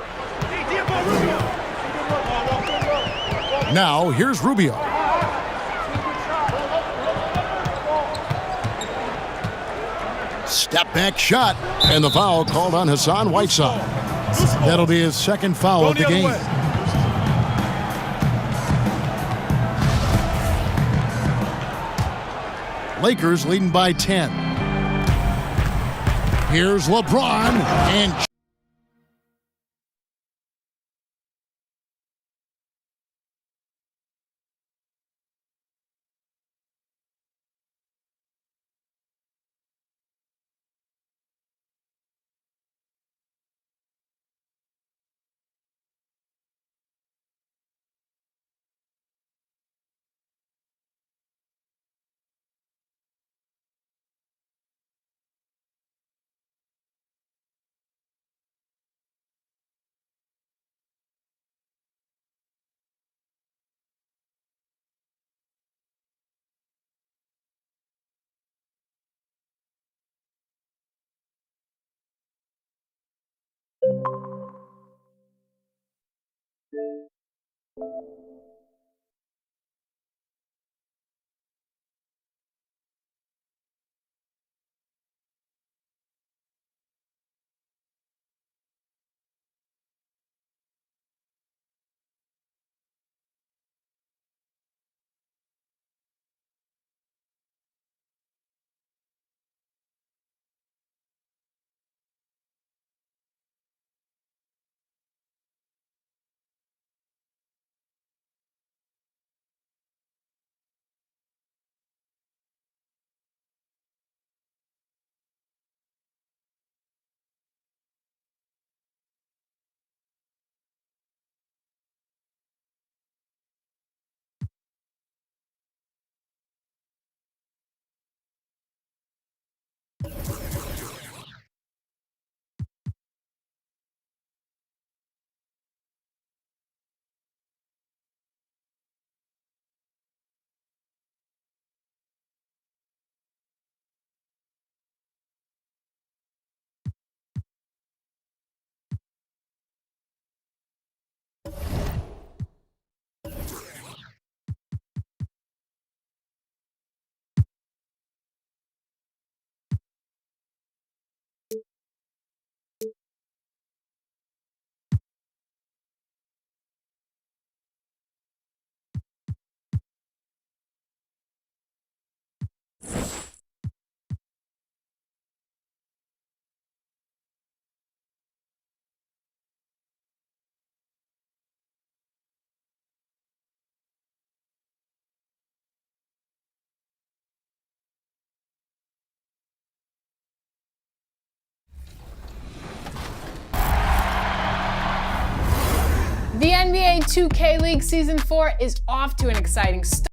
Now, here's Rubio. Step back shot, and the foul called on Hassan Whiteside. That'll be his second foul of the game. Lakers leading by 10. Here's LeBron, and the NBA 2K League Season 4 is off to an exciting start.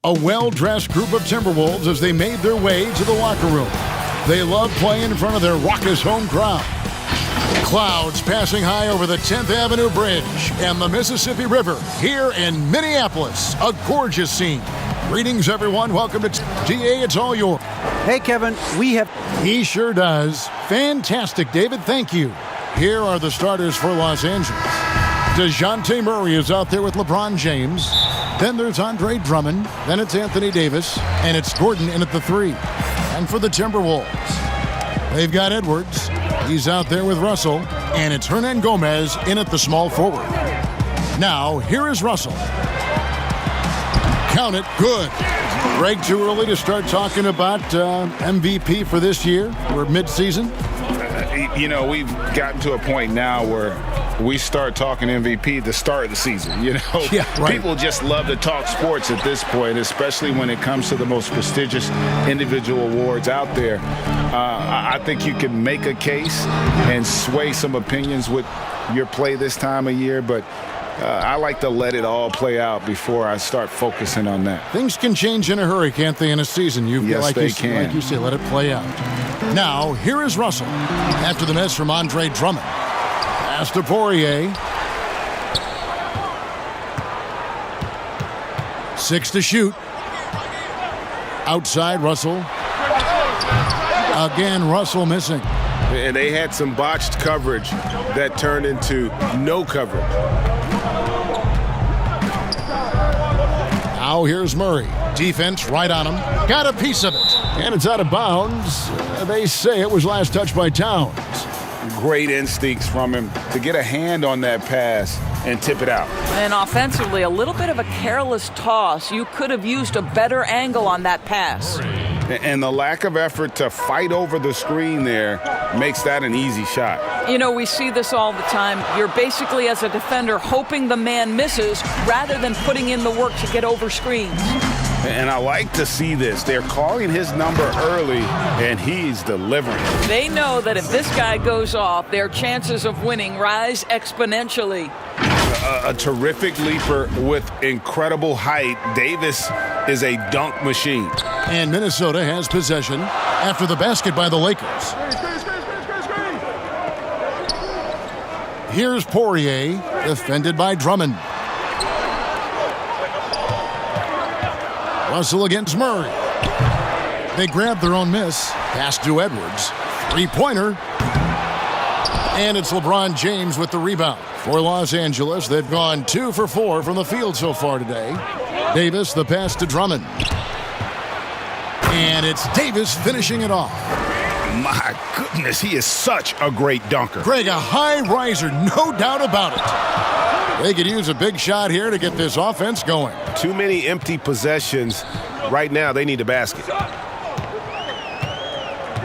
A well-dressed group of Timberwolves as they made their way to the locker room. They love playing in front of their raucous home crowd. Clouds passing high over the 10th Avenue Bridge and the Mississippi River here in Minneapolis. A gorgeous scene. Greetings, everyone. Welcome to GA. It's all yours. Hey, Kevin, we have... He sure does. Fantastic, David. Thank you. Here are the starters for Los Angeles. DeJounte Murray is out there with LeBron James. Then there's Andre Drummond. Then it's Anthony Davis. And it's Gordon in at the 3. And for the Timberwolves, they've got Edwards. He's out there with Russell. And it's Hernan Gomez in at the small forward. Now, here is Russell. Count it. Good. Greg, too early to start talking about MVP for this year? We're mid-season. You know, we've gotten to a point now where we start talking MVP at the start of the season. You know, yeah, right. People just love to talk sports at this point, especially when it comes to the most prestigious individual awards out there. I think you can make a case and sway some opinions with your play this time of year, but I like to let it all play out before I start focusing on that. Things can change in a hurry, can't they, in a season? Yes, they can. Like you say, let it play out. Now, here is Russell. After the miss from Andre Drummond. Pass to Poirier. 6 to shoot. Outside, Russell. Again, Russell missing. And they had some botched coverage that turned into no coverage. Now here's Murray. Defense right on him. Got a piece of it. And it's out of bounds. They say it was last touched by Towns. Great instincts from him to get a hand on that pass and tip it out. And offensively, a little bit of a careless toss. You could have used a better angle on that pass. And the lack of effort to fight over the screen there makes that an easy shot. You know, we see this all the time. You're basically, as a defender, hoping the man misses rather than putting in the work to get over screens. And I like to see this. They're calling his number early, and he's delivering. They know that if this guy goes off, their chances of winning rise exponentially. A terrific leaper with incredible height. Davis is a dunk machine. And Minnesota has possession after the basket by the Lakers. Here's Poirier, defended by Drummond. Russell against Murray. They grab their own miss. Pass to Edwards. Three-pointer. And it's LeBron James with the rebound. For Los Angeles, they've gone 2 for 4 from the field so far today. Davis, the pass to Drummond. And it's Davis finishing it off. My goodness, he is such a great dunker. Greg, a high riser, no doubt about it. They could use a big shot here to get this offense going. Too many empty possessions. Right now, they need a basket.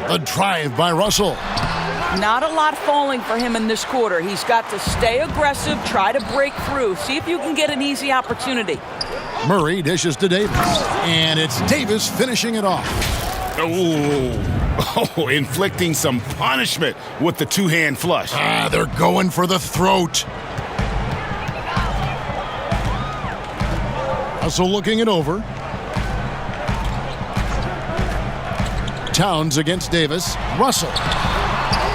The drive by Russell. Not a lot falling for him in this quarter. He's got to stay aggressive, try to break through, see if you can get an easy opportunity. Murray dishes to Davis, and it's Davis finishing it off. Oh, inflicting some punishment with the two-hand flush. They're going for the throat. Russell looking it over. Towns against Davis. Russell.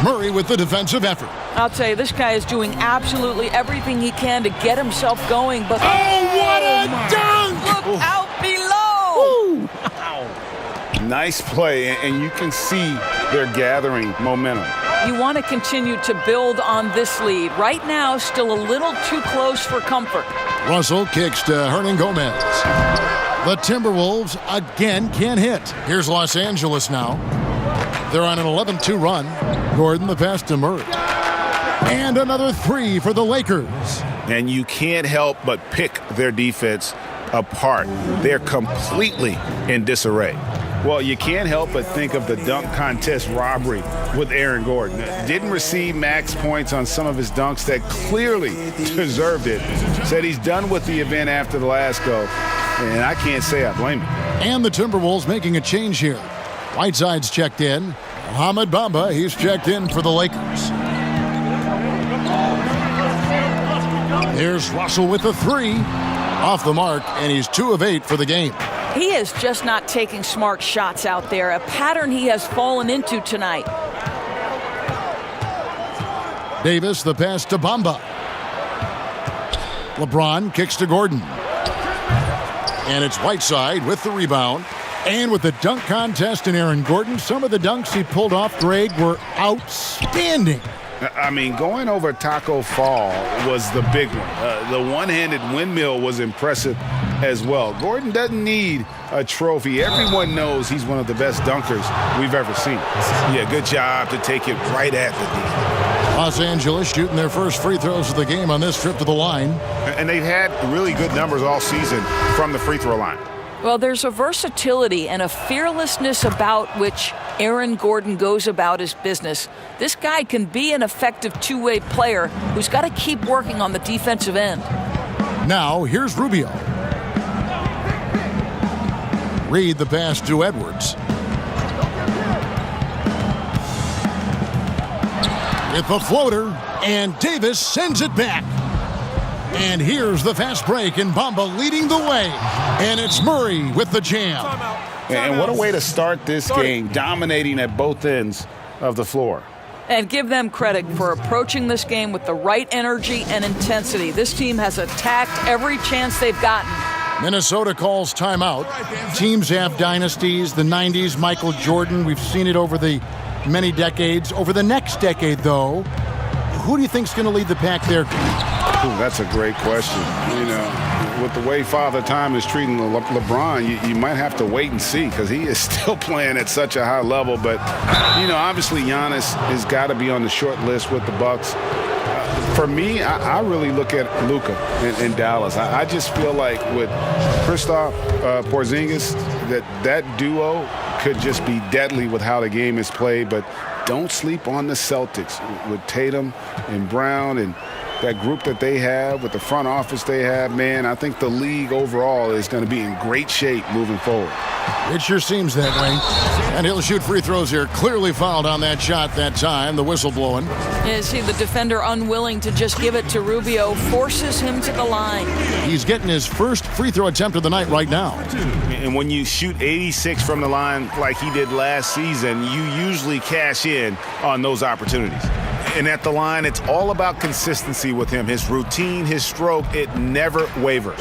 Murray with the defensive effort. I'll tell you, this guy is doing absolutely everything he can to get himself going, but... Oh, what a dunk! Look out below! Nice play, and you can see they're gathering momentum. You want to continue to build on this lead. Right now, still a little too close for comfort. Russell kicks to Hernan Gomez. The Timberwolves again can't hit. Here's Los Angeles now. They're on an 11-2 run. Gordon the pass to Murray. And another 3 for the Lakers. And you can't help but pick their defense apart. They're completely in disarray. Well, you can't help but think of the dunk contest robbery with Aaron Gordon. Didn't receive max points on some of his dunks that clearly deserved it. Said he's done with the event after the last go, and I can't say I blame him. And the Timberwolves making a change here. Whiteside's checked in. Mohamed Bamba, he's checked in for the Lakers. Here's Russell with the 3. Off the mark, and he's 2 of 8 for the game. He is just not taking smart shots out there, a pattern he has fallen into tonight. Davis, the pass to Bamba. LeBron kicks to Gordon. And it's Whiteside with the rebound. And with the dunk contest in Aaron Gordon, some of the dunks he pulled off, Greg, were outstanding. I mean, going over Taco Fall was the big one. The one-handed windmill was impressive as well. Gordon doesn't need a trophy. Everyone knows he's one of the best dunkers we've ever seen. Yeah, good job to take it right at the D. Los Angeles shooting their first free throws of the game on this trip to the line. And they've had really good numbers all season from the free throw line. Well, there's a versatility and a fearlessness about which Aaron Gordon goes about his business. This guy can be an effective two-way player who's got to keep working on the defensive end. Now, here's Rubio. Reed the pass to Edwards. With the floater, and Davis sends it back. And here's the fast break, and Bamba leading the way. And it's Murray with the jam. And what a way to start this game, dominating at both ends of the floor. And give them credit for approaching this game with the right energy and intensity. This team has attacked every chance they've gotten. Minnesota calls timeout. Teams have dynasties, the 90s, Michael Jordan. We've seen it over the many decades. Over the next decade, though, who do you think's going to lead the pack there? Ooh, that's a great question. You know, with the way Father Time is treating LeBron, you might have to wait and see because he is still playing at such a high level. But, you know, obviously Giannis has got to be on the short list with the Bucks. For me, I really look at Luka in Dallas. I just feel like with Kristaps Porzingis, that duo could just be deadly with how the game is played. But don't sleep on the Celtics with Tatum and Brown and that group that they have with the front office they have. Man, I think the league overall is going to be in great shape moving forward. It sure seems that way. And he'll shoot free throws here. Clearly fouled on that shot that time. The whistle blowing. You see the defender unwilling to just give it to Rubio, forces him to the line. He's getting his first free throw attempt of the night right now. And when you shoot 86 from the line like he did last season, you usually cash in on those opportunities. And at the line, it's all about consistency with him. His routine, his stroke, it never wavers.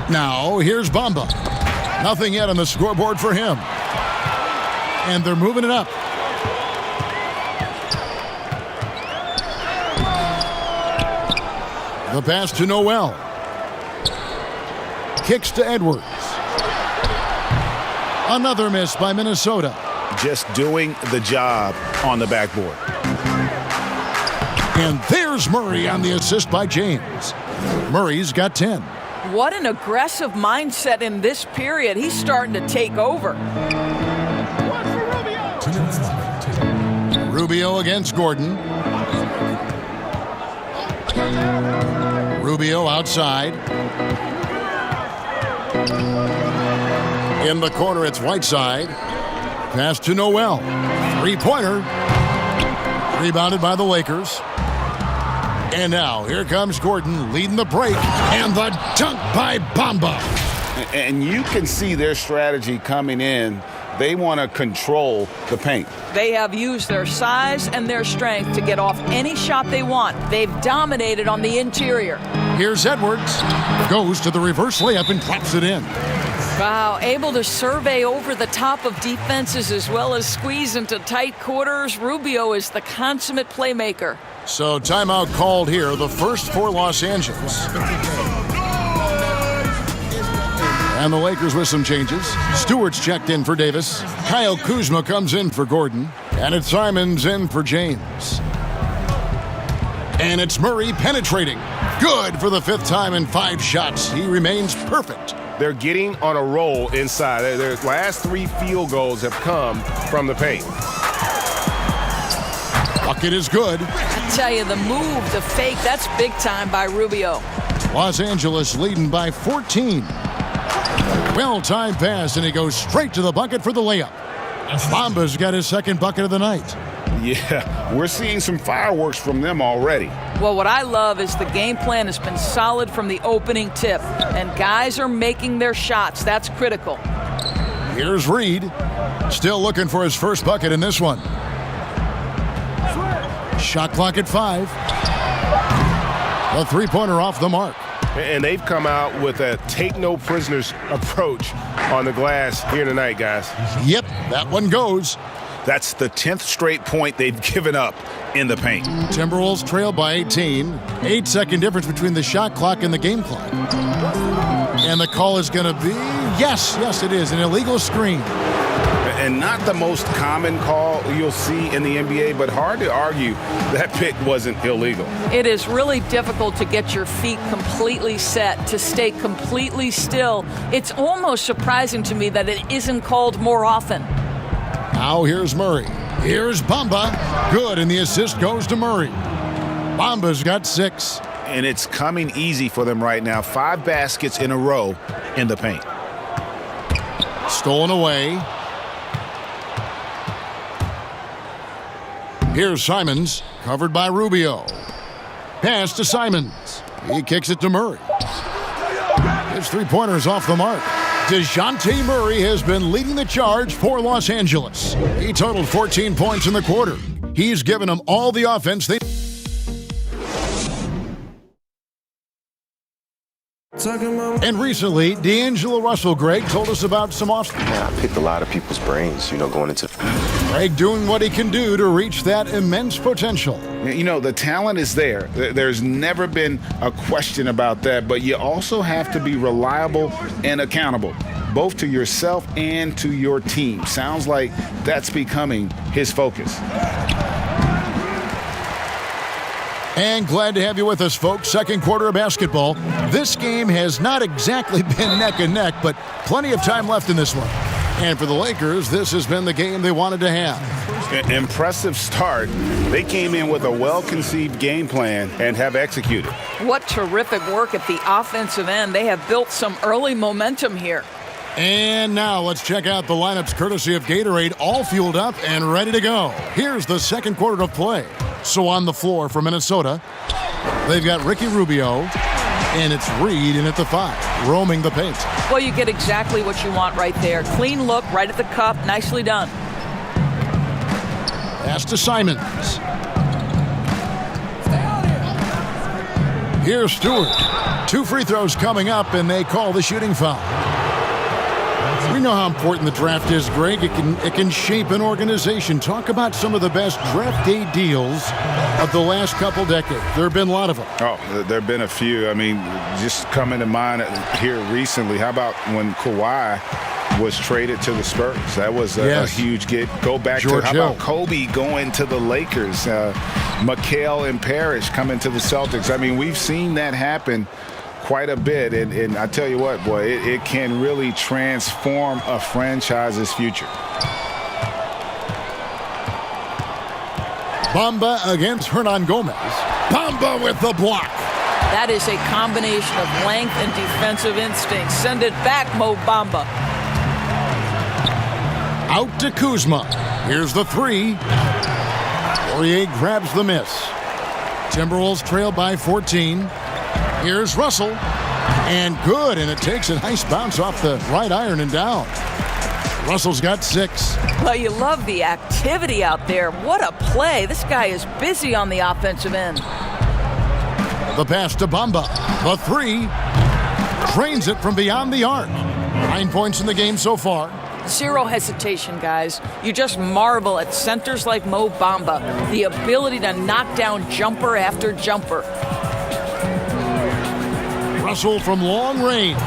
Now, here's Bamba. Nothing yet on the scoreboard for him. And they're moving it up. The pass to Noel. Kicks to Edwards. Another miss by Minnesota. Just doing the job on the backboard. And there's Murray on the assist by James. Murray's got 10. What an aggressive mindset in this period. He's starting to take over. Rubio against Gordon. Rubio outside. In the corner, it's Whiteside. Pass to Noel. Three-pointer. Rebounded by the Lakers. And now, here comes Gordon leading the break. And the dunk by Bamba. And you can see their strategy coming in. They want to control the paint. They have used their size and their strength to get off any shot they want. They've dominated on the interior. Here's Edwards. Goes to the reverse layup and drops it in. Wow, able to survey over the top of defenses as well as squeeze into tight quarters. Rubio is the consummate playmaker. So timeout called here, the first for Los Angeles. And the Lakers with some changes. Stewart's checked in for Davis. Kyle Kuzma comes in for Gordon. And it's Simons in for James. And it's Murray penetrating. Good for the fifth time in 5 shots. He remains perfect. They're getting on a roll inside. Their last 3 field goals have come from the paint. Bucket is good. I tell you, the move, the fake, that's big time by Rubio. Los Angeles leading by 14. Well-timed pass, and he goes straight to the bucket for the layup. Bamba's got his second bucket of the night. Yeah, we're seeing some fireworks from them already. Well, what I love is the game plan has been solid from the opening tip, and guys are making their shots. That's critical. Here's Reed, still looking for his first bucket in this one. Shot clock at 5. A three-pointer off the mark. And they've come out with a take-no-prisoners approach on the glass here tonight, guys. Yep, that one goes. That's the 10th straight point they've given up in the paint. Timberwolves trail by 18. 8-second difference between the shot clock and the game clock. And the call is going to be, yes, it is, an illegal screen. And not the most common call you'll see in the NBA, but hard to argue that pick wasn't illegal. It is really difficult to get your feet completely set, to stay completely still. It's almost surprising to me that it isn't called more often. Now here's Murray. Here's Bamba. Good, and the assist goes to Murray. Bamba's got 6. And it's coming easy for them right now. 5 baskets in a row in the paint. Stolen away. Here's Simons, covered by Rubio. Pass to Simons. He kicks it to Murray. His three-pointer's off the mark. DeJounte Murray has been leading the charge for Los Angeles. He totaled 14 points in the quarter. He's given them all the offense they... And recently, D'Angelo Russell, Greg, told us about some off... I picked a lot of people's brains, going into... Greg doing what he can do to reach that immense potential. The talent is there. There's never been a question about that, but you also have to be reliable and accountable, both to yourself and to your team. Sounds like that's becoming his focus. And glad to have you with us, folks. Second quarter of basketball. This game has not exactly been neck and neck, but plenty of time left in this one. And for the Lakers, this has been the game they wanted to have. Impressive start. They came in with a well-conceived game plan and have executed. What terrific work at the offensive end. They have built some early momentum here. And now let's check out the lineups courtesy of Gatorade, all fueled up and ready to go. Here's the second quarter of play. So on the floor for Minnesota, they've got Ricky Rubio, and it's Reed in at the 5, roaming the paint. Well, you get exactly what you want right there. Clean look, right at the cup, nicely done. Pass to Simons. Here's Stewart. 2 free throws coming up, and they call the shooting foul. We know how important the draft is, Greg. It can shape an organization. Talk about some of the best draft day deals of the last couple decades. There have been a lot of them. Oh, there have been a few. I mean, just coming to mind here recently. How about when Kawhi was traded to the Spurs? That was a huge get. Go back George to how Hill. about Kobe going to the Lakers? Mikal and Parrish coming to the Celtics. I mean, we've seen that happen quite a bit, and I tell you what, boy, it can really transform a franchise's future. Bamba against Hernan Gomez. Bamba with the block. That is a combination of length and defensive instinct. Send it back, Mo Bamba. Out to Kuzma. Here's the 3. Poirier grabs the miss. Timberwolves trail by 14. Here's Russell, and good, and it takes a nice bounce off the right iron and down. Russell's got 6. Well, you love the activity out there. What a play. This guy is busy on the offensive end. The pass to Bamba. The 3. Drains it from beyond the arc. 9 points in the game so far. Zero hesitation, guys. You just marvel at centers like Mo Bamba. The ability to knock down jumper after jumper. Russell from long range,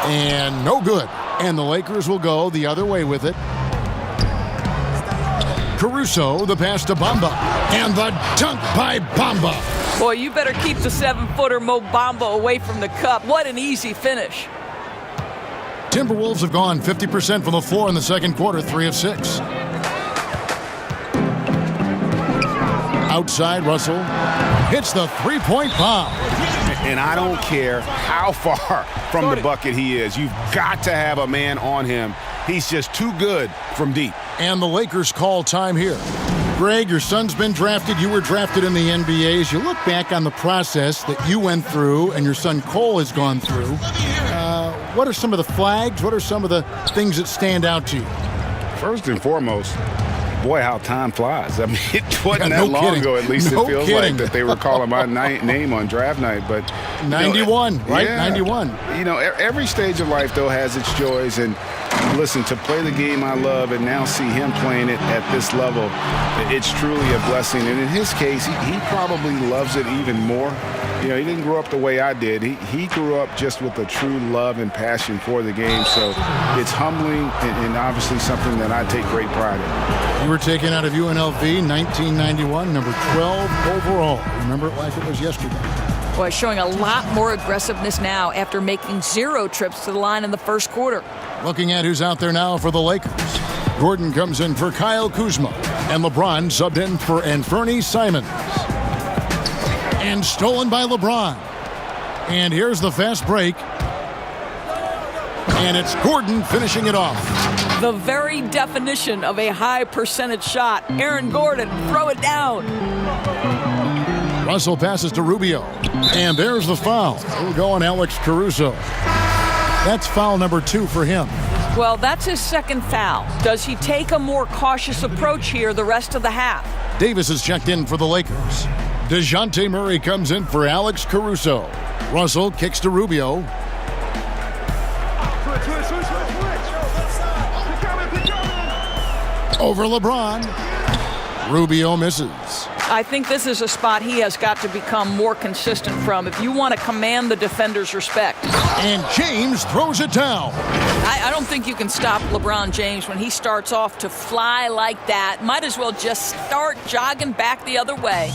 and no good. And the Lakers will go the other way with it. Caruso, the pass to Bamba, and the dunk by Bamba. Boy, you better keep the 7-footer Mo Bamba away from the cup. What an easy finish. Timberwolves have gone 50% from the floor in the second quarter, 3 of 6. Outside, Russell hits the three-point bomb. And I don't care how far from the bucket he is. You've got to have a man on him. He's just too good from deep. And the Lakers call time here. Greg, your son's been drafted. You were drafted in the NBA. As you look back on the process that you went through and your son Cole has gone through, what are some of the flags? What are some of the things that stand out to you? First and foremost, boy, how time flies. I mean, it wasn't Yeah, that long ago, at least it feels kidding. like, that they were calling my name on draft night. But 91, right? Yeah. 91. You know, every stage of life, though, has its joys. And listen, to play the game I love and now see him playing it at this level, it's truly a blessing. And in his case, he probably loves it even more. You know, he didn't grow up the way I did. He grew up just with a true love and passion for the game. So it's humbling and obviously something that I take great pride in. You were taken out of UNLV 1991, number 12 overall. Remember it like it was yesterday. Boy, showing a lot more aggressiveness now after making 0 trips to the line in the first quarter. Looking at who's out there now for the Lakers. Gordon comes in for Kyle Kuzma, and LeBron subbed in for Anfernee Simons. And stolen by LeBron. And here's the fast break. And it's Gordon finishing it off. The very definition of a high percentage shot. Aaron Gordon, throw it down. Russell passes to Rubio. And there's the foul. We'll go on Alex Caruso. That's foul number 2 for him. Well, that's his second foul. Does he take a more cautious approach here the rest of the half? Davis is checked in for the Lakers. DeJounte Murray comes in for Alex Caruso. Russell kicks to Rubio. Over LeBron. Rubio misses. I think this is a spot he has got to become more consistent from if you want to command the defender's respect. And James throws it down. I don't think you can stop LeBron James when he starts off to fly like that. Might as well just start jogging back the other way.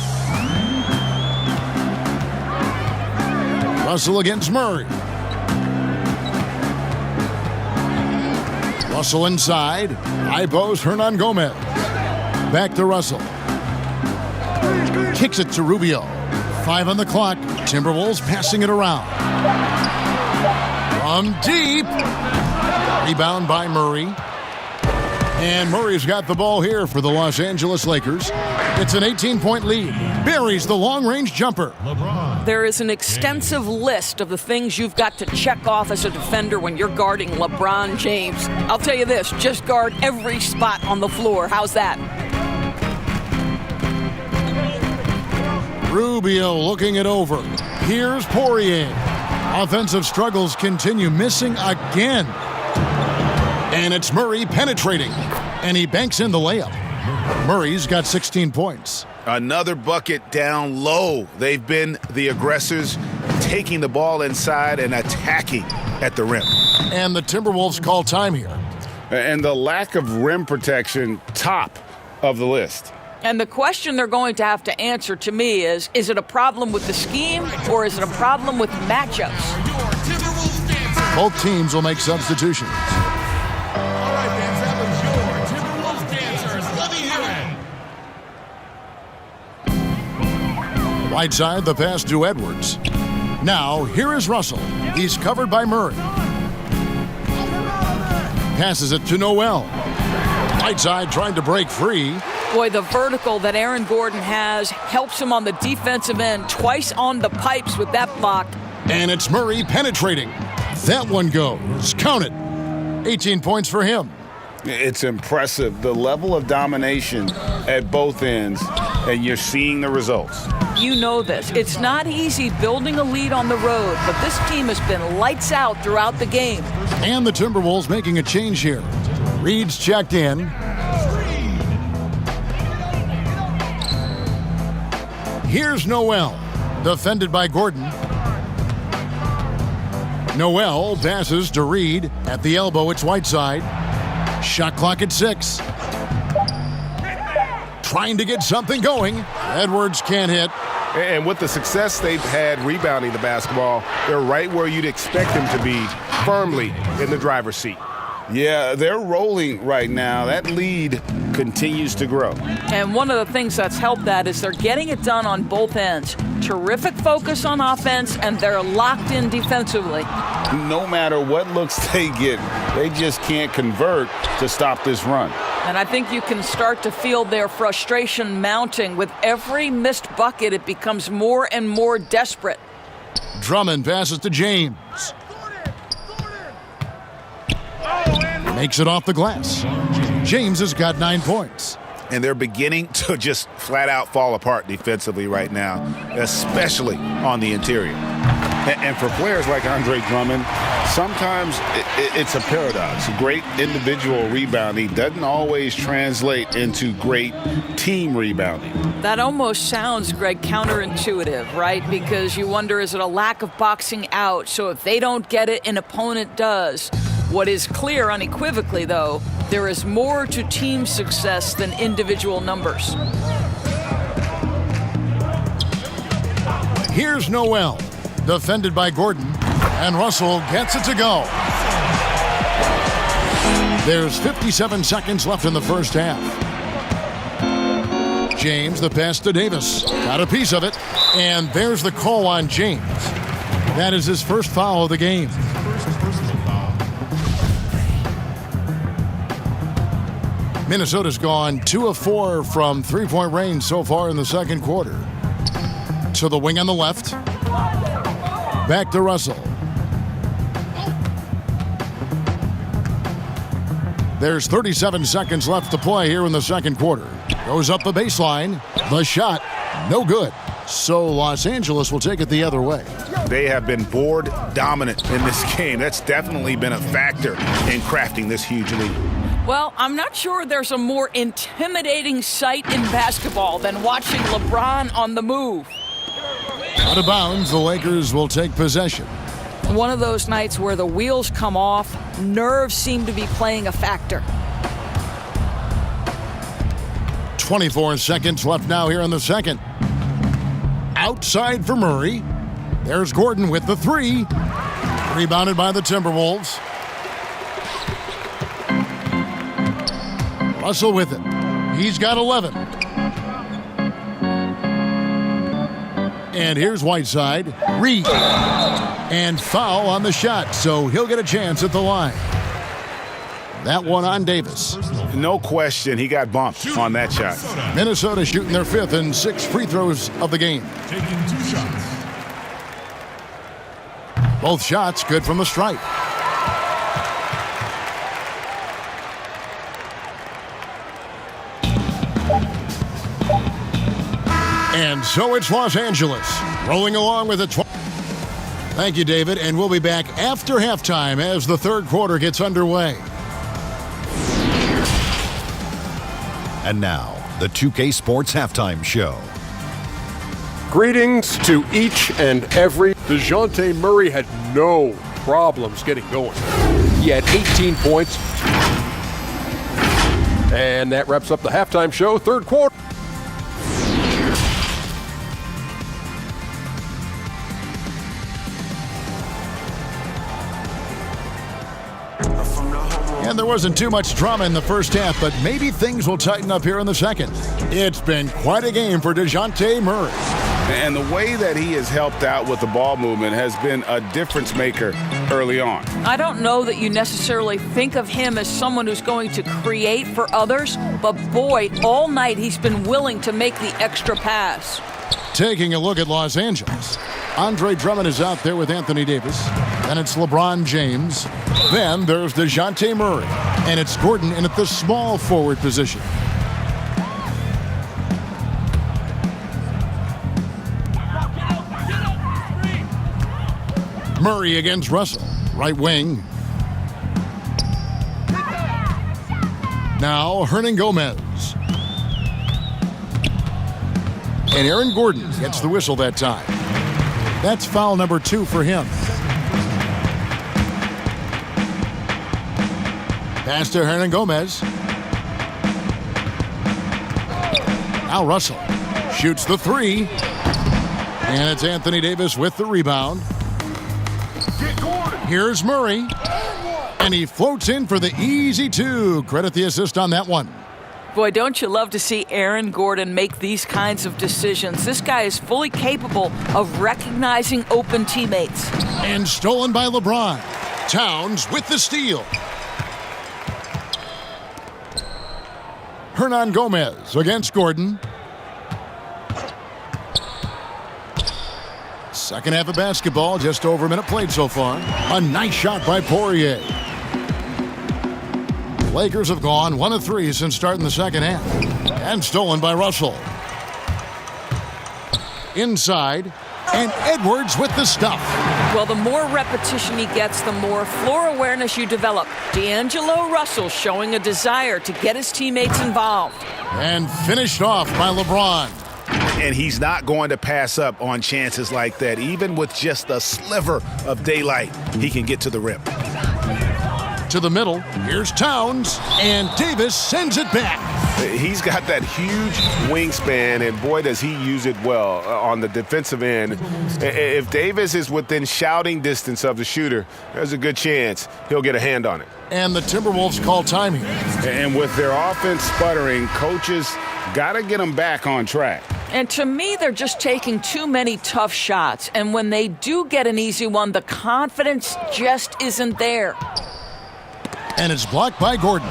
Russell against Murray. Russell inside. High post, Hernan Gomez. Back to Russell. Kicks it to Rubio. 5 on the clock. Timberwolves passing it around. From deep. Rebound by Murray. And Murray's got the ball here for the Los Angeles Lakers. It's an 18-point lead. Buries the long-range jumper. There is an extensive list of the things you've got to check off as a defender when you're guarding LeBron James. I'll tell you this, just guard every spot on the floor. How's that? Rubio looking it over. Here's Poirier. Offensive struggles continue, missing again. And it's Murray penetrating. And he banks in the layup. Murray's got 16 points. Another bucket down low. They've been the aggressors, taking the ball inside and attacking at the rim. And the Timberwolves call time here. And the lack of rim protection, top of the list. And the question they're going to have to answer to me is it a problem with the scheme or is it a problem with matchups? Both teams will make substitutions. Right side, the pass to Edwards. Now, here is Russell. He's covered by Murray. Passes it to Noel. Right side trying to break free. Boy, the vertical that Aaron Gordon has helps him on the defensive end. Twice on the pipes with that block. And it's Murray penetrating. That one goes. Count it. 18 points for him. It's impressive, the level of domination at both ends, and you're seeing the results. You know this. It's not easy building a lead on the road, but this team has been lights out throughout the game. And the Timberwolves making a change here. Reed's checked in. Here's Noel, defended by Gordon. Noel passes to Reed. At the elbow, it's Whiteside. Shot clock at 6. Trying to get something going. Edwards can't hit. And with the success they've had rebounding the basketball, they're right where you'd expect them to be, firmly in the driver's seat. Yeah, they're rolling right now. That lead continues to grow. And one of the things that's helped that is they're getting it done on both ends. Terrific focus on offense, and they're locked in defensively. No matter what looks they get, they just can't convert to stop this run. And I think you can start to feel their frustration mounting. With every missed bucket, it becomes more and more desperate. Drummond passes to James. Makes it off the glass. James has got 9 points. And they're beginning to just flat out fall apart defensively right now, especially on the interior. And for players like Andre Drummond, sometimes it's a paradox. Great individual rebounding doesn't always translate into great team rebounding. That almost sounds, Greg, counterintuitive, right? Because you wonder, is it a lack of boxing out? So if they don't get it, an opponent does. What is clear unequivocally, though, there is more to team success than individual numbers. Here's Noel, defended by Gordon, and Russell gets it to go. There's 57 seconds left in the first half. James, the pass to Davis. Got a piece of it, and there's the call on James. That is his first foul of the game. Minnesota's gone 2 of 4 from three-point range so far in the second quarter. To the wing on the left. Back to Russell. There's 37 seconds left to play here in the second quarter. Goes up the baseline. The shot, no good. So Los Angeles will take it the other way. They have been board dominant in this game. That's definitely been a factor in crafting this huge lead. Well, I'm not sure there's a more intimidating sight in basketball than watching LeBron on the move. Out of bounds, the Lakers will take possession. One of those nights where the wheels come off, nerves seem to be playing a factor. 24 seconds left now here in the second. Outside for Murray. There's Gordon with the three. Rebounded by the Timberwolves. Russell with it. He's got 11. And here's Whiteside. Reed. And foul on the shot, so he'll get a chance at the line. That one on Davis. No question, he got bumped on that shot. Minnesota shooting their 5th and 6th free throws of the game. Taking 2 shots. Both shots good from the stripe. And so it's Los Angeles rolling along with it. Thank you, David, and we'll be back after halftime as the third quarter gets underway. And now, the 2K Sports Halftime Show. Greetings to each and every. DeJounte Murray had no problems getting going. He had 18 points. And that wraps up the halftime show, third quarter. And there wasn't too much drama in the first half, but maybe things will tighten up here in the second. It's been quite a game for DeJounte Murray. And the way that he has helped out with the ball movement has been a difference maker early on. I don't know that you necessarily think of him as someone who's going to create for others, but boy, all night he's been willing to make the extra pass. Taking a look at Los Angeles. Andre Drummond is out there with Anthony Davis. Then it's LeBron James. Then there's DeJounte Murray. And it's Gordon in at the small forward position. Murray against Russell. Right wing. Now Hernangomez. And Aaron Gordon gets the whistle that time. That's foul number 2 for him. Pass to Hernangomez. Now Russell shoots the 3. And it's Anthony Davis with the rebound. Here's Murray. And he floats in for the easy 2. Credit the assist on that one. Boy, don't you love to see Aaron Gordon make these kinds of decisions. This guy is fully capable of recognizing open teammates. And stolen by LeBron. Towns with the steal. Hernan Gomez against Gordon. Second half of basketball, just over a minute played so far. A nice shot by Poirier. Lakers have gone 1 of 3 since starting the second half. And stolen by Russell. Inside, and Edwards with the stuff. Well, the more repetition he gets, the more floor awareness you develop. D'Angelo Russell showing a desire to get his teammates involved. And finished off by LeBron. And he's not going to pass up on chances like that. Even with just a sliver of daylight, he can get to the rim. To the middle, here's Towns, and Davis sends it back. He's got that huge wingspan, and boy, does he use it well on the defensive end. If Davis is within shouting distance of the shooter, there's a good chance he'll get a hand on it. And the Timberwolves call time here. And with their offense sputtering, coaches got to get them back on track. And to me, they're just taking too many tough shots. And when they do get an easy one, the confidence just isn't there. And it's blocked by Gordon.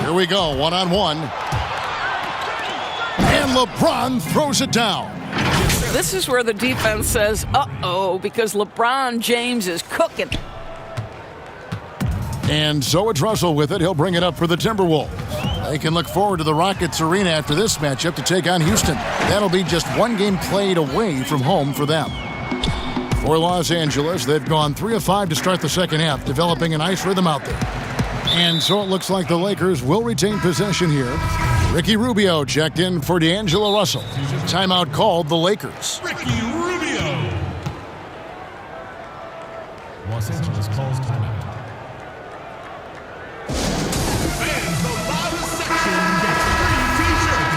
Here we go, one-on-one. And LeBron throws it down. This is where the defense says, uh-oh, because LeBron James is cooking. And so it's Russell with it. He'll bring it up for the Timberwolves. They can look forward to the Rockets Arena after this matchup to take on Houston. That'll be just one game played away from home for them. For Los Angeles, they've gone 3 of 5 to start the second half, developing a nice rhythm out there. And so it looks like the Lakers will retain possession here. Ricky Rubio checked in for D'Angelo Russell. Timeout called the Lakers. Ricky Rubio. Los Angeles calls timeout. Fans, the loudest section gets free t-shirts.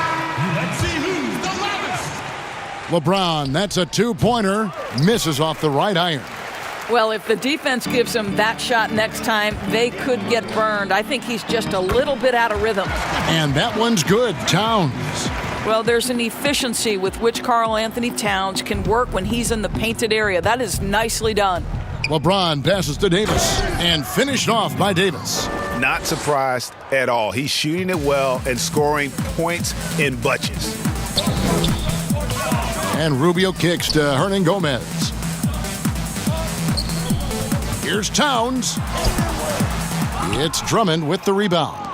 Let's see who's the loudest. LeBron, that's a two-pointer. Misses off the right iron. Well, if the defense gives him that shot next time, they could get burned. I think he's just a little bit out of rhythm. And that one's good. Towns. Well, there's an efficiency with which Karl Anthony Towns can work when he's in the painted area. That is nicely done. LeBron passes to Davis and finished off by Davis. Not surprised at all. He's shooting it well and scoring points in bunches. And Rubio kicks to Hernan Gomez. Here's Towns. It's Drummond with the rebound.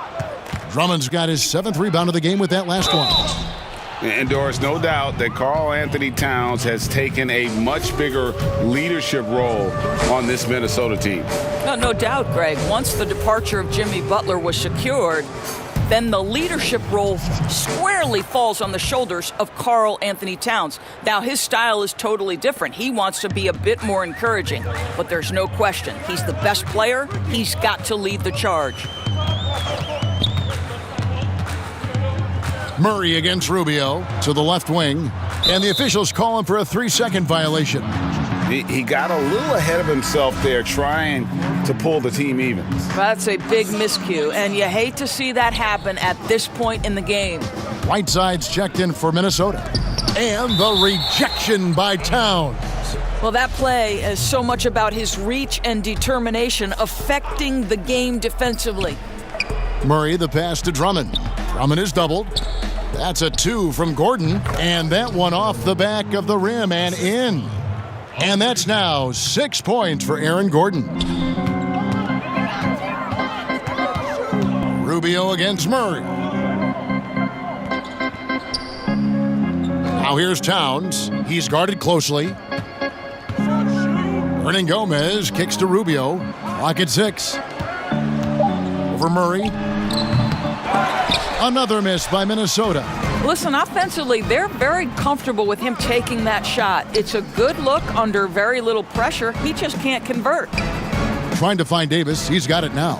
Drummond's got his 7th rebound of the game with that last one. And Doris, no doubt that Karl Anthony Towns has taken a much bigger leadership role on this Minnesota team. No doubt, Greg. Once the departure of Jimmy Butler was secured, then the leadership role squarely falls on the shoulders of Karl Anthony Towns. Now, his style is totally different. He wants to be a bit more encouraging, but there's no question. He's the best player. He's got to lead the charge. Murray against Rubio to the left wing, and the officials call him for a 3-second violation. He got a little ahead of himself there trying to pull the team even. That's a big miscue, and you hate to see that happen at this point in the game. Whiteside's checked in for Minnesota. And the rejection by Towns. Well, that play is so much about his reach and determination affecting the game defensively. Murray, the pass to Drummond. Drummond is doubled. That's a 2 from Gordon, and that one off the back of the rim and in. And that's now 6 points for Aaron Gordon. Rubio against Murray. Now here's Towns. He's guarded closely. Hernan Gomez kicks to Rubio. Clock at 6. Over Murray. Another miss by Minnesota. Listen, offensively, they're very comfortable with him taking that shot. It's a good look under very little pressure. He just can't convert. Trying to find Davis. He's got it now.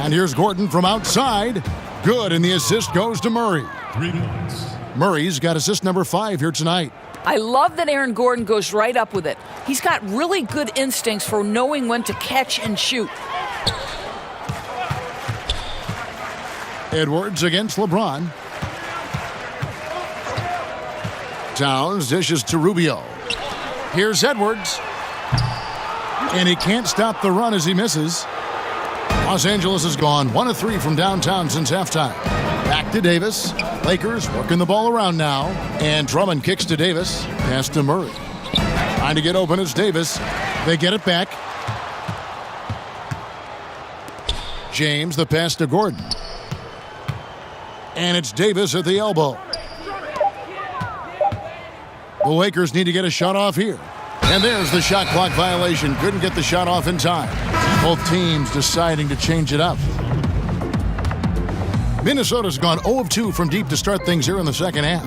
And here's Gordon from outside. Good, and the assist goes to Murray. 3 points. Murray's got assist number 5 here tonight. I love that Aaron Gordon goes right up with it. He's got really good instincts for knowing when to catch and shoot. Edwards against LeBron. Towns dishes to Rubio. Here's Edwards. And he can't stop the run as he misses. Los Angeles has gone 1 of 3 from downtown since halftime. Back to Davis. Lakers working the ball around now. And Drummond kicks to Davis. Pass to Murray. Trying to get open is Davis. They get it back. James, the pass to Gordon. And it's Davis at the elbow. The Lakers need to get a shot off here. And there's the shot clock violation. Couldn't get the shot off in time. Both teams deciding to change it up. Minnesota's gone 0 of 2 from deep to start things here in the second half.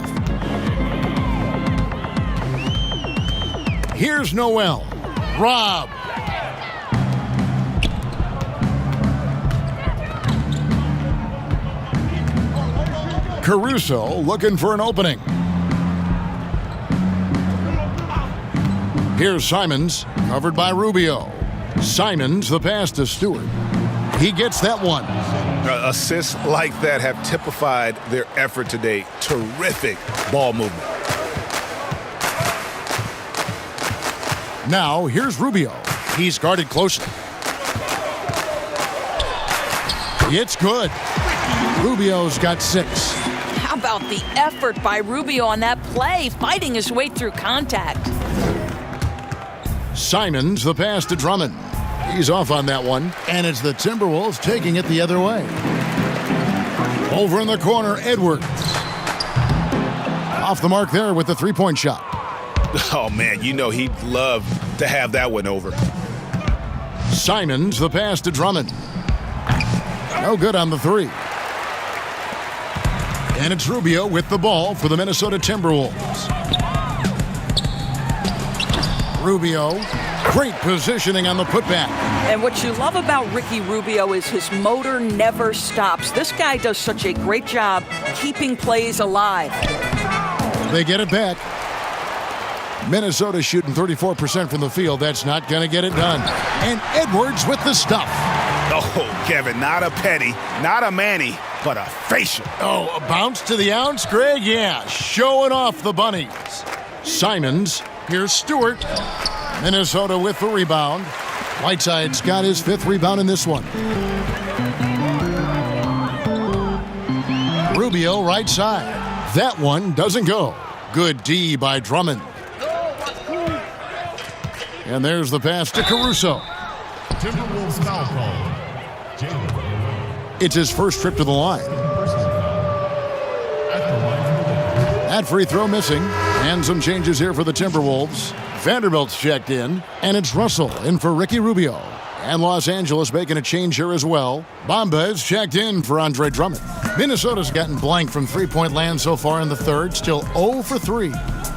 Here's Noel. Rob. Caruso looking for an opening. Here's Simons, covered by Rubio. Simons, the pass to Stewart. He gets that one. Assists like that have typified their effort today. Terrific ball movement. Now, here's Rubio. He's guarded closely. It's good. Rubio's got 6. How about the effort by Rubio on that play, fighting his way through contact? Simons, the pass to Drummond. He's off on that one, and it's the Timberwolves taking it the other way. Over in the corner, Edwards. Off the mark there with the three-point shot. Oh, man, you know he'd love to have that one over. Simons, the pass to Drummond. No good on the 3. And it's Rubio with the ball for the Minnesota Timberwolves. Rubio, great positioning on the putback. And what you love about Ricky Rubio is his motor never stops. This guy does such a great job keeping plays alive. They get it back. Minnesota shooting 34% from the field. That's not going to get it done. And Edwards with the stuff. Oh, Kevin, not a petty, not a Manny, but a facial. Oh, a bounce to the ounce, Greg? Yeah, showing off the bunnies. Simons, here's Stewart. Minnesota with the rebound. Whiteside's got his 5th rebound in this one. Rubio right side. That one doesn't go. Good D by Drummond. And there's the pass to Caruso. Timberwolves foul call. It's his first trip to the line. That free throw missing. And some changes here for the Timberwolves. Vanderbilt's checked in. And it's Russell in for Ricky Rubio. And Los Angeles making a change here as well. Bamba's checked in for Andre Drummond. Minnesota's gotten blank from three-point land so far in the third. Still 0 for 3.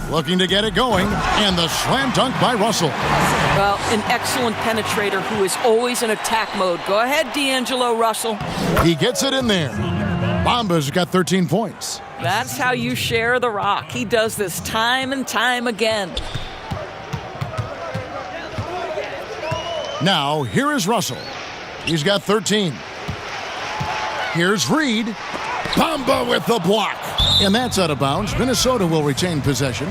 Looking to get it going. And the slam dunk by Russell. Well, an excellent penetrator who is always in attack mode. Go ahead, D'Angelo Russell. He gets it in there. Bamba's got 13 points. That's how you share the rock. He does this time and time again. Now, here is Russell. He's got 13. Here's Reed. Bamba with the block. And that's out of bounds. Minnesota will retain possession.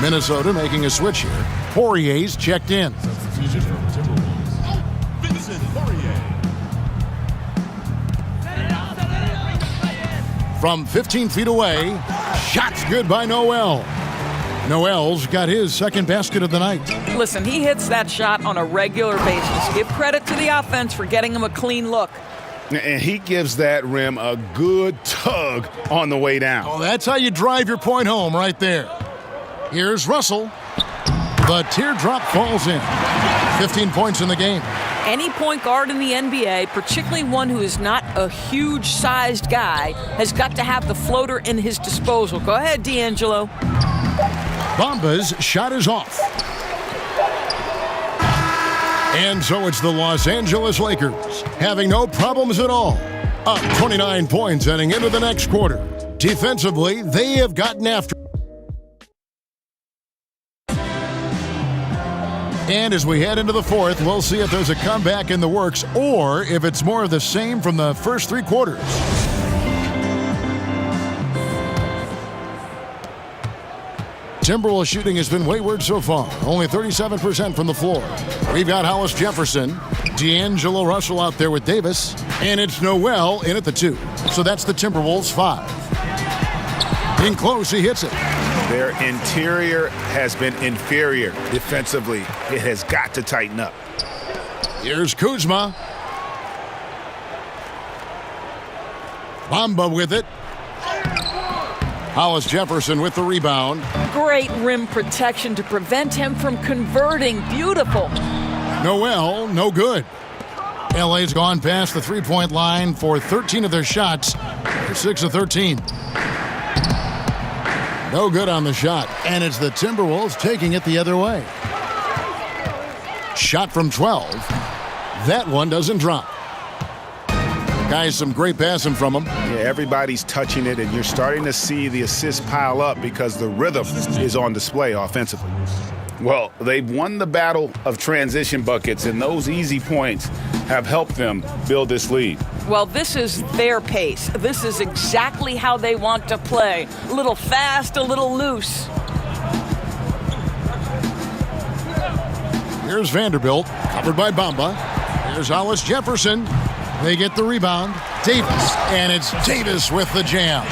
Minnesota making a switch here. Poirier's checked in. Substitution from Timberwolves. Vincent Poirier. From 15 feet away, shot's good by Noel. Noel's got his second basket of the night. Listen, he hits that shot on a regular basis. Give credit to the offense for getting him a clean look. And he gives that rim a good tug on the way down. Oh, that's how you drive your point home right there. Here's Russell. The teardrop falls in. 15 points in the game. Any point guard in the NBA, particularly one who is not a huge-sized guy, has got to have the floater in his disposal. Go ahead, D'Angelo. Bamba's shot is off. And so it's the Los Angeles Lakers, having no problems at all. Up 29 points heading into the next quarter. Defensively, they have gotten after. And as we head into the fourth, we'll see if there's a comeback in the works or if it's more of the same from the first 3 quarters. Timberwolves shooting has been wayward so far, only 37% from the floor. We've got Hollis Jefferson, D'Angelo Russell out there with Davis, and it's Noel in at the 2. So that's the Timberwolves 5. In close, he hits it. Their interior has been inferior defensively. It has got to tighten up. Here's Kuzma. Bamba with it. Hollis Jefferson with the rebound. Great rim protection to prevent him from converting. Beautiful. Noel, no good. LA's gone past the three-point line for 13 of their shots. They're 6 of 13. No good on the shot. And it's the Timberwolves taking it the other way. Shot from 12. That one doesn't drop. Guys, some great passing from him. Yeah, everybody's touching it, and you're starting to see the assists pile up because the rhythm is on display offensively. Well, they've won the battle of transition buckets, and those easy points have helped them build this lead. Well, this is their pace. This is exactly how they want to play. A little fast, a little loose. Here's Vanderbilt, covered by Bamba. Here's Hollis Jefferson. They get the rebound. Davis, and it's Davis with the jam.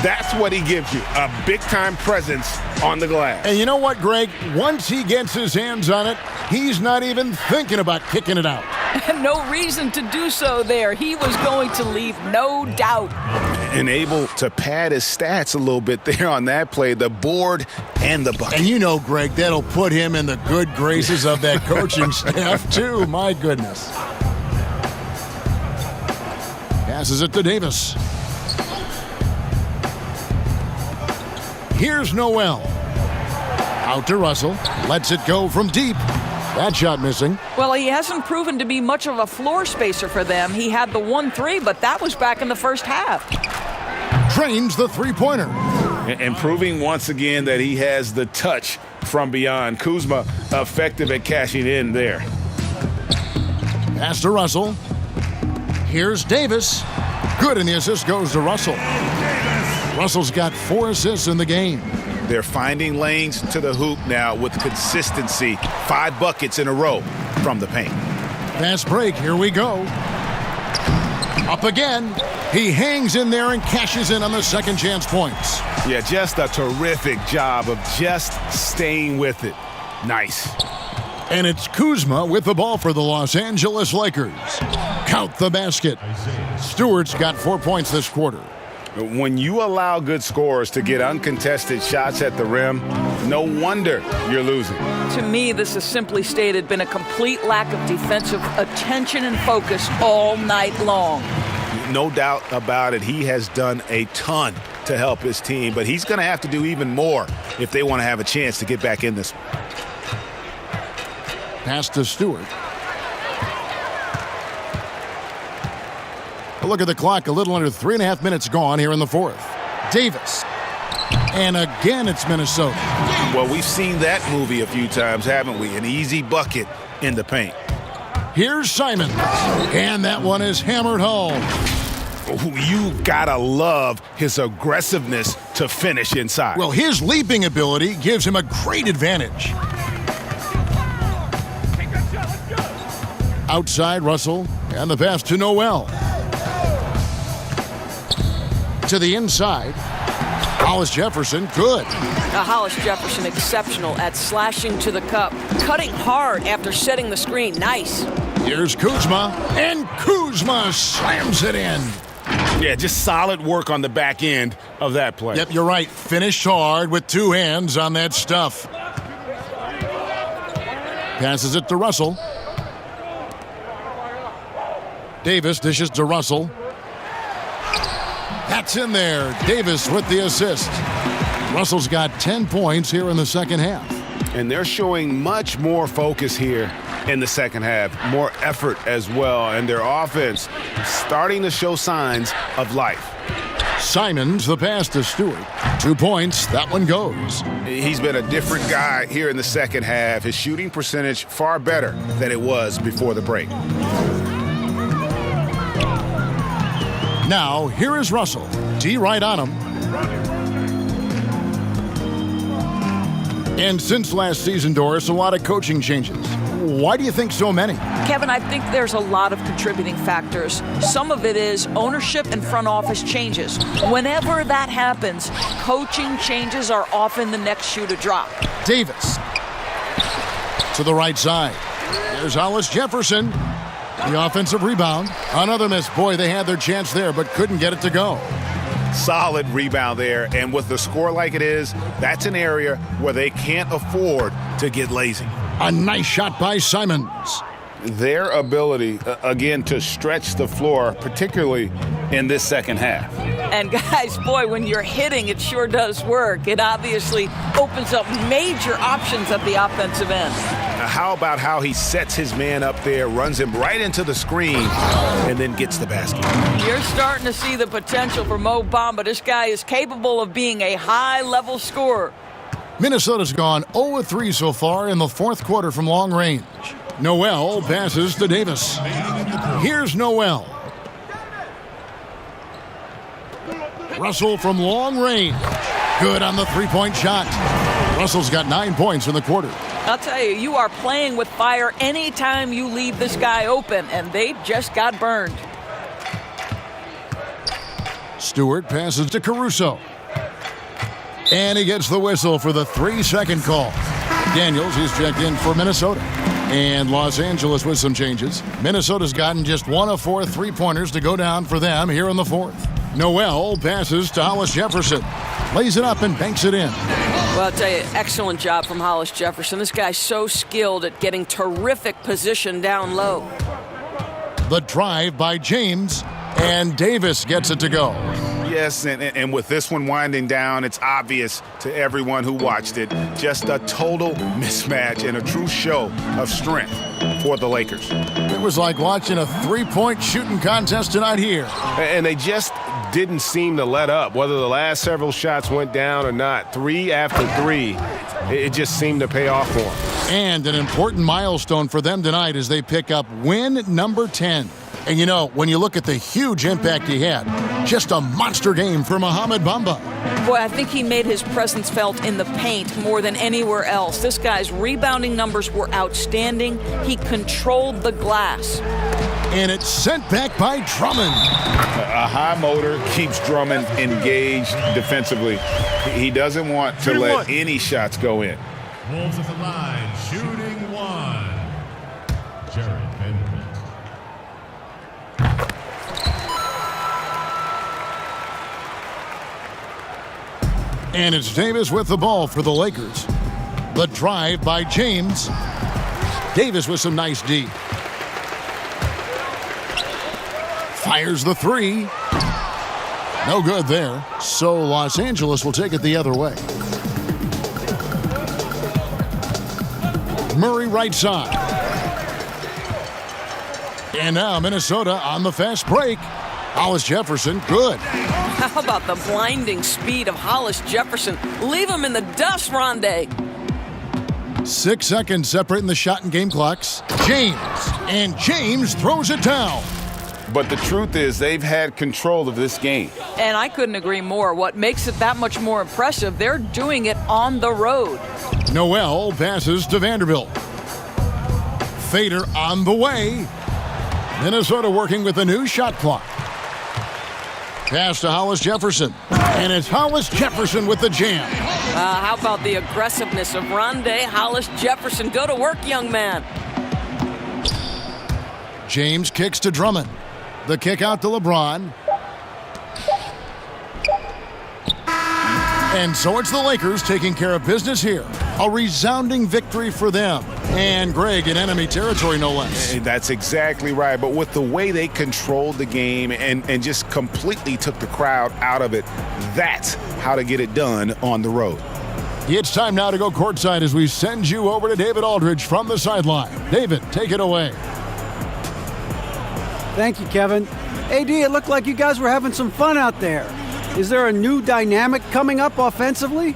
That's what he gives you, a big-time presence on the glass. And you know what, Greg? Once he gets his hands on it, he's not even thinking about kicking it out. No reason to do so there. He was going to leave, no doubt. And able to pad his stats a little bit there on that play, the board and the bucket. And you know, Greg, that'll put him in the good graces of that coaching staff, too. My goodness. Passes it to Davis. Here's Noel. Out to Russell. Lets it go from deep. That shot missing. Well, he hasn't proven to be much of a floor spacer for them. He had the 1-3, but that was back in the first half. Drains the three-pointer. And proving once again that he has the touch from beyond. Kuzma effective at cashing in there. Pass to Russell. Here's Davis. Good, and the assist goes to Russell. Russell's got 4 assists in the game. They're finding lanes to the hoop now with consistency. 5 buckets in a row from the paint. Fast break. Here we go. Up again. He hangs in there and cashes in on the second chance points. Yeah, just a terrific job of just staying with it. Nice. And it's Kuzma with the ball for the Los Angeles Lakers. Count the basket. Stewart's got 4 points this quarter. When you allow good scorers to get uncontested shots at the rim, no wonder you're losing. To me, this has simply stated been a complete lack of defensive attention and focus all night long. No doubt about it. He has done a ton to help his team, but he's going to have to do even more if they want to have a chance to get back in this. Pass to Stewart. A look at the clock, a little under 3.5 minutes gone here in the fourth. Davis. And again, it's Minnesota. Well, we've seen that movie a few times, haven't we? An easy bucket in the paint. Here's Simons. And that one is hammered home. You gotta love his aggressiveness to finish inside. Well, his leaping ability gives him a great advantage. Outside, Russell, and the pass to Noel. To the inside, Hollis Jefferson, good. Hollis Jefferson exceptional at slashing to the cup, cutting hard after setting the screen. Nice. Here's Kuzma, and Kuzma slams it in. Yeah, just solid work on the back end of that play. Yep, you're right. Finished hard with 2 hands on that stuff. Passes it to Russell. Davis dishes to Russell. That's in there. Davis with the assist. Russell's got 10 points here in the second half. And they're showing much more focus here in the second half. More effort as well. And their offense starting to show signs of life. Simons, the pass to Stewart. 2 points. That one goes. He's been a different guy here in the second half. His shooting percentage far better than it was before the break. Now, here is Russell. D right on him. And since last season, Doris, a lot of coaching changes. Why do you think so many? Kevin, I think there's a lot of contributing factors. Some of it is ownership and front office changes. Whenever that happens, coaching changes are often the next shoe to drop. Davis to the right side. There's Hollis Jefferson. The offensive rebound. Another miss. Boy, they had their chance there, but couldn't get it to go. Solid rebound there, and with the score like it is, that's an area where they can't afford to get lazy. A nice shot by Simons. Their ability, again, to stretch the floor, particularly in this second half. And guys, boy, when you're hitting, it sure does work. It obviously opens up major options at the offensive end. How about how he sets his man up there, runs him right into the screen, and then gets the basket? You're starting to see the potential for Mo Bamba. This guy is capable of being a high-level scorer. Minnesota's gone 0-3 so far in the fourth quarter from long range. Noel passes to Davis. Here's Noel. Russell from long range. Good on the three-point shot. Russell's got 9 points in the quarter. I'll tell you, you are playing with fire anytime you leave this guy open, and they just got burned. Stewart passes to Caruso. And he gets the whistle for the 3-second call. Daniels is checked in for Minnesota. And Los Angeles with some changes. Minnesota's gotten just 1 of 4 3-pointers to go down for them here in the fourth. Noel passes to Hollis Jefferson. Lays it up and banks it in. Well, I'll tell you, excellent job from Hollis Jefferson. This guy's so skilled at getting terrific position down low. The drive by James, and Davis gets it to go. Yes, and with this one winding down, it's obvious to everyone who watched it. Just a total mismatch and a true show of strength for the Lakers. It was like watching a 3-point shooting contest tonight here. And they just didn't seem to let up, whether the last several shots went down or not. 3 after 3, it just seemed to pay off for them. And an important milestone for them tonight as they pick up win number 10. And you know, when you look at the huge impact he had, just a monster game for Mohamed Bamba. Boy, I think he made his presence felt in the paint more than anywhere else. This guy's rebounding numbers were outstanding. He controlled the glass. And it's sent back by Drummond. A high motor keeps Drummond engaged defensively. He doesn't want to let any shots go in. Wolves at the line, shooting 1. Jared Vanderbilt. And it's Davis with the ball for the Lakers. The drive by James. Davis with some nice D. Fires the 3. No good there. So Los Angeles will take it the other way. Murray right side. And now Minnesota on the fast break. Hollis Jefferson, good. How about the blinding speed of Hollis Jefferson? Leave him in the dust, Rondé. 6 seconds separating the shot and game clocks. James, and James throws it down. But the truth is they've had control of this game. And I couldn't agree more. What makes it that much more impressive, they're doing it on the road. Noel passes to Vanderbilt. Fader on the way. Minnesota working with a new shot clock. Pass to Hollis Jefferson. And it's Hollis Jefferson with the jam. How about the aggressiveness of Rondé? Hollis Jefferson, go to work, young man. James kicks to Drummond. The kick out to LeBron. And so it's the Lakers taking care of business here. A resounding victory for them. And Greg in enemy territory, no less. That's exactly right. But with the way they controlled the game and just completely took the crowd out of it, that's how to get it done on the road. It's time now to go courtside as we send you over to David Aldridge from the sideline. David, take it away. Thank you, Kevin. AD, it looked like you guys were having some fun out there. Is there a new dynamic coming up offensively?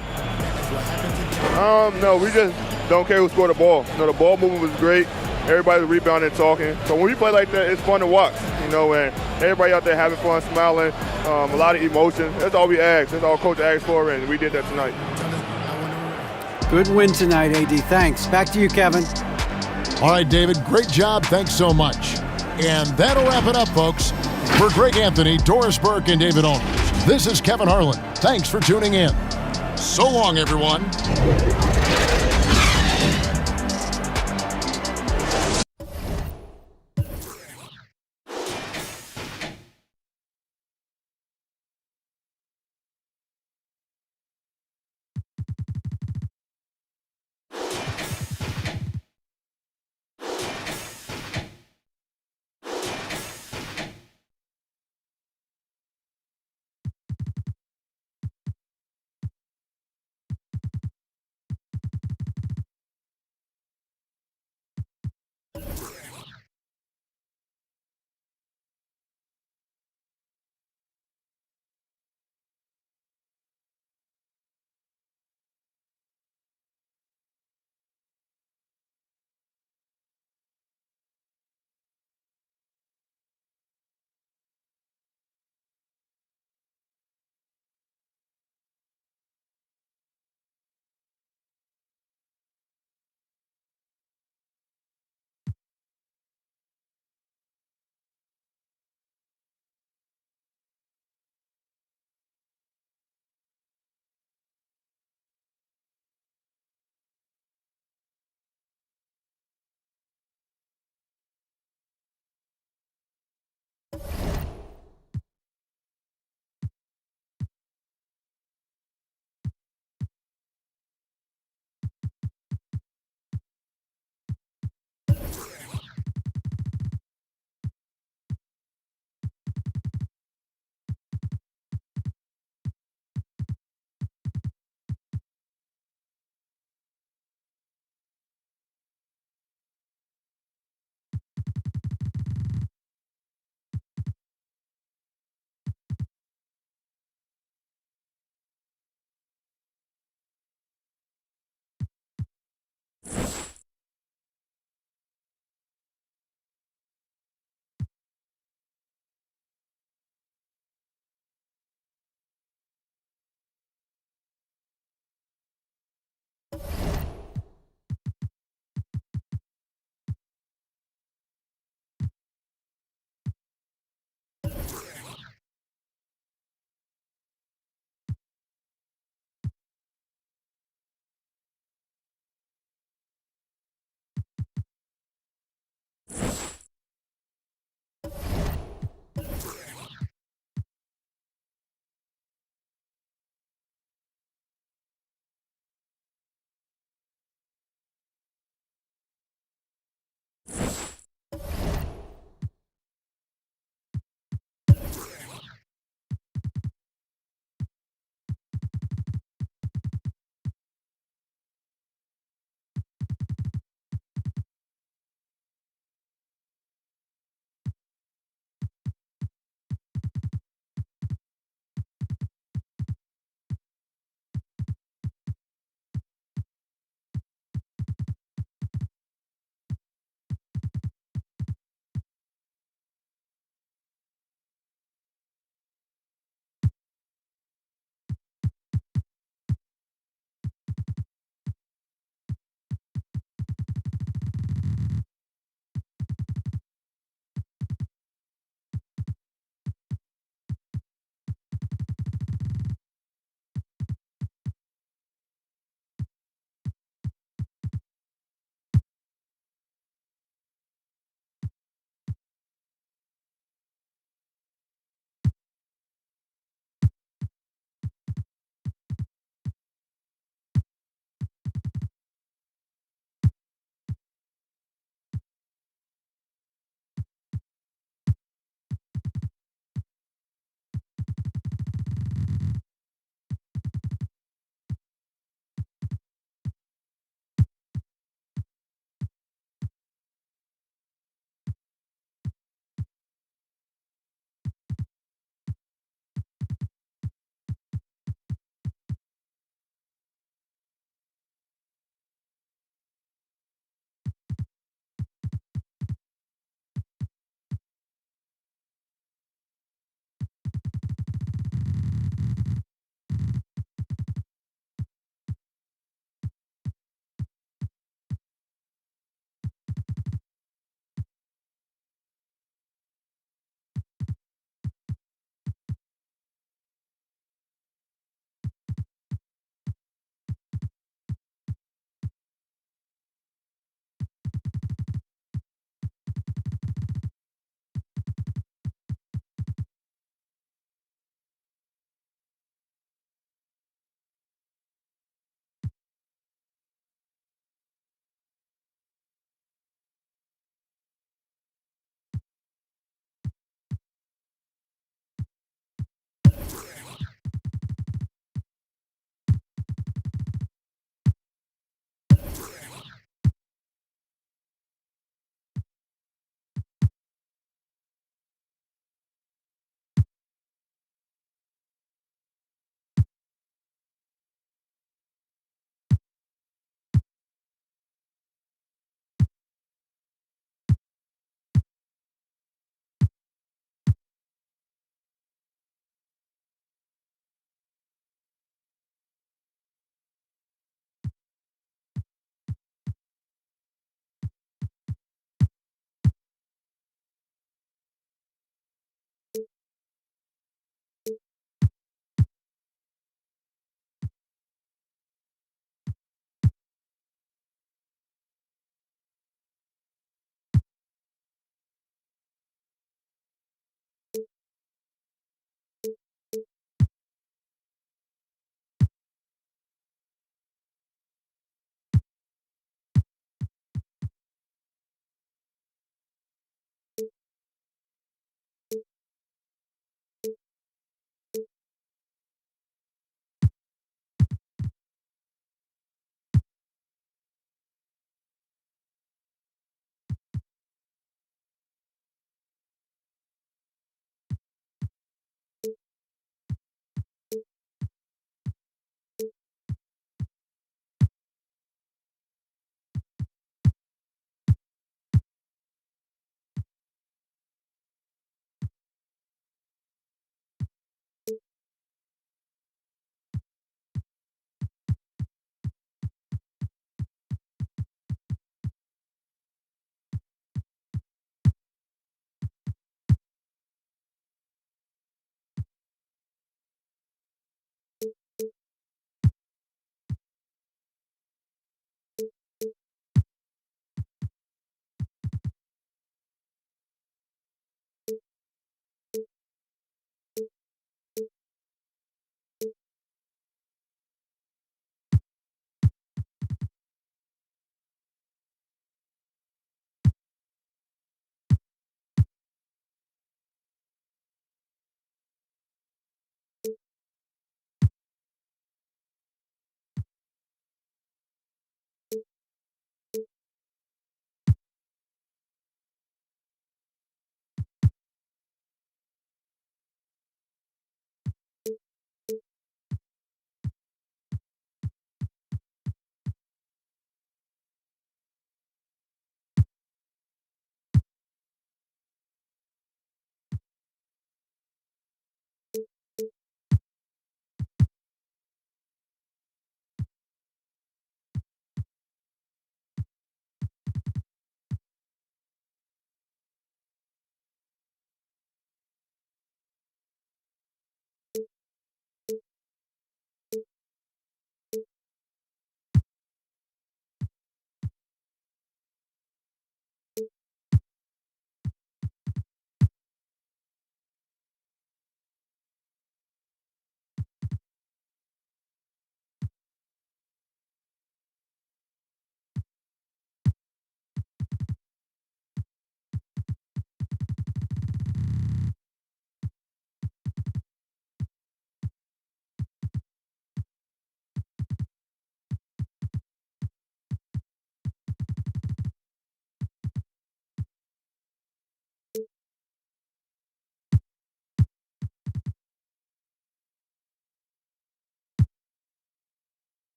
No, we just don't care who scored the ball. You know, the ball movement was great. Everybody's rebounding and talking. So when we play like that, it's fun to watch. You know, and everybody out there having fun, smiling, a lot of emotion. That's all we ask. That's all Coach asked for, and we did that tonight. Good win tonight, AD. Thanks. Back to you, Kevin. All right, David, great job. Thanks so much. And that'll wrap it up, folks. For Greg Anthony, Doris Burke, and David Aldridge, this is Kevin Harlan. Thanks for tuning in. So long, everyone.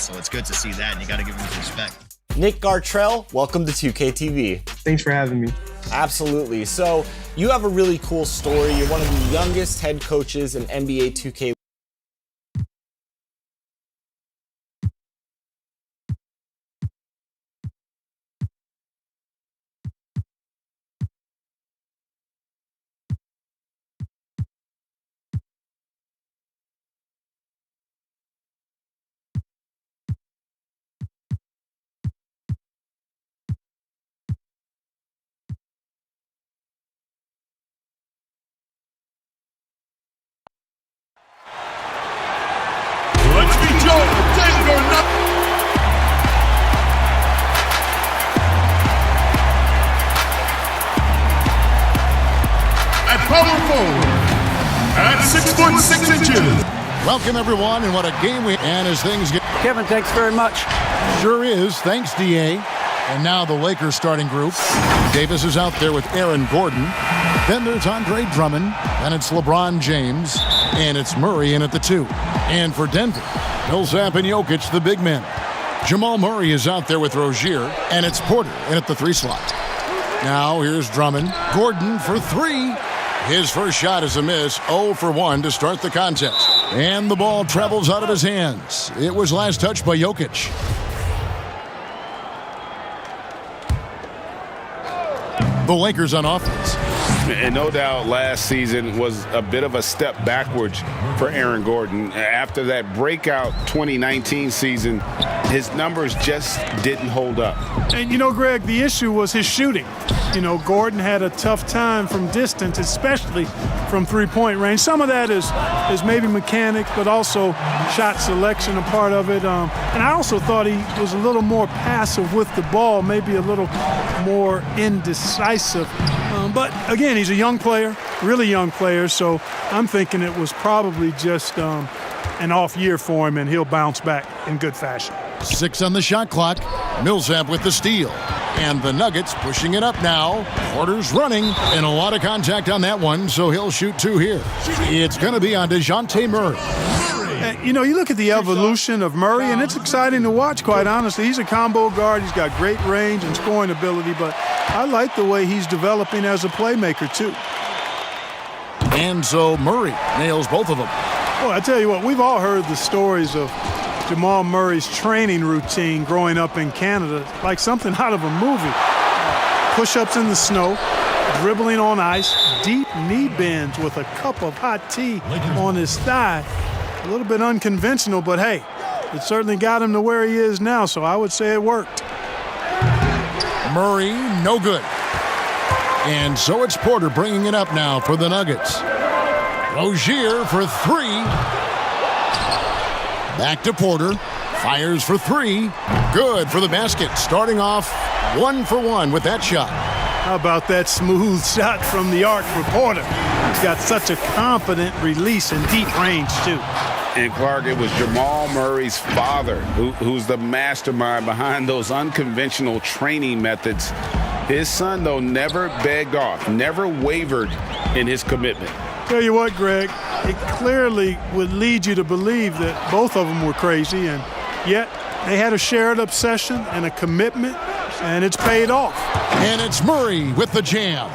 So it's good to see that, and you got to give him respect. Nick Gartrell, welcome to 2K TV. Thanks for having me. Absolutely. So you have a really cool story. You're one of the youngest head coaches in NBA 2K. Let's meet your Denver Nuggets. At power forward, at 6'6". Welcome, everyone, and what a game we and as things get. Kevin, thanks very much. Sure is. Thanks, DA. And now the Lakers starting group. Davis is out there with Aaron Gordon. Then there's Andre Drummond. And it's LeBron James. And it's Murray in at the 2. And for Denver, Millsap and Jokic, the big men. Jamal Murray is out there with Rozier. And it's Porter in at the 3 slot. Now here's Drummond. Gordon for 3. His first shot is a miss. 0 for 1 to start the contest. And the ball travels out of his hands. It was last touched by Jokic. The Lakers on offense. And no doubt last season was a bit of a step backwards for Aaron Gordon. After that breakout 2019 season, his numbers just didn't hold up. And, you know, Greg, the issue was his shooting. You know, Gordon had a tough time from distance, especially from three-point range. Some of that is maybe mechanics, but also shot selection a part of it. And I also thought he was a little more passive with the ball, maybe a little more indecisive. But, again, he's a young player, really young player, so I'm thinking it was probably just an off year for him, and he'll bounce back in good fashion. 6 on the shot clock. Millsap with the steal. And the Nuggets pushing it up now. Porter's running, and a lot of contact on that one, so he'll shoot 2 here. It's going to be on DeJounte Murray. You know, you look at the evolution of Murray, and it's exciting to watch, quite honestly. He's a combo guard. He's got great range and scoring ability, but I like the way he's developing as a playmaker, too. And so Murray nails both of them. Well, I tell you what, we've all heard the stories of Jamal Murray's training routine growing up in Canada, like something out of a movie. Push-ups in the snow, dribbling on ice, deep knee bends with a cup of hot tea on his thigh. A little bit unconventional, but hey, it certainly got him to where he is now, so I would say it worked. Murray, no good. And so it's Porter bringing it up now for the Nuggets. Rozier for 3. Back to Porter. Fires for 3. Good for the basket. Starting off 1 for 1 with that shot. How about that smooth shot from the arc for Porter? He's got such a confident release and deep range, too. And Clark, it was Jamal Murray's father who's the mastermind behind those unconventional training methods. His son, though, never begged off, never wavered in his commitment. Tell you what, Greg, it clearly would lead you to believe that both of them were crazy, and yet they had a shared obsession and a commitment, and it's paid off. And it's Murray with the jam.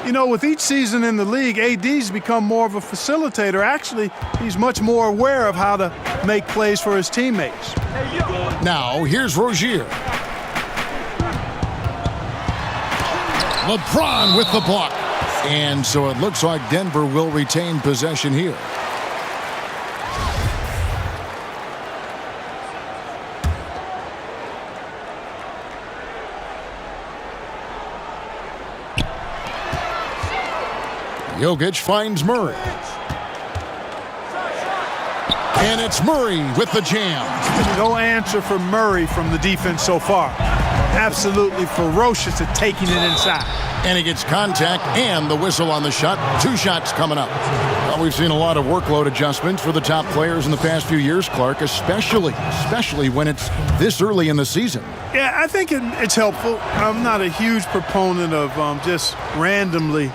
You know, with each season in the league, AD's become more of a facilitator. Actually, he's much more aware of how to make plays for his teammates. Now, here's Rozier. LeBron with the block. And so it looks like Denver will retain possession here. Jokic finds Murray. And it's Murray with the jam. No answer for Murray from the defense so far. Absolutely ferocious at taking it inside. And he gets contact and the whistle on the shot. 2 shots coming up. Well, we've seen a lot of workload adjustments for the top players in the past few years, Clark, especially when it's this early in the season. Yeah, I think it's helpful. I'm not a huge proponent of just randomly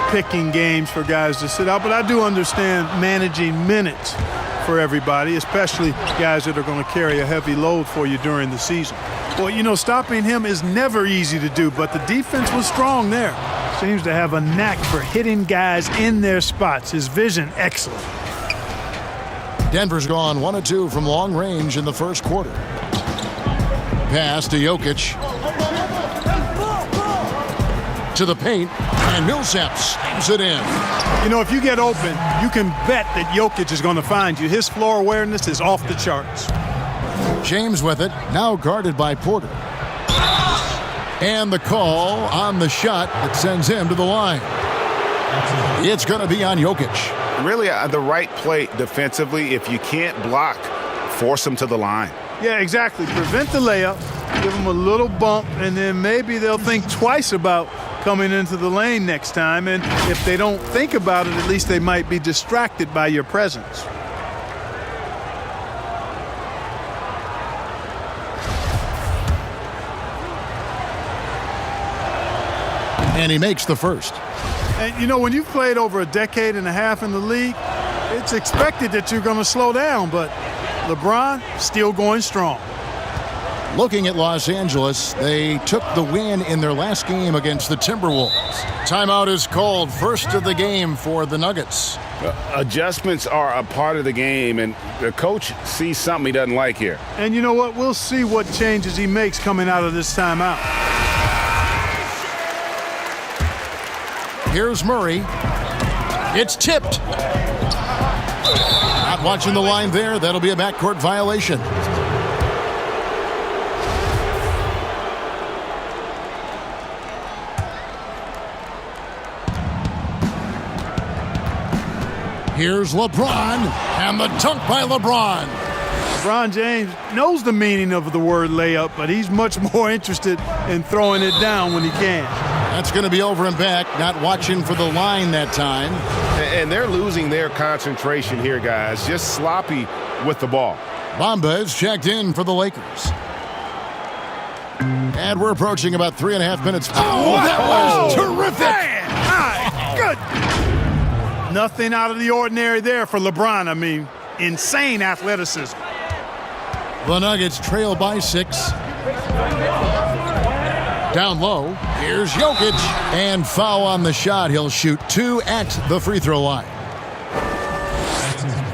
picking games for guys to sit out, but I do understand managing minutes for everybody, especially guys that are going to carry a heavy load for you during the season. Well, you know, stopping him is never easy to do, but the defense was strong there. Seems to have a knack for hitting guys in their spots. His vision, excellent. Denver's gone 1 of 2 from long range in the first quarter. Pass to Jokic. To the paint, and Millsap slams it in. You know, if you get open, you can bet that Jokic is going to find you. His floor awareness is off the charts. James with it, now guarded by Porter. And the call on the shot that sends him to the line. It's going to be on Jokic. Really, the right play defensively. If you can't block, force him to the line. Yeah, exactly. Prevent the layup, give them a little bump, and then maybe they'll think twice about coming into the lane next time. And if they don't think about it, at least they might be distracted by your presence. And he makes the first. And, you know, when you've played over a decade and a half in the league, it's expected that you're going to slow down, but LeBron still going strong. Looking at Los Angeles, they took the win in their last game against the Timberwolves. Timeout is called, first of the game for the Nuggets. Adjustments are a part of the game, and the coach sees something he doesn't like here. And you know what? We'll see what changes he makes coming out of this timeout. Here's Murray. It's tipped. Not watching the line there. That'll be a backcourt violation. Here's LeBron, and the dunk by LeBron. LeBron James knows the meaning of the word layup, but he's much more interested in throwing it down when he can. That's going to be over and back, not watching for the line that time. And they're losing their concentration here, guys. Just sloppy with the ball. Bamba is checked in for the Lakers. And we're approaching about 3.5 minutes. Oh, that was terrific! Man, my goodness. Nothing out of the ordinary there for LeBron. I mean, insane athleticism. The Nuggets trail by 6. Down low, here's Jokic. And foul on the shot. He'll shoot 2 at the free throw line.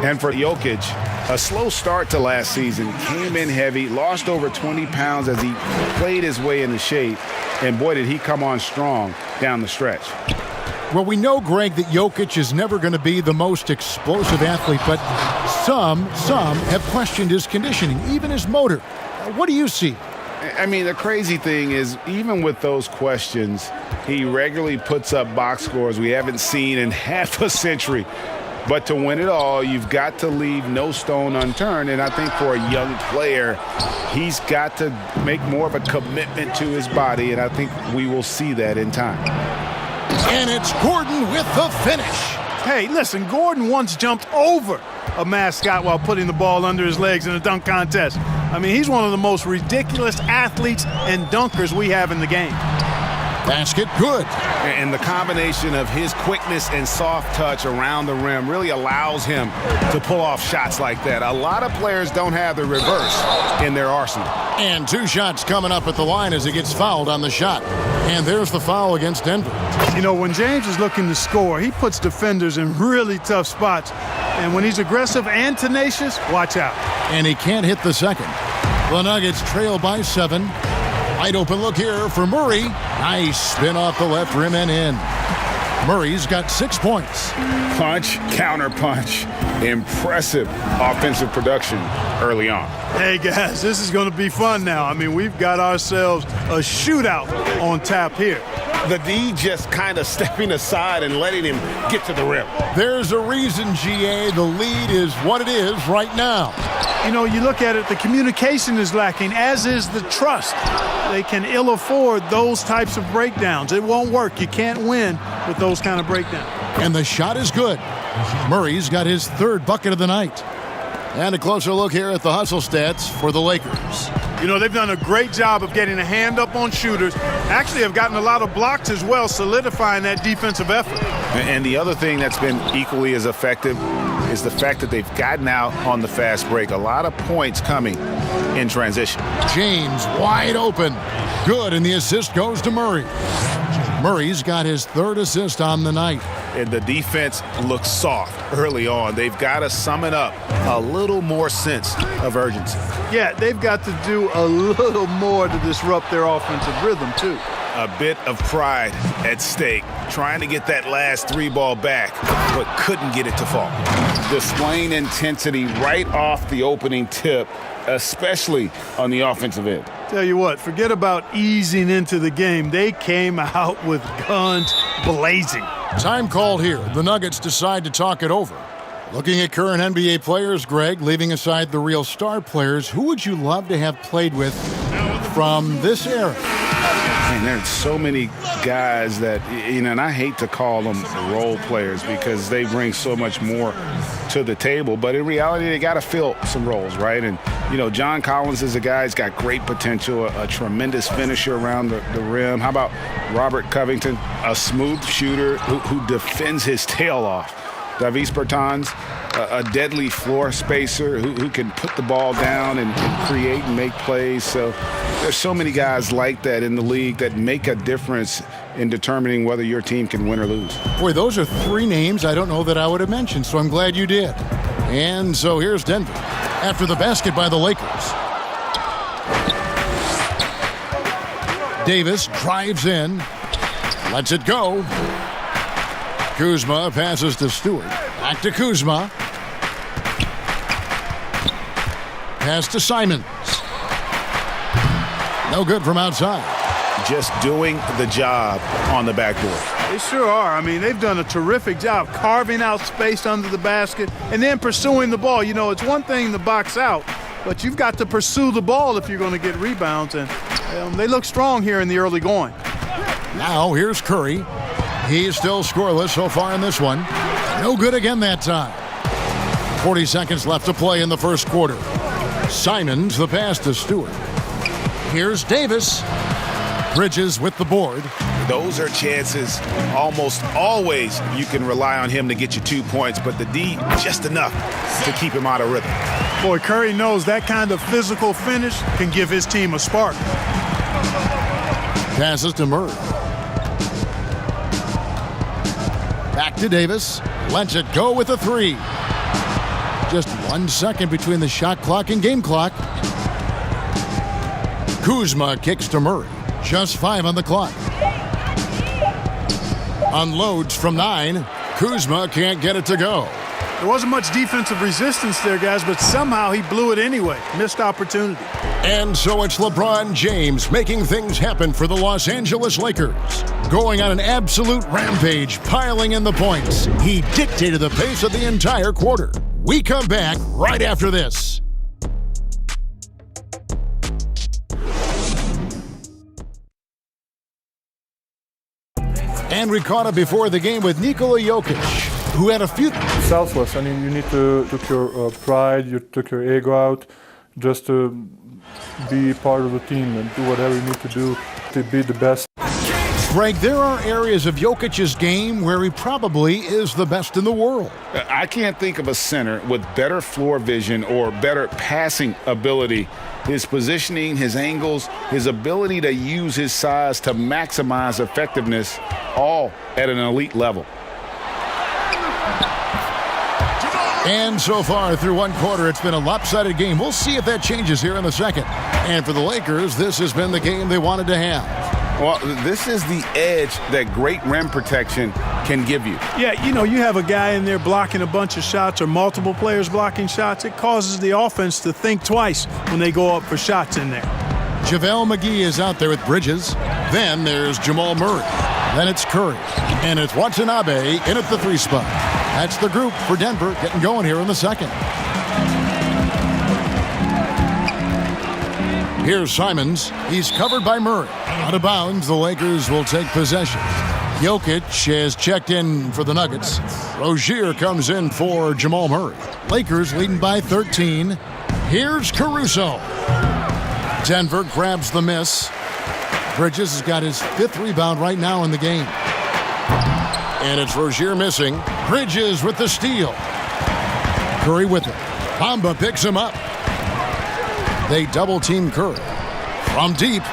And for Jokic, a slow start to last season, came in heavy, lost over 20 pounds as he played his way into shape. And boy, did he come on strong down the stretch. Well, we know, Greg, that Jokic is never going to be the most explosive athlete, but some have questioned his conditioning, even his motor. What do you see? I mean, the crazy thing is, even with those questions, he regularly puts up box scores we haven't seen in half a century. But to win it all, you've got to leave no stone unturned. And I think for a young player, he's got to make more of a commitment to his body, and I think we will see that in time. And it's Gordon with the finish. Hey, listen, Gordon once jumped over a mascot while putting the ball under his legs in a dunk contest. I mean, he's one of the most ridiculous athletes and dunkers we have in the game. Basket good. And the combination of his quickness and soft touch around the rim really allows him to pull off shots like that. A lot of players don't have the reverse in their arsenal. And 2 shots coming up at the line as he gets fouled on the shot. And there's the foul against Denver. You know, when James is looking to score, he puts defenders in really tough spots. And when he's aggressive and tenacious, watch out. And he can't hit the second. The Nuggets trail by 7. Wide open look here for Murray. Nice spin off the left rim and in. Murray's got 6 points. Punch, counter punch. Impressive offensive production early on. Hey, guys, this is going to be fun now. I mean, we've got ourselves a shootout on tap here. The D just kind of stepping aside and letting him get to the rim. There's a reason, GA, the lead is what it is right now. You know, you look at it, the communication is lacking, as is the trust. They can ill afford those types of breakdowns. It won't work. You can't win with those kind of breakdowns. And the shot is good. Murray's got his 3rd bucket of the night. And a closer look here at the hustle stats for the Lakers. You know, they've done a great job of getting a hand up on shooters. Actually have gotten a lot of blocks as well, solidifying that defensive effort. And the other thing that's been equally as effective is the fact that they've gotten out on the fast break. A lot of points coming in transition. James wide open. Good, and the assist goes to Murray. Murray's got his 3rd assist on the night. And the defense looks soft early on. They've got to summon up a little more sense of urgency. Yeah, they've got to do a little more to disrupt their offensive rhythm, too. A bit of pride at stake, trying to get that last 3 ball back, but couldn't get it to fall. Displaying intensity right off the opening tip, especially on the offensive end. Tell you what, forget about easing into the game. They came out with guns blazing. Time called here. The Nuggets decide to talk it over. Looking at current NBA players, Greg, leaving aside the real star players, who would you love to have played with from this era? Man, there's so many guys that, and I hate to call them role players because they bring so much more to the table, but in reality, they got to fill some roles, right? And, John Collins is a guy who's got great potential, a tremendous finisher around the rim. How about Robert Covington, a smooth shooter who defends his tail off? Davis Bertans, a deadly floor spacer who can put the ball down and create and make plays. So there's so many guys like that in the league that make a difference in determining whether your team can win or lose. Boy, those are 3 names I don't know that I would have mentioned, so I'm glad you did. And so here's Denver after the basket by the Lakers. Davis drives in, lets it go. Kuzma passes to Stewart. Back to Kuzma. Pass to Simons. No good from outside. Just doing the job on the backboard. They sure are. I mean, they've done a terrific job carving out space under the basket and then pursuing the ball. It's one thing to box out, but you've got to pursue the ball if you're going to get rebounds, and they look strong here in the early going. Now here's Curry. He's still scoreless so far in this one. No good again that time. 40 seconds left to play in the first quarter. Simons the pass to Stewart. Here's Davis. Bridges with the board. Those are chances almost always you can rely on him to get you 2 points, but the D just enough to keep him out of rhythm. Boy, Curry knows that kind of physical finish can give his team a spark. Passes to Murray. Back to Davis. Lets it go with a 3. Just 1 second between the shot clock and game clock. Kuzma kicks to Murray. Just 5 on the clock. Unloads from 9. Kuzma can't get it to go. There wasn't much defensive resistance there, guys, but somehow he blew it anyway. Missed opportunity. And so it's LeBron James making things happen for the Los Angeles Lakers. Going on an absolute rampage, piling in the points. He dictated the pace of the entire quarter. We come back right after this. And we caught up before the game with Nikola Jokic, who had a few... Selfless. I mean, you need to took your pride, you took your ego out, just to be part of the team and do whatever you need to do to be the best. Greg, there are areas of Jokic's game where he probably is the best in the world. I can't think of a center with better floor vision or better passing ability. His positioning, his angles, his ability to use his size to maximize effectiveness, all at an elite level. And so far through one quarter, it's been a lopsided game. We'll see if that changes here in the second. And for the Lakers, this has been the game they wanted to have. Well, this is the edge that great rim protection can give you. Yeah, you have a guy in there blocking a bunch of shots or multiple players blocking shots. It causes the offense to think twice when they go up for shots in there. JaVale McGee is out there with Bridges. Then there's Jamal Murray. Then it's Curry. And it's Watanabe in at the 3 spot. That's the group for Denver getting going here in the second. Here's Simons. He's covered by Murray. Out of bounds, the Lakers will take possession. Jokic has checked in for the Nuggets. Rozier comes in for Jamal Murray. Lakers leading by 13. Here's Caruso. Denver grabs the miss. Bridges has got his 5th rebound right now in the game. And it's Rozier missing. Bridges with the steal. Curry with it. Bamba picks him up. They double-team Curry. From deep.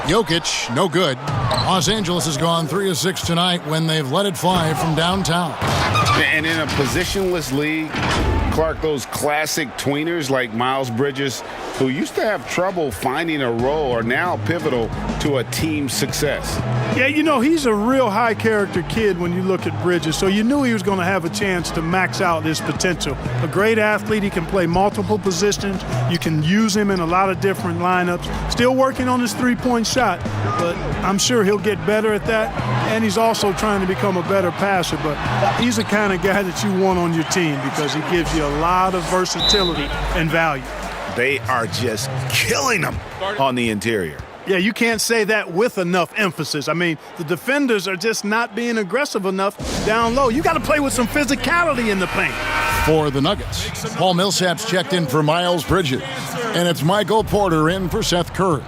Jokic, no good. Los Angeles has gone 3 of 6 tonight when they've let it fly from downtown. And in a positionless league, Clark, those classic tweeners like Miles Bridges, who used to have trouble finding a role, are now pivotal to a team's success. Yeah, you know, he's a real high-character kid when you look at Bridges, so you knew he was going to have a chance to max out his potential. A great athlete. He can play multiple positions. You can use him in a lot of different lineups. Still working on his three-point shot, but I'm sure he'll get better at that, and he's also trying to become a better passer, but he's the kind of guy that you want on your team because he gives you a lot of versatility and value. They are just killing them on the interior. Yeah, you can't say that with enough emphasis. I mean, the defenders are just not being aggressive enough down low. You got to play with some physicality in the paint. For the Nuggets, Paul Millsap's checked in for Miles Bridges, and it's Michael Porter in for Seth Curry.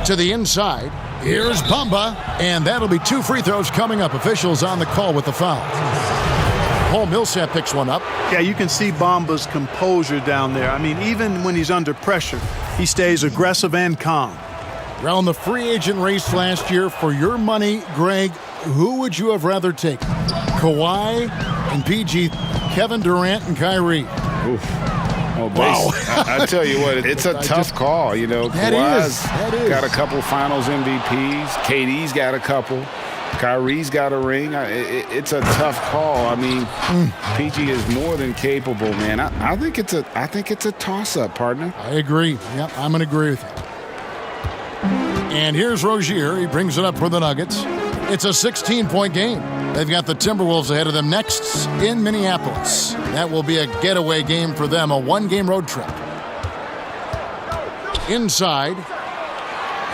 To the inside, here's Bamba, and that'll be 2 free throws coming up. Officials on the call with the foul. Paul Millsap picks one up. Yeah, you can see Bamba's composure down there. I mean, even when he's under pressure, he stays aggressive and calm. Around the free agent race last year, for your money, Greg, who would you have rather taken? Kawhi and PG, Kevin Durant and Kyrie. Oof. Oh, wow. I tell you what, it's a tough call. You know, Kawhi's That is. got a couple finals MVPs. KD's got a couple. Kyrie's got a ring. It's a tough call. I mean, PG is more than capable, man. I think it's a toss-up, partner. I agree. Yep, I'm going to agree with you. And here's Rozier. He brings it up for the Nuggets. It's a 16-point game. They've got the Timberwolves ahead of them next in Minneapolis. That will be a getaway game for them, a 1-game road trip. Inside,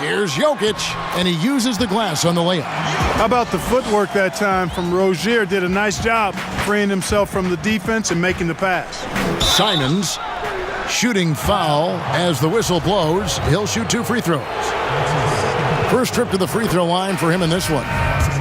here's Jokic, and he uses the glass on the layup. How about the footwork that time from Rozier? Did a nice job freeing himself from the defense and making the pass. Simons, shooting foul as the whistle blows. He'll shoot 2 free throws. First trip to the free throw line for him in this one.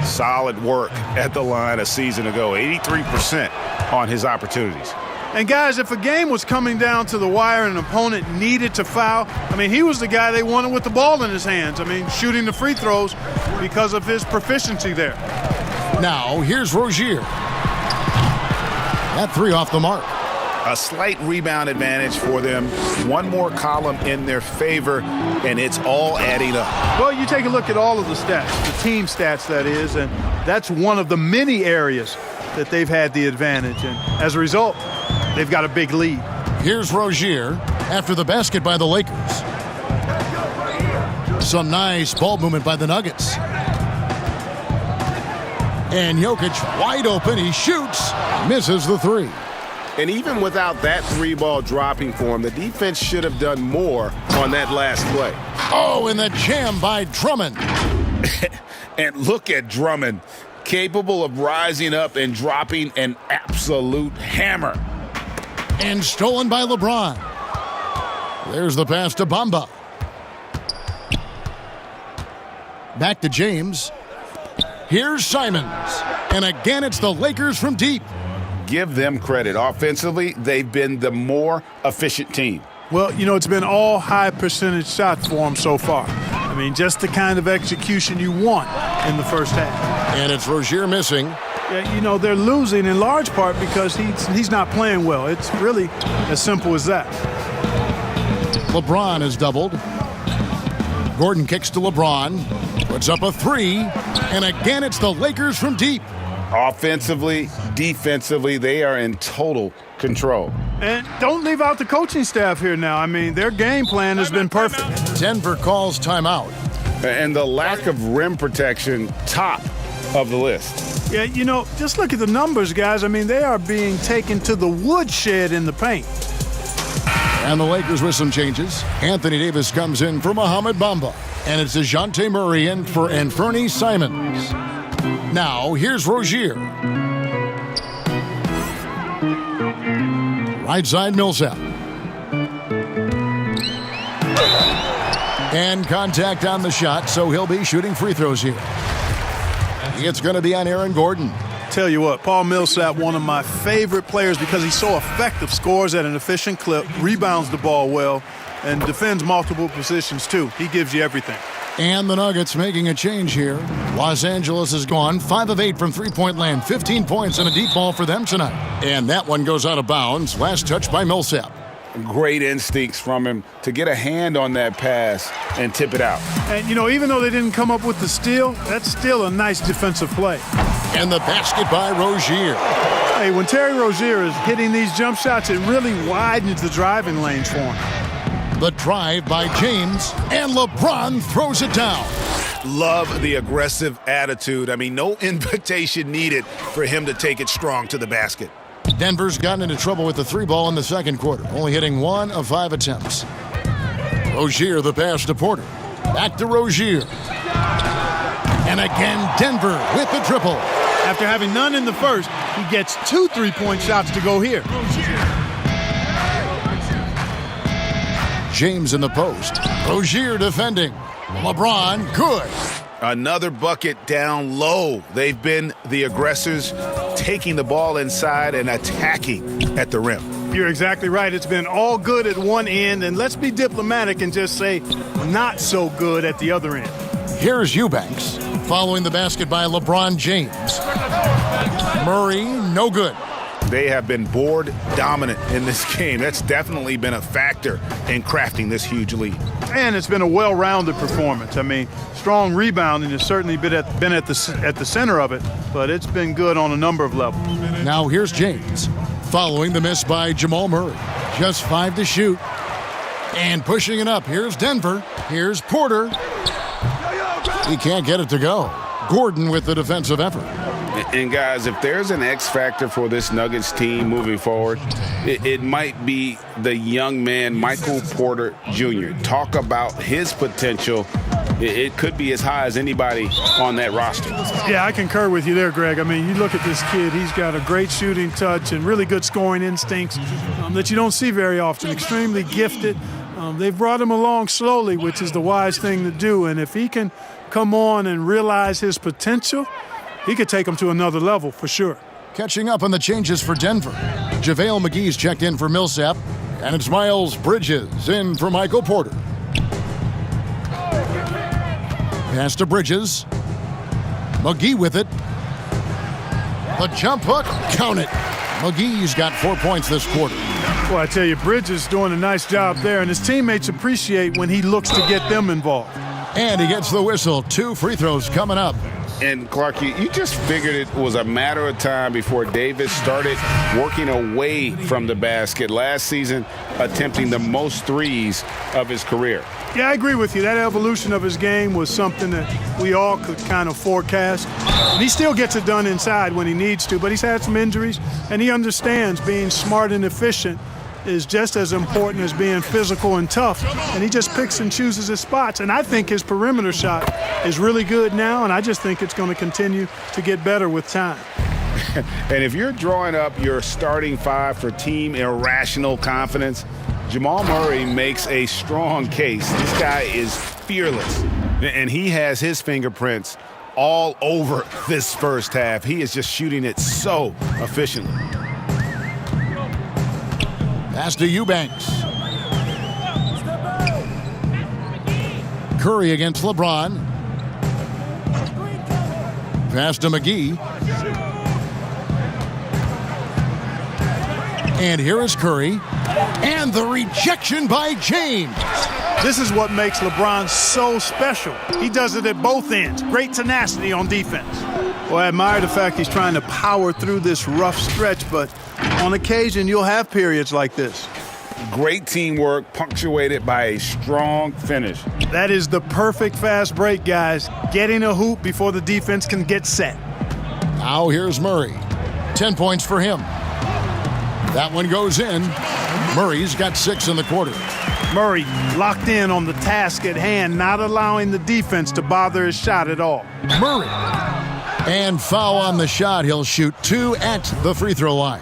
Solid work at the line a season ago. 83% on his opportunities. And guys, if a game was coming down to the wire and an opponent needed to foul, I mean, he was the guy they wanted with the ball in his hands. I mean, shooting the free throws because of his proficiency there. Now, here's Rozier. That 3 off the mark. A slight rebound advantage for them. One more column in their favor, and it's all adding up. Well, you take a look at all of the stats, the team stats, that is, and that's one of the many areas that they've had the advantage. And as a result, they've got a big lead. Here's Rozier after the basket by the Lakers. Some nice ball movement by the Nuggets. And Jokic wide open. He shoots, misses the 3. And even without that 3-ball dropping for him, the defense should have done more on that last play. Oh, and the jam by Drummond. And look at Drummond, capable of rising up and dropping an absolute hammer. And stolen by LeBron. There's the pass to Bamba. Back to James. Here's Simons. And again, it's the Lakers from deep. Give them credit. Offensively, they've been the more efficient team. Well, you know, it's been all high percentage shots for them so far. I mean, just the kind of execution you want in the first half. And it's Rozier missing. Yeah, you know, they're losing in large part because he's not playing well. It's really as simple as that. LeBron is doubled. Gordon kicks to LeBron. Puts up a 3. And again, it's the Lakers from deep. Offensively, defensively, they are in total control. And don't leave out the coaching staff here now. I mean, their game plan has been perfect. Denver calls timeout. And the lack of rim protection, top of the list. Yeah, you know, just look at the numbers, guys. I mean, they are being taken to the woodshed in the paint. And the Lakers with some changes. Anthony Davis comes in for Mohamed Bamba. And it's DeJounte Murray in for Anfernee Simons. Now, here's Rozier. Right side, Millsap. And contact on the shot, so he'll be shooting free throws here. It's going to be on Aaron Gordon. tell you what, Paul Millsap, one of my favorite players because he's so effective, scores at an efficient clip, rebounds the ball well, and defends multiple positions too. He gives you everything. And the Nuggets making a change here. Los Angeles is gone 5 of 8 from three-point land, 15 points and a deep ball for them tonight. And that one goes out of bounds. Last touch by Millsap. Great instincts from him to get a hand on that pass and tip it out. And, you know, even though they didn't come up with the steal, that's still a nice defensive play. And the basket by Rozier. Hey, when Terry Rozier is hitting these jump shots, it really widens the driving lanes for him. The drive by James, and LeBron throws it down. Love the aggressive attitude. I mean, no invitation needed for him to take it strong to the basket. Denver's gotten into trouble with the three ball in the second quarter, only hitting 1 of 5 attempts. Rozier, the pass to Porter. Back to Rozier. And again, Denver with the triple. After having none in the first, he gets 2 3-point shots to go here. James in the post. Rozier defending. LeBron, good. Another bucket down low. They've been the aggressors, taking the ball inside and attacking at the rim. You're exactly right. It's been all good at one end, and let's be diplomatic and just say not so good at the other end. Here's Eubanks following the basket by LeBron James. Murray, no good. They have been board dominant in this game. That's definitely been a factor in crafting this huge lead. And it's been a well-rounded performance. I mean, strong rebounding has certainly been at the center of it, but it's been good on a number of levels. Now here's James following the miss by Jamal Murray. Just 5 to shoot. And pushing it up. Here's Denver. Here's Porter. He can't get it to go. Gordon with the defensive effort. And guys, if there's an X factor for this Nuggets team moving forward, it might be the young man, Michael Porter Jr. Talk about his potential. It could be as high as anybody on that roster. Yeah, I concur with you there, Greg. I mean, you look at this kid, he's got a great shooting touch and really good scoring instincts that you don't see very often. Extremely gifted. They've brought him along slowly, which is the wise thing to do. And if he can come on and realize his potential, he could take them to another level for sure. Catching up on the changes for Denver. JaVale McGee's checked in for Millsap, and it's Miles Bridges in for Michael Porter. Pass to Bridges. McGee with it. The jump hook, count it. McGee's got 4 points this quarter. Well, I tell you, Bridges doing a nice job there, and his teammates appreciate when he looks to get them involved. And he gets the whistle. 2 free throws coming up. And Clark, you just figured it was a matter of time before Davis started working away from the basket. Last season, attempting the most threes of his career. Yeah, I agree with you. That evolution of his game was something that we all could kind of forecast. And he still gets it done inside when he needs to, but he's had some injuries, and he understands being smart and efficient is just as important as being physical and tough, and he just picks and chooses his spots. And I think his perimeter shot is really good now, and I just think it's going to continue to get better with time. And if you're drawing up your starting 5 for team irrational confidence, Jamal Murray makes a strong case. This guy is fearless, and he has his fingerprints all over this first half. He is just shooting it so efficiently. Pass to Eubanks. Curry against LeBron. Pass to McGee. And here is Curry. And the rejection by James. This is what makes LeBron so special. He does it at both ends. Great tenacity on defense. Well, I admire the fact he's trying to power through this rough stretch, but on occasion you'll have periods like this. Great teamwork punctuated by a strong finish. That is the perfect fast break, guys. Getting a hoop before the defense can get set. Now here's Murray. 10 points for him. That one goes in. Murray's got 6 in the quarter. Murray locked in on the task at hand, not allowing the defense to bother his shot at all. Murray. And foul on the shot. He'll shoot 2 at the free throw line.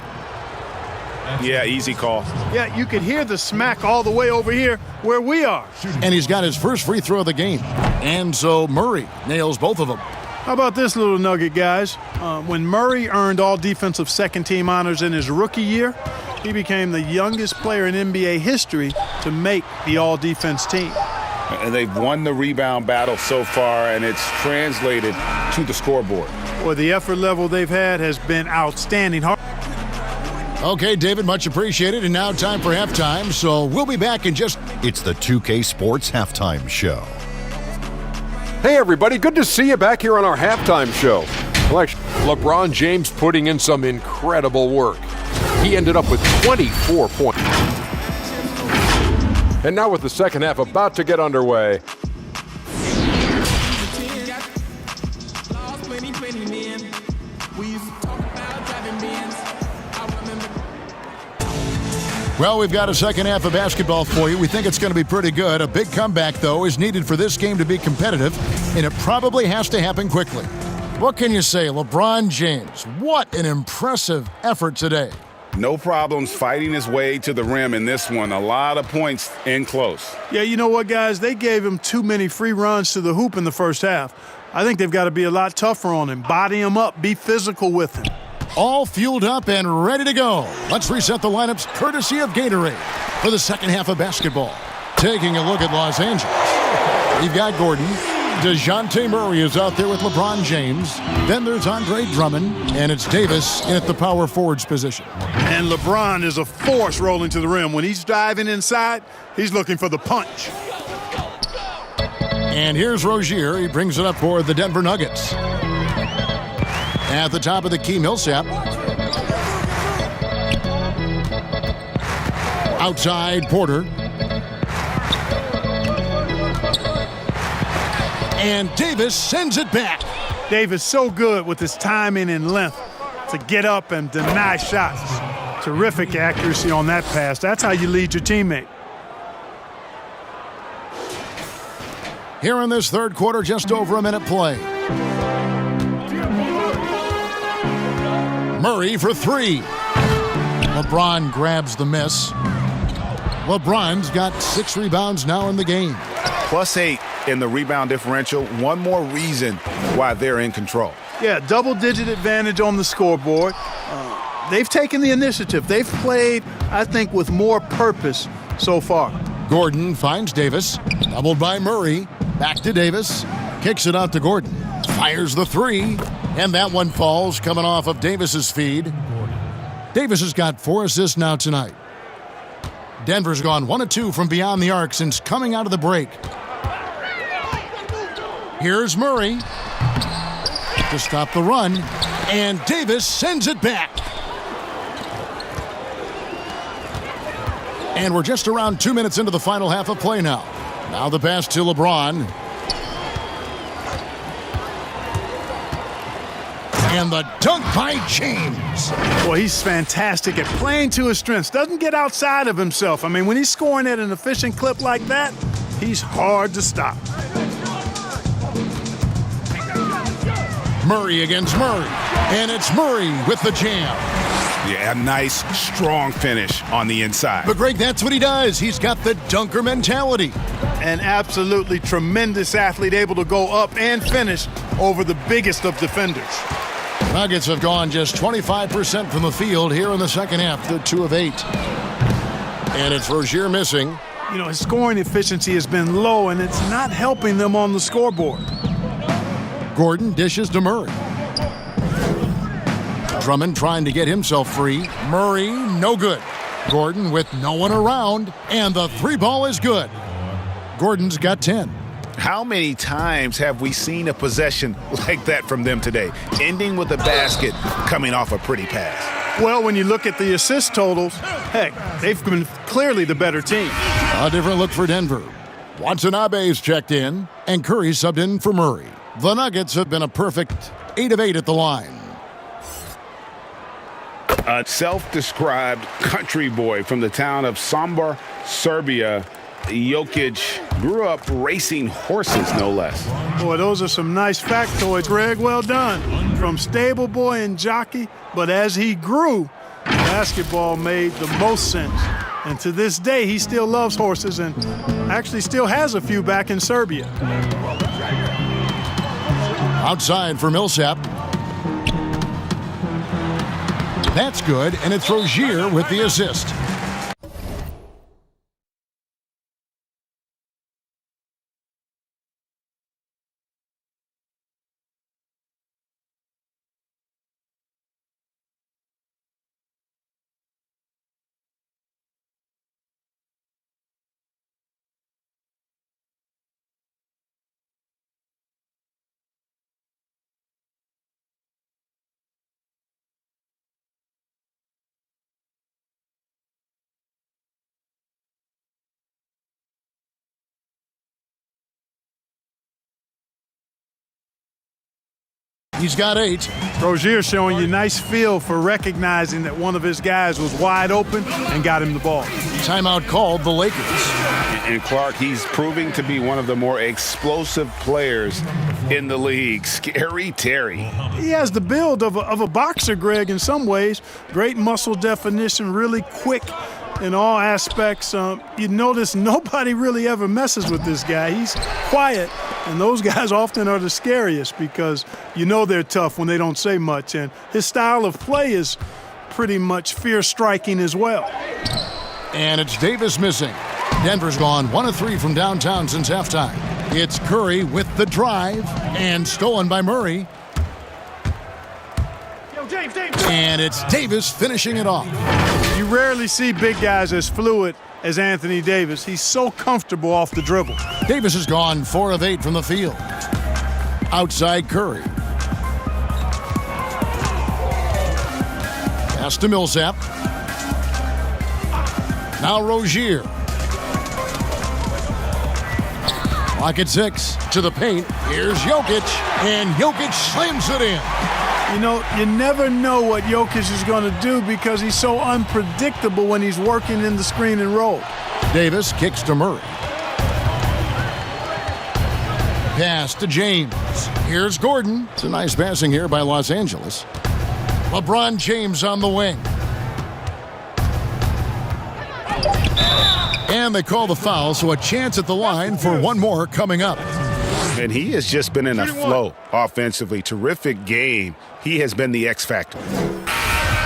Yeah, easy call. Yeah, you could hear the smack all the way over here where we are. And he's got his first free throw of the game. And so Murray nails both of them. How about this little nugget, guys? When Murray earned all defensive second-team honors in his rookie year, he became the youngest player in NBA history to make the all-defense team. And they've won the rebound battle so far, and it's translated to the scoreboard. Well, the effort level they've had has been outstanding. Okay, David, much appreciated. And now time for halftime, so we'll be back in just... It's the 2K Sports Halftime Show. Hey, everybody. Good to see you back here on our halftime show. Well, actually, LeBron James putting in some incredible work. He ended up with 24 points. And now with the second half about to get underway. Well, we've got a second half of basketball for you. We think it's going to be pretty good. A big comeback, though, is needed for this game to be competitive, and it probably has to happen quickly. What can you say? LeBron James, what an impressive effort today. No problems fighting his way to the rim in this one. A lot of points in close. Yeah, you know what, guys? They gave him too many free runs to the hoop in the first half. I think they've got to be a lot tougher on him. Body him up. Be physical with him. All fueled up and ready to go. Let's reset the lineups courtesy of Gatorade for the second half of basketball. Taking a look at Los Angeles. We've got Gordon. DeJounte Murray is out there with LeBron James. Then there's Andre Drummond, and it's Davis in at the power forwards position. And LeBron is a force rolling to the rim. When he's diving inside, he's looking for the punch. And here's Rozier. He brings it up for the Denver Nuggets. At the top of the key, Millsap. Outside, Porter. And Davis sends it back. Davis so good with his timing and length to get up and deny shots. Terrific accuracy on that pass. That's how you lead your teammate. Here in this third quarter, just over a minute play. Murray for three. LeBron grabs the miss. LeBron's got 6 rebounds now in the game. +8 in the rebound differential. One more reason why they're in control. Yeah, double-digit advantage on the scoreboard. They've taken the initiative. They've played, I think, with more purpose so far. Gordon finds Davis. Doubled by Murray. Back to Davis. Kicks it out to Gordon. Fires the three. And that one falls, coming off of Davis's feed. Davis has got 4 assists now tonight. Denver's gone 1 of 2 from beyond the arc since coming out of the break. Here's Murray to stop the run, and Davis sends it back. And we're just around 2 minutes into the final half of play now. Now the pass to LeBron. And the dunk by James. Well, he's fantastic at playing to his strengths. Doesn't get outside of himself. I mean, when he's scoring at an efficient clip like that, he's hard to stop. Murray against Murray. And it's Murray with the jam. Yeah, a nice, strong finish on the inside. But Greg, that's what he does. He's got the dunker mentality. An absolutely tremendous athlete, able to go up and finish over the biggest of defenders. Nuggets have gone just 25% from the field here in the second half, the 2 of 8. And it's Rozier missing. You know, his scoring efficiency has been low, and it's not helping them on the scoreboard. Gordon dishes to Murray. Drummond trying to get himself free. Murray, no good. Gordon with no one around, and the 3 ball is good. Gordon's got 10. How many times have we seen a possession like that from them today, ending with a basket coming off a pretty pass? Well, when you look at the assist totals, heck, they've been clearly the better team. A different look for Denver. Watanabe's checked in, and Curry subbed in for Murray. The Nuggets have been a perfect 8 of 8 at the line. A self-described country boy from the town of Sombor, Serbia, Jokic grew up racing horses, no less. Boy, those are some nice factoids, Greg. Well done. From stable boy and jockey, but as he grew, basketball made the most sense. And to this day, he still loves horses and actually still has a few back in Serbia. Outside for Millsap. That's good, and it's Rozier with the assist. He's got 8. Rozier showing you nice feel for recognizing that one of his guys was wide open and got him the ball. Timeout called the Lakers. And Clark, he's proving to be one of the more explosive players in the league. Scary Terry. He has the build of a boxer, Greg, in some ways. Great muscle definition, really quick in all aspects. You notice nobody really ever messes with this guy. He's quiet, and those guys often are the scariest because you know they're tough when they don't say much. And his style of play is pretty much fear-striking as well. And it's Davis missing. Denver's gone 1 of 3 from downtown since halftime. It's Curry with the drive and stolen by Murray. And it's Davis finishing it off. You rarely see big guys as fluid as Anthony Davis. He's so comfortable off the dribble. Davis has gone 4 of 8 from the field. Outside Curry. Pass to Millsap. Now Rozier. Clock at 6. To the paint. Here's Jokic. And Jokic slams it in. You know, you never know what Jokic is going to do because he's so unpredictable when he's working in the screen and roll. Davis kicks to Murray. Pass to James. Here's Gordon. It's a nice passing here by Los Angeles. LeBron James on the wing. And they call the foul, so a chance at the line for one more coming up. And he has just been in a flow offensively. Terrific game. He has been the X factor.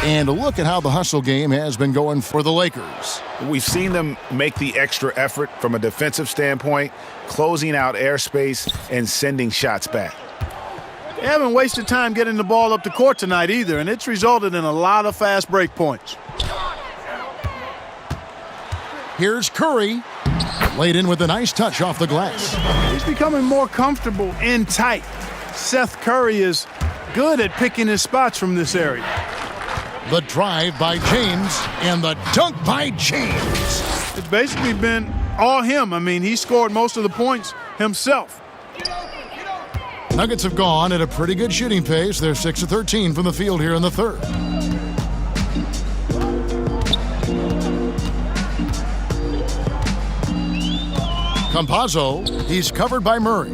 And a look at how the hustle game has been going for the Lakers. We've seen them make the extra effort from a defensive standpoint, closing out airspace and sending shots back. They haven't wasted time getting the ball up the court tonight either, and it's resulted in a lot of fast break points. Here's Curry. Laid in with a nice touch off the glass. He's becoming more comfortable and tight. Seth Curry is good at picking his spots from this area. The drive by James and the dunk by James. It's basically been all him. I mean, he scored most of the points himself. Nuggets have gone at a pretty good shooting pace. They're 6 of 13 from the field here in the third. Campazzo, he's covered by Murray.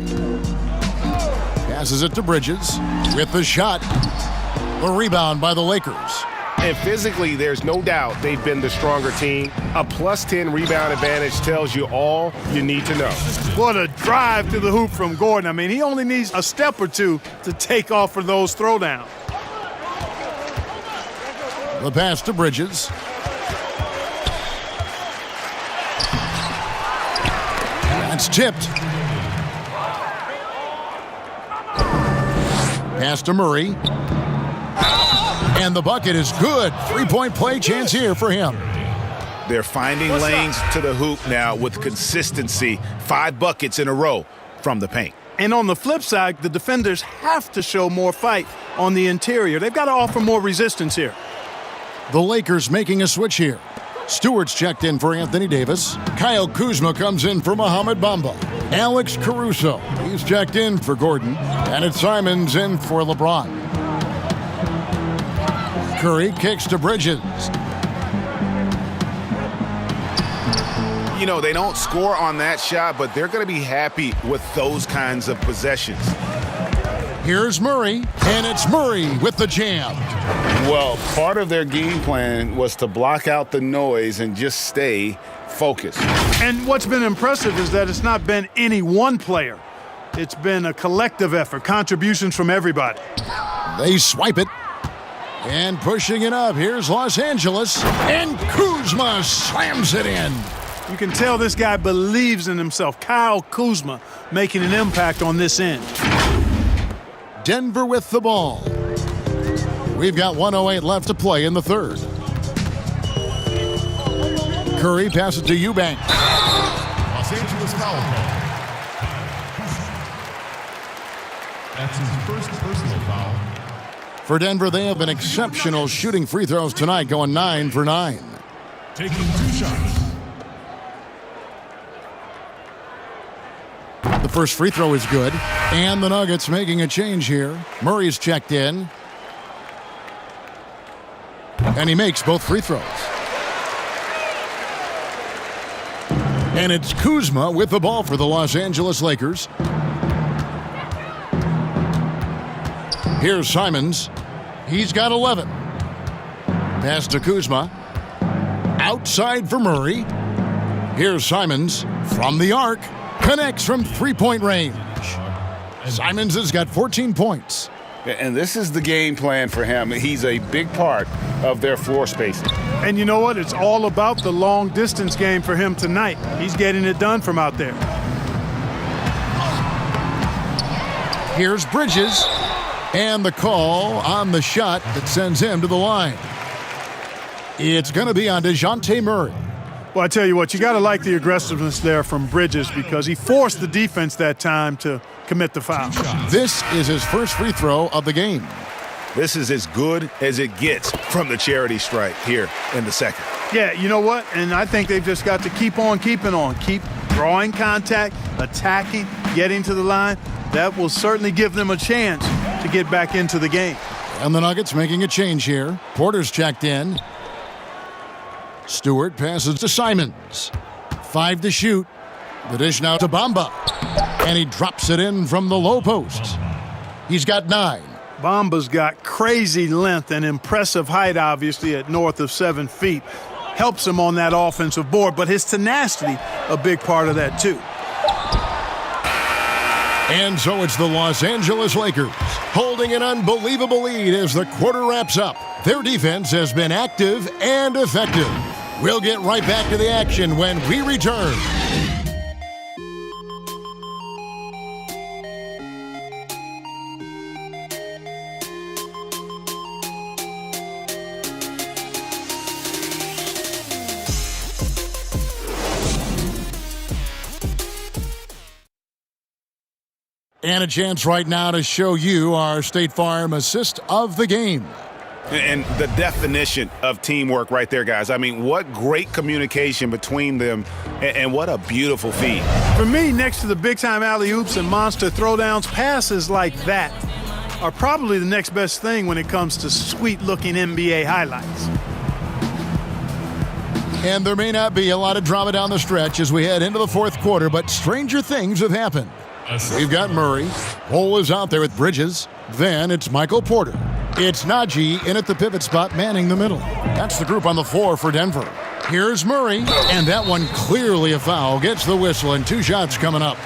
Passes it to Bridges with the shot. The rebound by the Lakers. And physically, there's no doubt they've been the stronger team. A +10 rebound advantage tells you all you need to know. What a drive to the hoop from Gordon. I mean, he only needs a step or two to take off for those throwdowns. The pass to Bridges. That's tipped. Pass to Murray. And the bucket is good. 3-point play chance here for him. They're finding lanes to the hoop now with consistency. 5 buckets in a row from the paint. And on the flip side, the defenders have to show more fight on the interior. They've got to offer more resistance here. The Lakers making a switch here. Stewart's checked in for Anthony Davis. Kyle Kuzma comes in for Mohamed Bamba. Alex Caruso, he's checked in for Gordon. And it's Simons in for LeBron. Curry kicks to Bridges. You know, they don't score on that shot, but they're going to be happy with those kinds of possessions. Here's Murray, and it's Murray with the jam. Well, part of their game plan was to block out the noise and just stay focused. And what's been impressive is that it's not been any one player It's been a collective effort, contributions from everybody. They swipe it. And pushing it up, here's Los Angeles. And Kuzma slams it in. You can tell this guy believes in himself. Kyle Kuzma making an impact on this end. Denver with the ball. We've got 1:08 left to play in the third. Curry passes to Eubanks. Los Angeles foul call. That's his first personal foul. For Denver, they have been exceptional shooting free throws tonight, going 9 for 9. Taking 2 shots. The first free throw is good. And the Nuggets making a change here. Murray's checked in. And he makes both free throws. And it's Kuzma with the ball for the Los Angeles Lakers. Here's Simons. He's got 11. Pass to Kuzma. Outside for Murray. Here's Simons from the arc. Connects from three-point range. Simons has got 14 points. And this is the game plan for him. He's a big part of their floor spacing. And you know what? It's all about the long distance game for him tonight. He's getting it done from out there. Here's Bridges. And the call on the shot that sends him to the line. It's going to be on DeJounte Murray. Well, I tell you what, you got to like the aggressiveness there from Bridges because he forced the defense that time to commit the foul. This is his first free throw of the game. This is as good as it gets from the charity stripe here in the second. Yeah, you know what? And I think they've just got to keep on keeping on. Keep drawing contact, attacking, getting to the line. That will certainly give them a chance to get back into the game. And the Nuggets making a change here. Porter's checked in. Stewart passes to Simons. 5 to shoot. The dish now to Bamba. And he drops it in from the low post. He's got 9. Bamba's got crazy length and impressive height, obviously, at north of 7 feet. Helps him on that offensive board, but his tenacity, a big part of that, too. And so it's the Los Angeles Lakers holding an unbelievable lead as the quarter wraps up. Their defense has been active and effective. We'll get right back to the action when we return. And a chance right now to show you our State Farm assist of the game. And the definition of teamwork right there, guys. I mean, what great communication between them, and what a beautiful feed. For me, next to the big-time alley-oops and monster throwdowns, passes like that are probably the next best thing when it comes to sweet-looking NBA highlights. And there may not be a lot of drama down the stretch as we head into the fourth quarter, but stranger things have happened. We've got Murray. Cole is out there with Bridges. Then it's Michael Porter. It's Najee in at the pivot spot, manning the middle. That's the group on the floor for Denver. Here's Murray, and that one clearly a foul. Gets the whistle, and 2 shots coming up.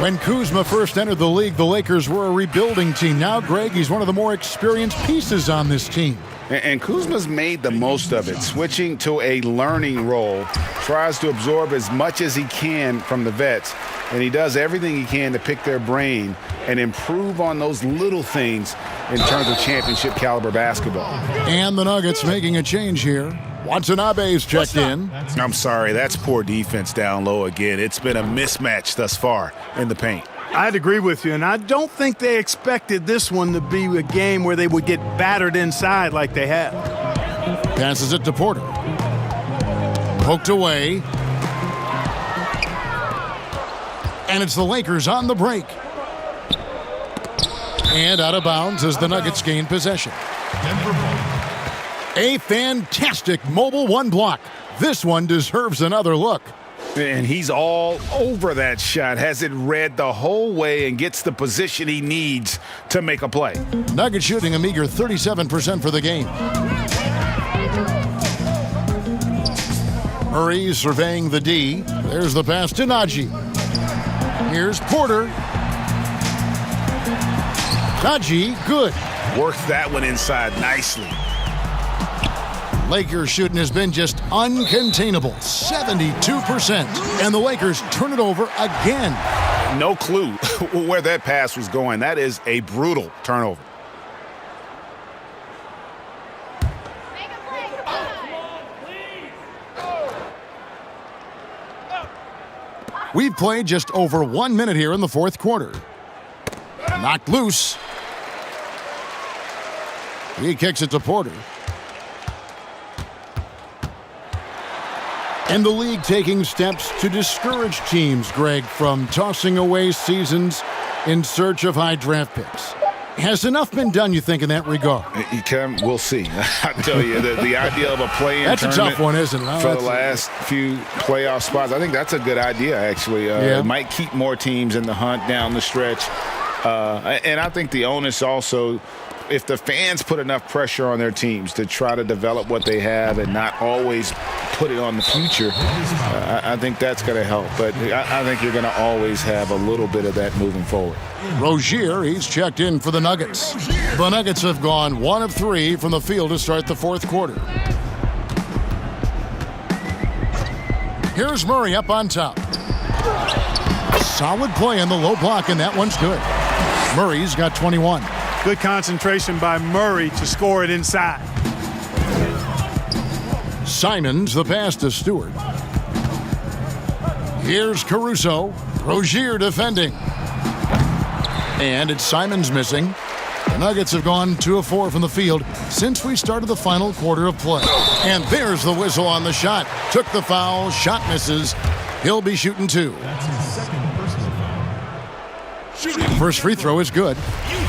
When Kuzma first entered the league, the Lakers were a rebuilding team. Now, Greg, he's one of the more experienced pieces on this team. And Kuzma's made the most of it, switching to a learning role, tries to absorb as much as he can from the vets, and he does everything he can to pick their brain and improve on those little things in terms of championship caliber basketball. And the Nuggets making a change here. Watanabe's checked in. I'm sorry, that's poor defense down low again. It's been a mismatch thus far in the paint. I'd agree with you, and I don't think they expected this one to be a game where they would get battered inside like they have. Passes it to Porter. Poked away. And it's the Lakers on the break. And out of bounds as the Nuggets gain possession. A fantastic mobile 1 block. This one deserves another look. And he's all over that shot, has it read the whole way and gets the position he needs to make a play. Nuggets shooting a meager 37% for the game. Murray surveying the D. There's the pass to Najee. Here's Porter. Dodgy, good. Worked that one inside nicely. Lakers shooting has been just uncontainable, 72%. And the Lakers turn it over again. No clue where that pass was going. That is a brutal turnover. We've played just over 1 minute here in the fourth quarter. Knocked loose. He kicks it to Porter. And the league taking steps to discourage teams, Greg, from tossing away seasons in search of high draft picks. Has enough been done, you think, in that regard? We'll see. I tell you, the idea of a play-in that's a tough one, isn't it? For the last few playoff spots, I think that's a good idea, actually. It might keep more teams in the hunt down the stretch. And I think the onus also, if the fans put enough pressure on their teams to try to develop what they have and not always put it on the future, I think that's going to help. But I think you're going to always have a little bit of that moving forward. Rozier, he's checked in for the Nuggets. The Nuggets have gone 1 of 3 from the field to start the fourth quarter. Here's Murray up on top. Solid play in the low block, and that one's good. Murray's got 21. Good concentration by Murray to score it inside. Simons, the pass to Stewart. Here's Caruso. Rozier defending. And it's Simons missing. The Nuggets have gone 2 of 4 from the field since we started the final quarter of play. And there's the whistle on the shot. Took the foul, shot misses. He'll be shooting 2. That's his second personal foul. First free throw is good.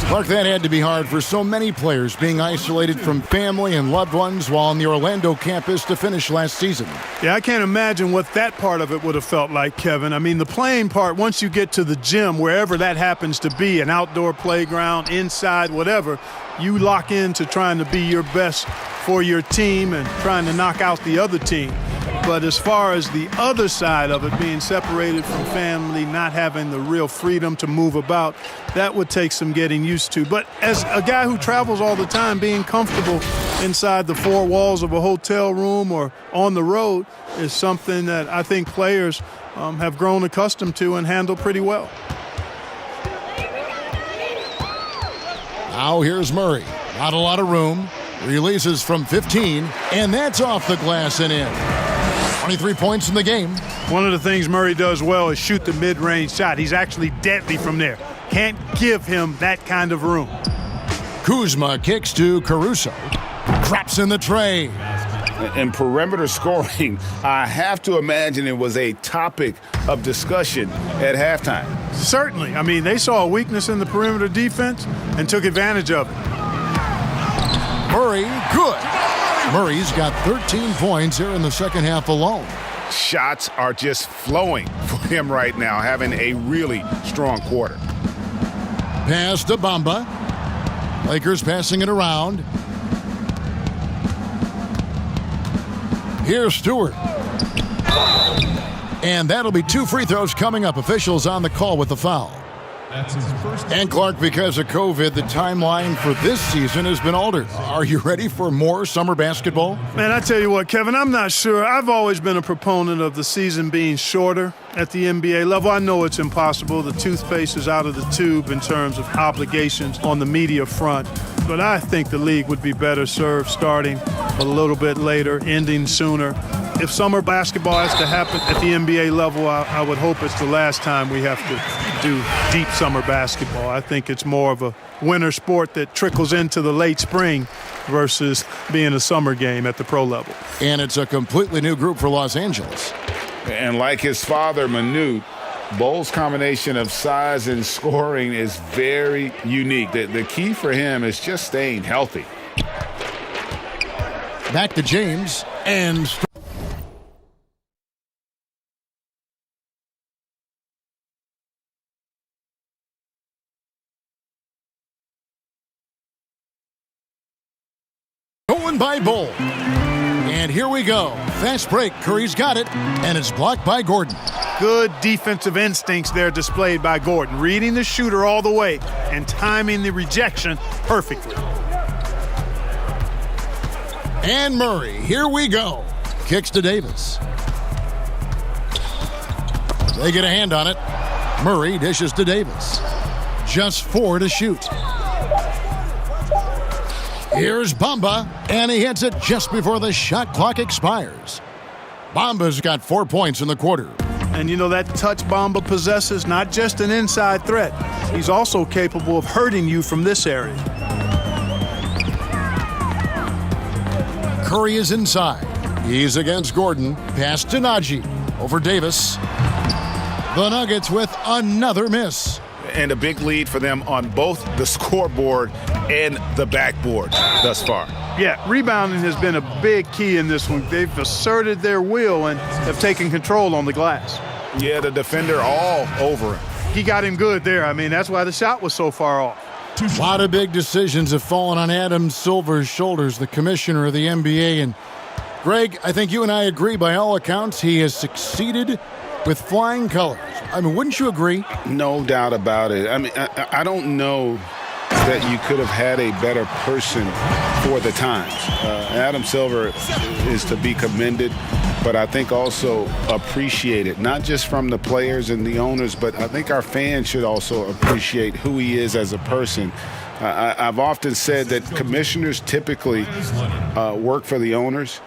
Clark, that had to be hard for so many players being isolated from family and loved ones while on the Orlando campus to finish last season. Yeah, I can't imagine what that part of it would have felt like, Kevin. I mean, the playing part, once you get to the gym, wherever that happens to be, an outdoor playground, inside, whatever, you lock into trying to be your best for your team and trying to knock out the other team. But as far as the other side of it, being separated from family, not having the real freedom to move about, that would take some getting used to. But as a guy who travels all the time, being comfortable inside the 4 walls of a hotel room or on the road is something that I think players have grown accustomed to and handle pretty well. Now here's Murray. Not a lot of room. Releases from 15, and that's off the glass and in. 23 points in the game. One of the things Murray does well is shoot the mid-range shot. He's actually deadly from there. Can't give him that kind of room. Kuzma kicks to Caruso. Drops in the tray. And perimeter scoring, I have to imagine it was a topic of discussion at halftime. Certainly. I mean, they saw a weakness in the perimeter defense and took advantage of it. Murray, good. Murray's got 13 points here in the second half alone. Shots are just flowing for him right now, having a really strong quarter. Pass to Bamba. Lakers passing it around. Here's Stewart. And that'll be 2 free throws coming up. Officials on the call with the foul. That's his first. And Clark, because of COVID, the timeline for this season has been altered. Are you ready for more summer basketball? Man, I tell you what, Kevin, I'm not sure. I've always been a proponent of the season being shorter at the NBA level. I know it's impossible. The toothpaste is out of the tube in terms of obligations on the media front. But I think the league would be better served starting a little bit later, ending sooner. If summer basketball has to happen at the NBA level, I would hope it's the last time we have to do deep summer basketball. I think it's more of a winter sport that trickles into the late spring versus being a summer game at the pro level. And it's a completely new group for Los Angeles. And like his father, Manute, Bole's combination of size and scoring is very unique. The key for him is just staying healthy. Back to James and... Going by Bole. And here we go. Fast break. Curry's got it, and it's blocked by Gordon. Good defensive instincts there displayed by Gordon, reading the shooter all the way and timing the rejection perfectly. And Murray, here we go. Kicks to Davis. They get a hand on it. Murray dishes to Davis. Just 4 to shoot. Here's Bamba, and he hits it just before the shot clock expires. Bamba's got 4 points in the quarter. And you know that touch Bamba possesses, not just an inside threat. He's also capable of hurting you from this area. Curry is inside. He's against Gordon. Pass to Najee. Over Davis. The Nuggets with another miss. And a big lead for them on both the scoreboard and the backboard thus far. Yeah, rebounding has been a big key in this one. They've asserted their will and have taken control on the glass. Yeah, the defender all over him. He got him good there. I mean, that's why the shot was so far off. A lot of big decisions have fallen on Adam Silver's shoulders, the commissioner of the NBA. And Greg, I think you and I agree by all accounts he has succeeded with flying colors. I mean, wouldn't you agree? No doubt about it. I mean, I don't know that you could have had a better person for the times. Adam Silver is to be commended, but I think also appreciated, not just from the players and the owners, but I think our fans should also appreciate who he is as a person. I've often said that commissioners typically work for the owners.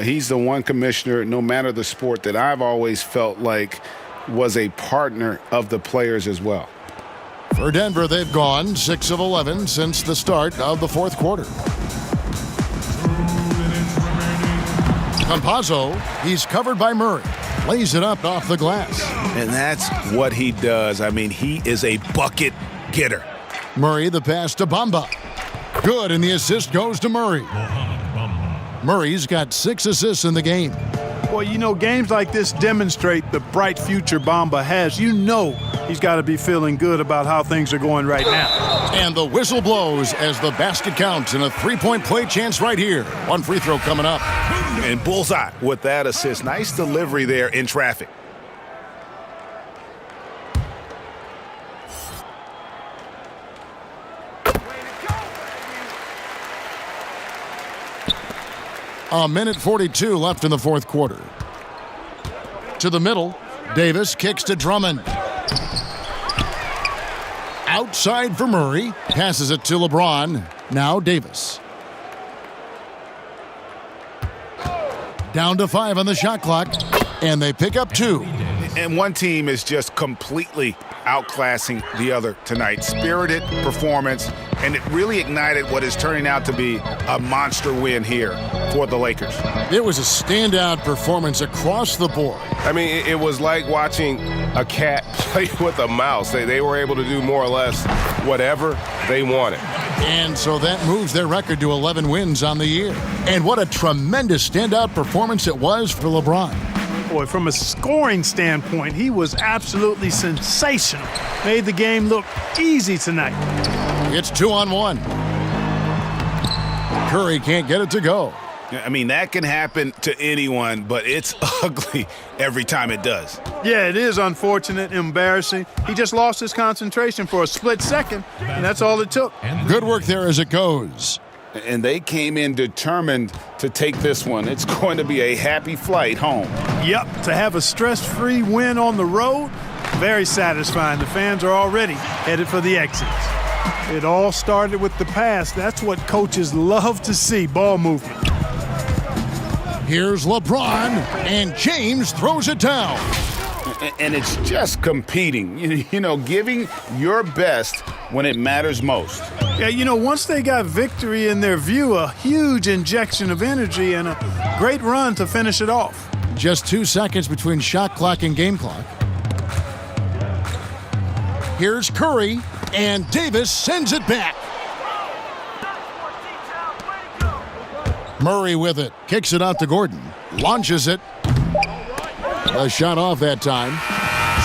He's the one commissioner, no matter the sport, that I've always felt like was a partner of the players as well. For Denver, they've gone 6 of 11 since the start of the fourth quarter. Campazzo, he's covered by Murray. Lays it up off the glass. And that's what he does. I mean, he is a bucket getter. Murray, the pass to Bamba. Good, and the assist goes to Murray. Murray's got 6 assists in the game. Well, you know, games like this demonstrate the bright future Bamba has. You know he's got to be feeling good about how things are going right now. And the whistle blows as the basket counts and a three-point play chance right here. One free throw coming up. And bullseye with that assist. Nice delivery there in traffic. A minute 42 left in the fourth quarter. To the middle, Davis kicks to Drummond. Outside for Murray, passes it to LeBron. Now Davis. Down to 5 on the shot clock, and they pick up 2. And one team is just completely outclassing the other tonight. Spirited performance, and it really ignited what is turning out to be a monster win here for the Lakers. It was a standout performance across the board. I mean, it was like watching a cat play with a mouse. They were able to do more or less whatever they wanted. And so that moves their record to 11 wins on the year. And what a tremendous standout performance it was for LeBron. Boy, from a scoring standpoint, he was absolutely sensational. Made the game look easy tonight. It's 2-on-1. Curry can't get it to go. I mean, that can happen to anyone, but it's ugly every time it does. Yeah, it is unfortunate, embarrassing. He just lost his concentration for a split second, and that's all it took. Good work there as it goes. And they came in determined to take this one. It's going to be a happy flight home. Yep, to have a stress-free win on the road, very satisfying. The fans are already headed for the exits. It all started with the pass. That's what coaches love to see, ball movement. Here's LeBron, and James throws it down. And it's just competing, you know, giving your best when it matters most. Yeah, you know, once they got victory in their view, a huge injection of energy and a great run to finish it off. Just 2 seconds between shot clock and game clock. Here's Curry, and Davis sends it back. Murray with it, kicks it out to Gordon, launches it. A shot off that time.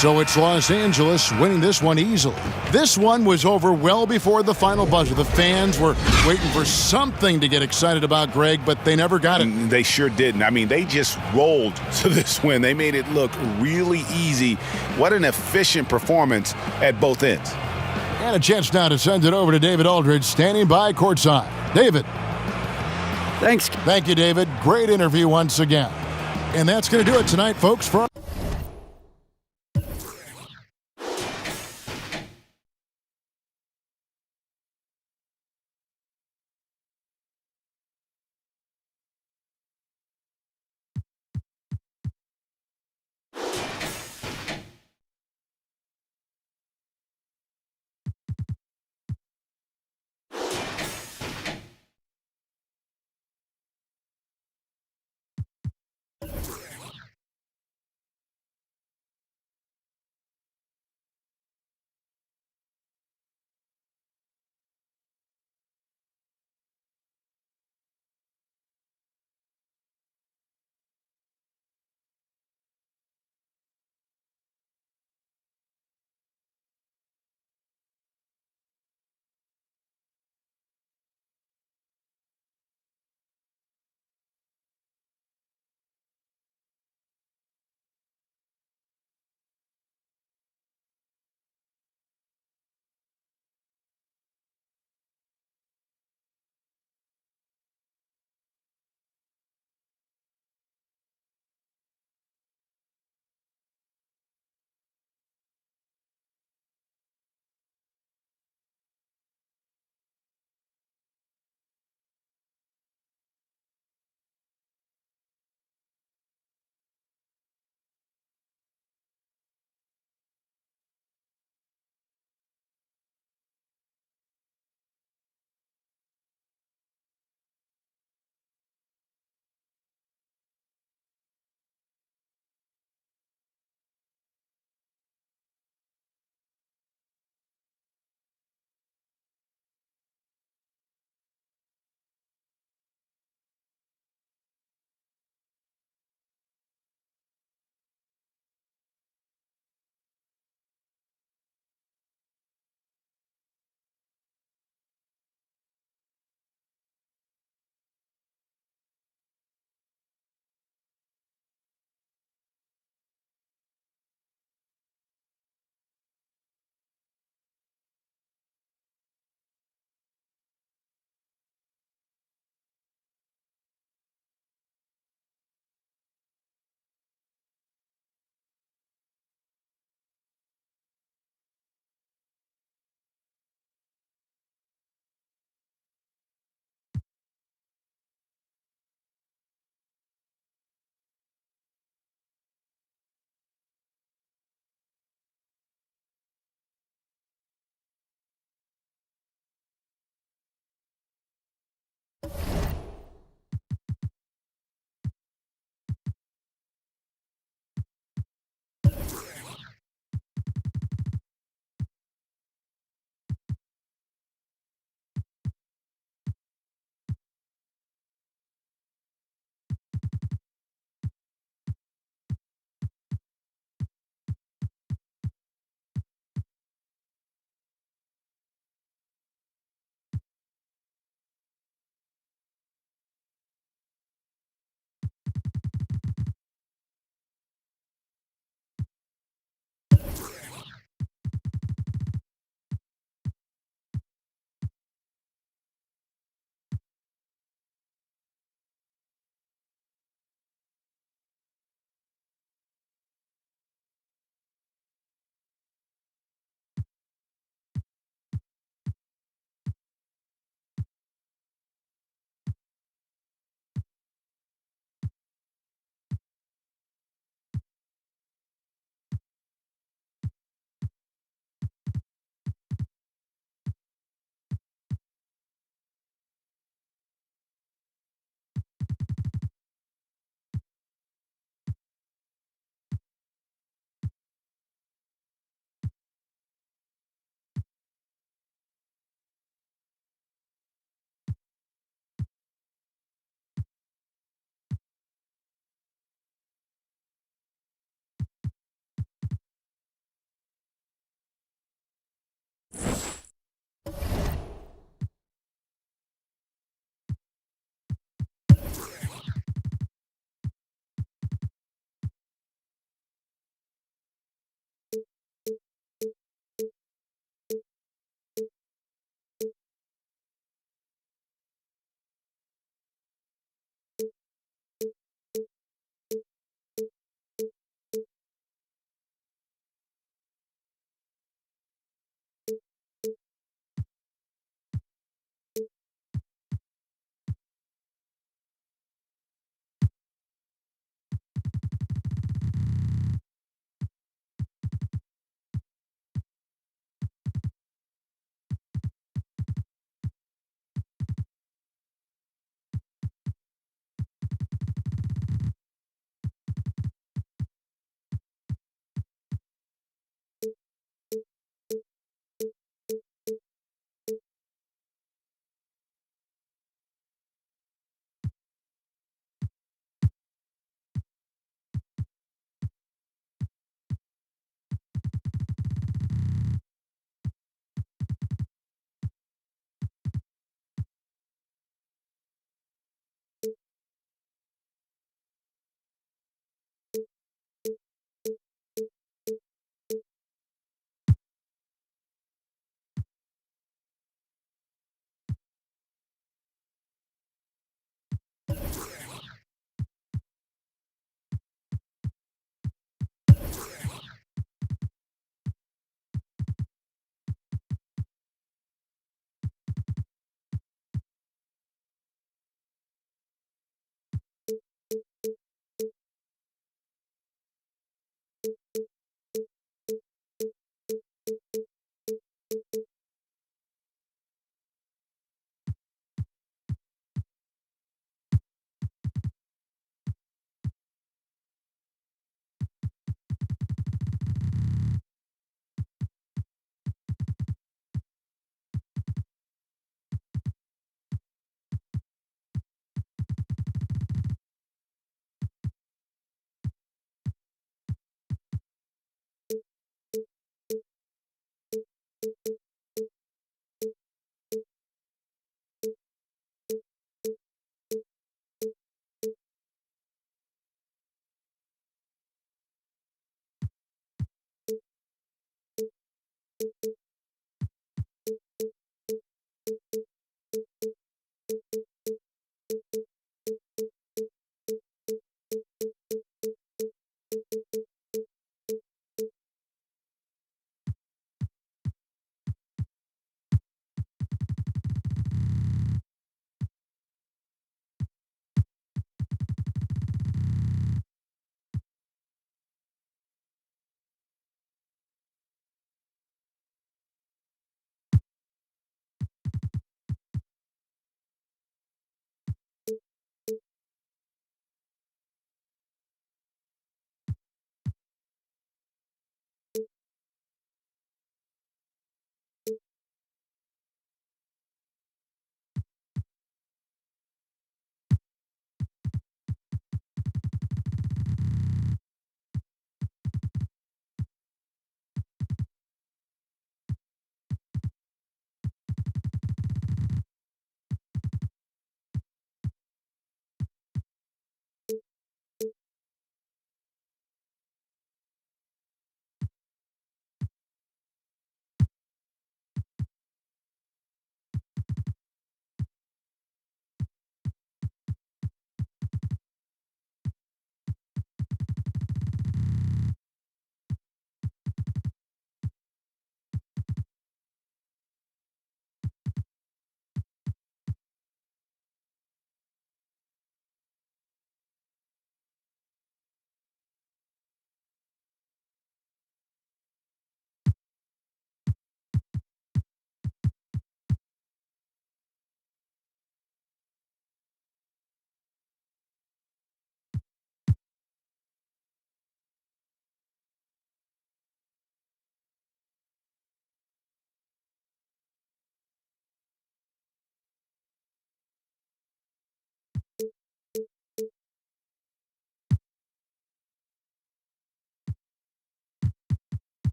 So it's Los Angeles winning this one easily. This one was over well before the final buzzer. The fans were waiting for something to get excited about, Greg, but they never got it. They sure didn't. I mean, they just rolled to this win. They made it look really easy. What an efficient performance at both ends. And a chance now to send it over to David Aldridge, standing by courtside. David. Thanks. Thank you, David. Great interview once again. And that's going to do it tonight, folks. For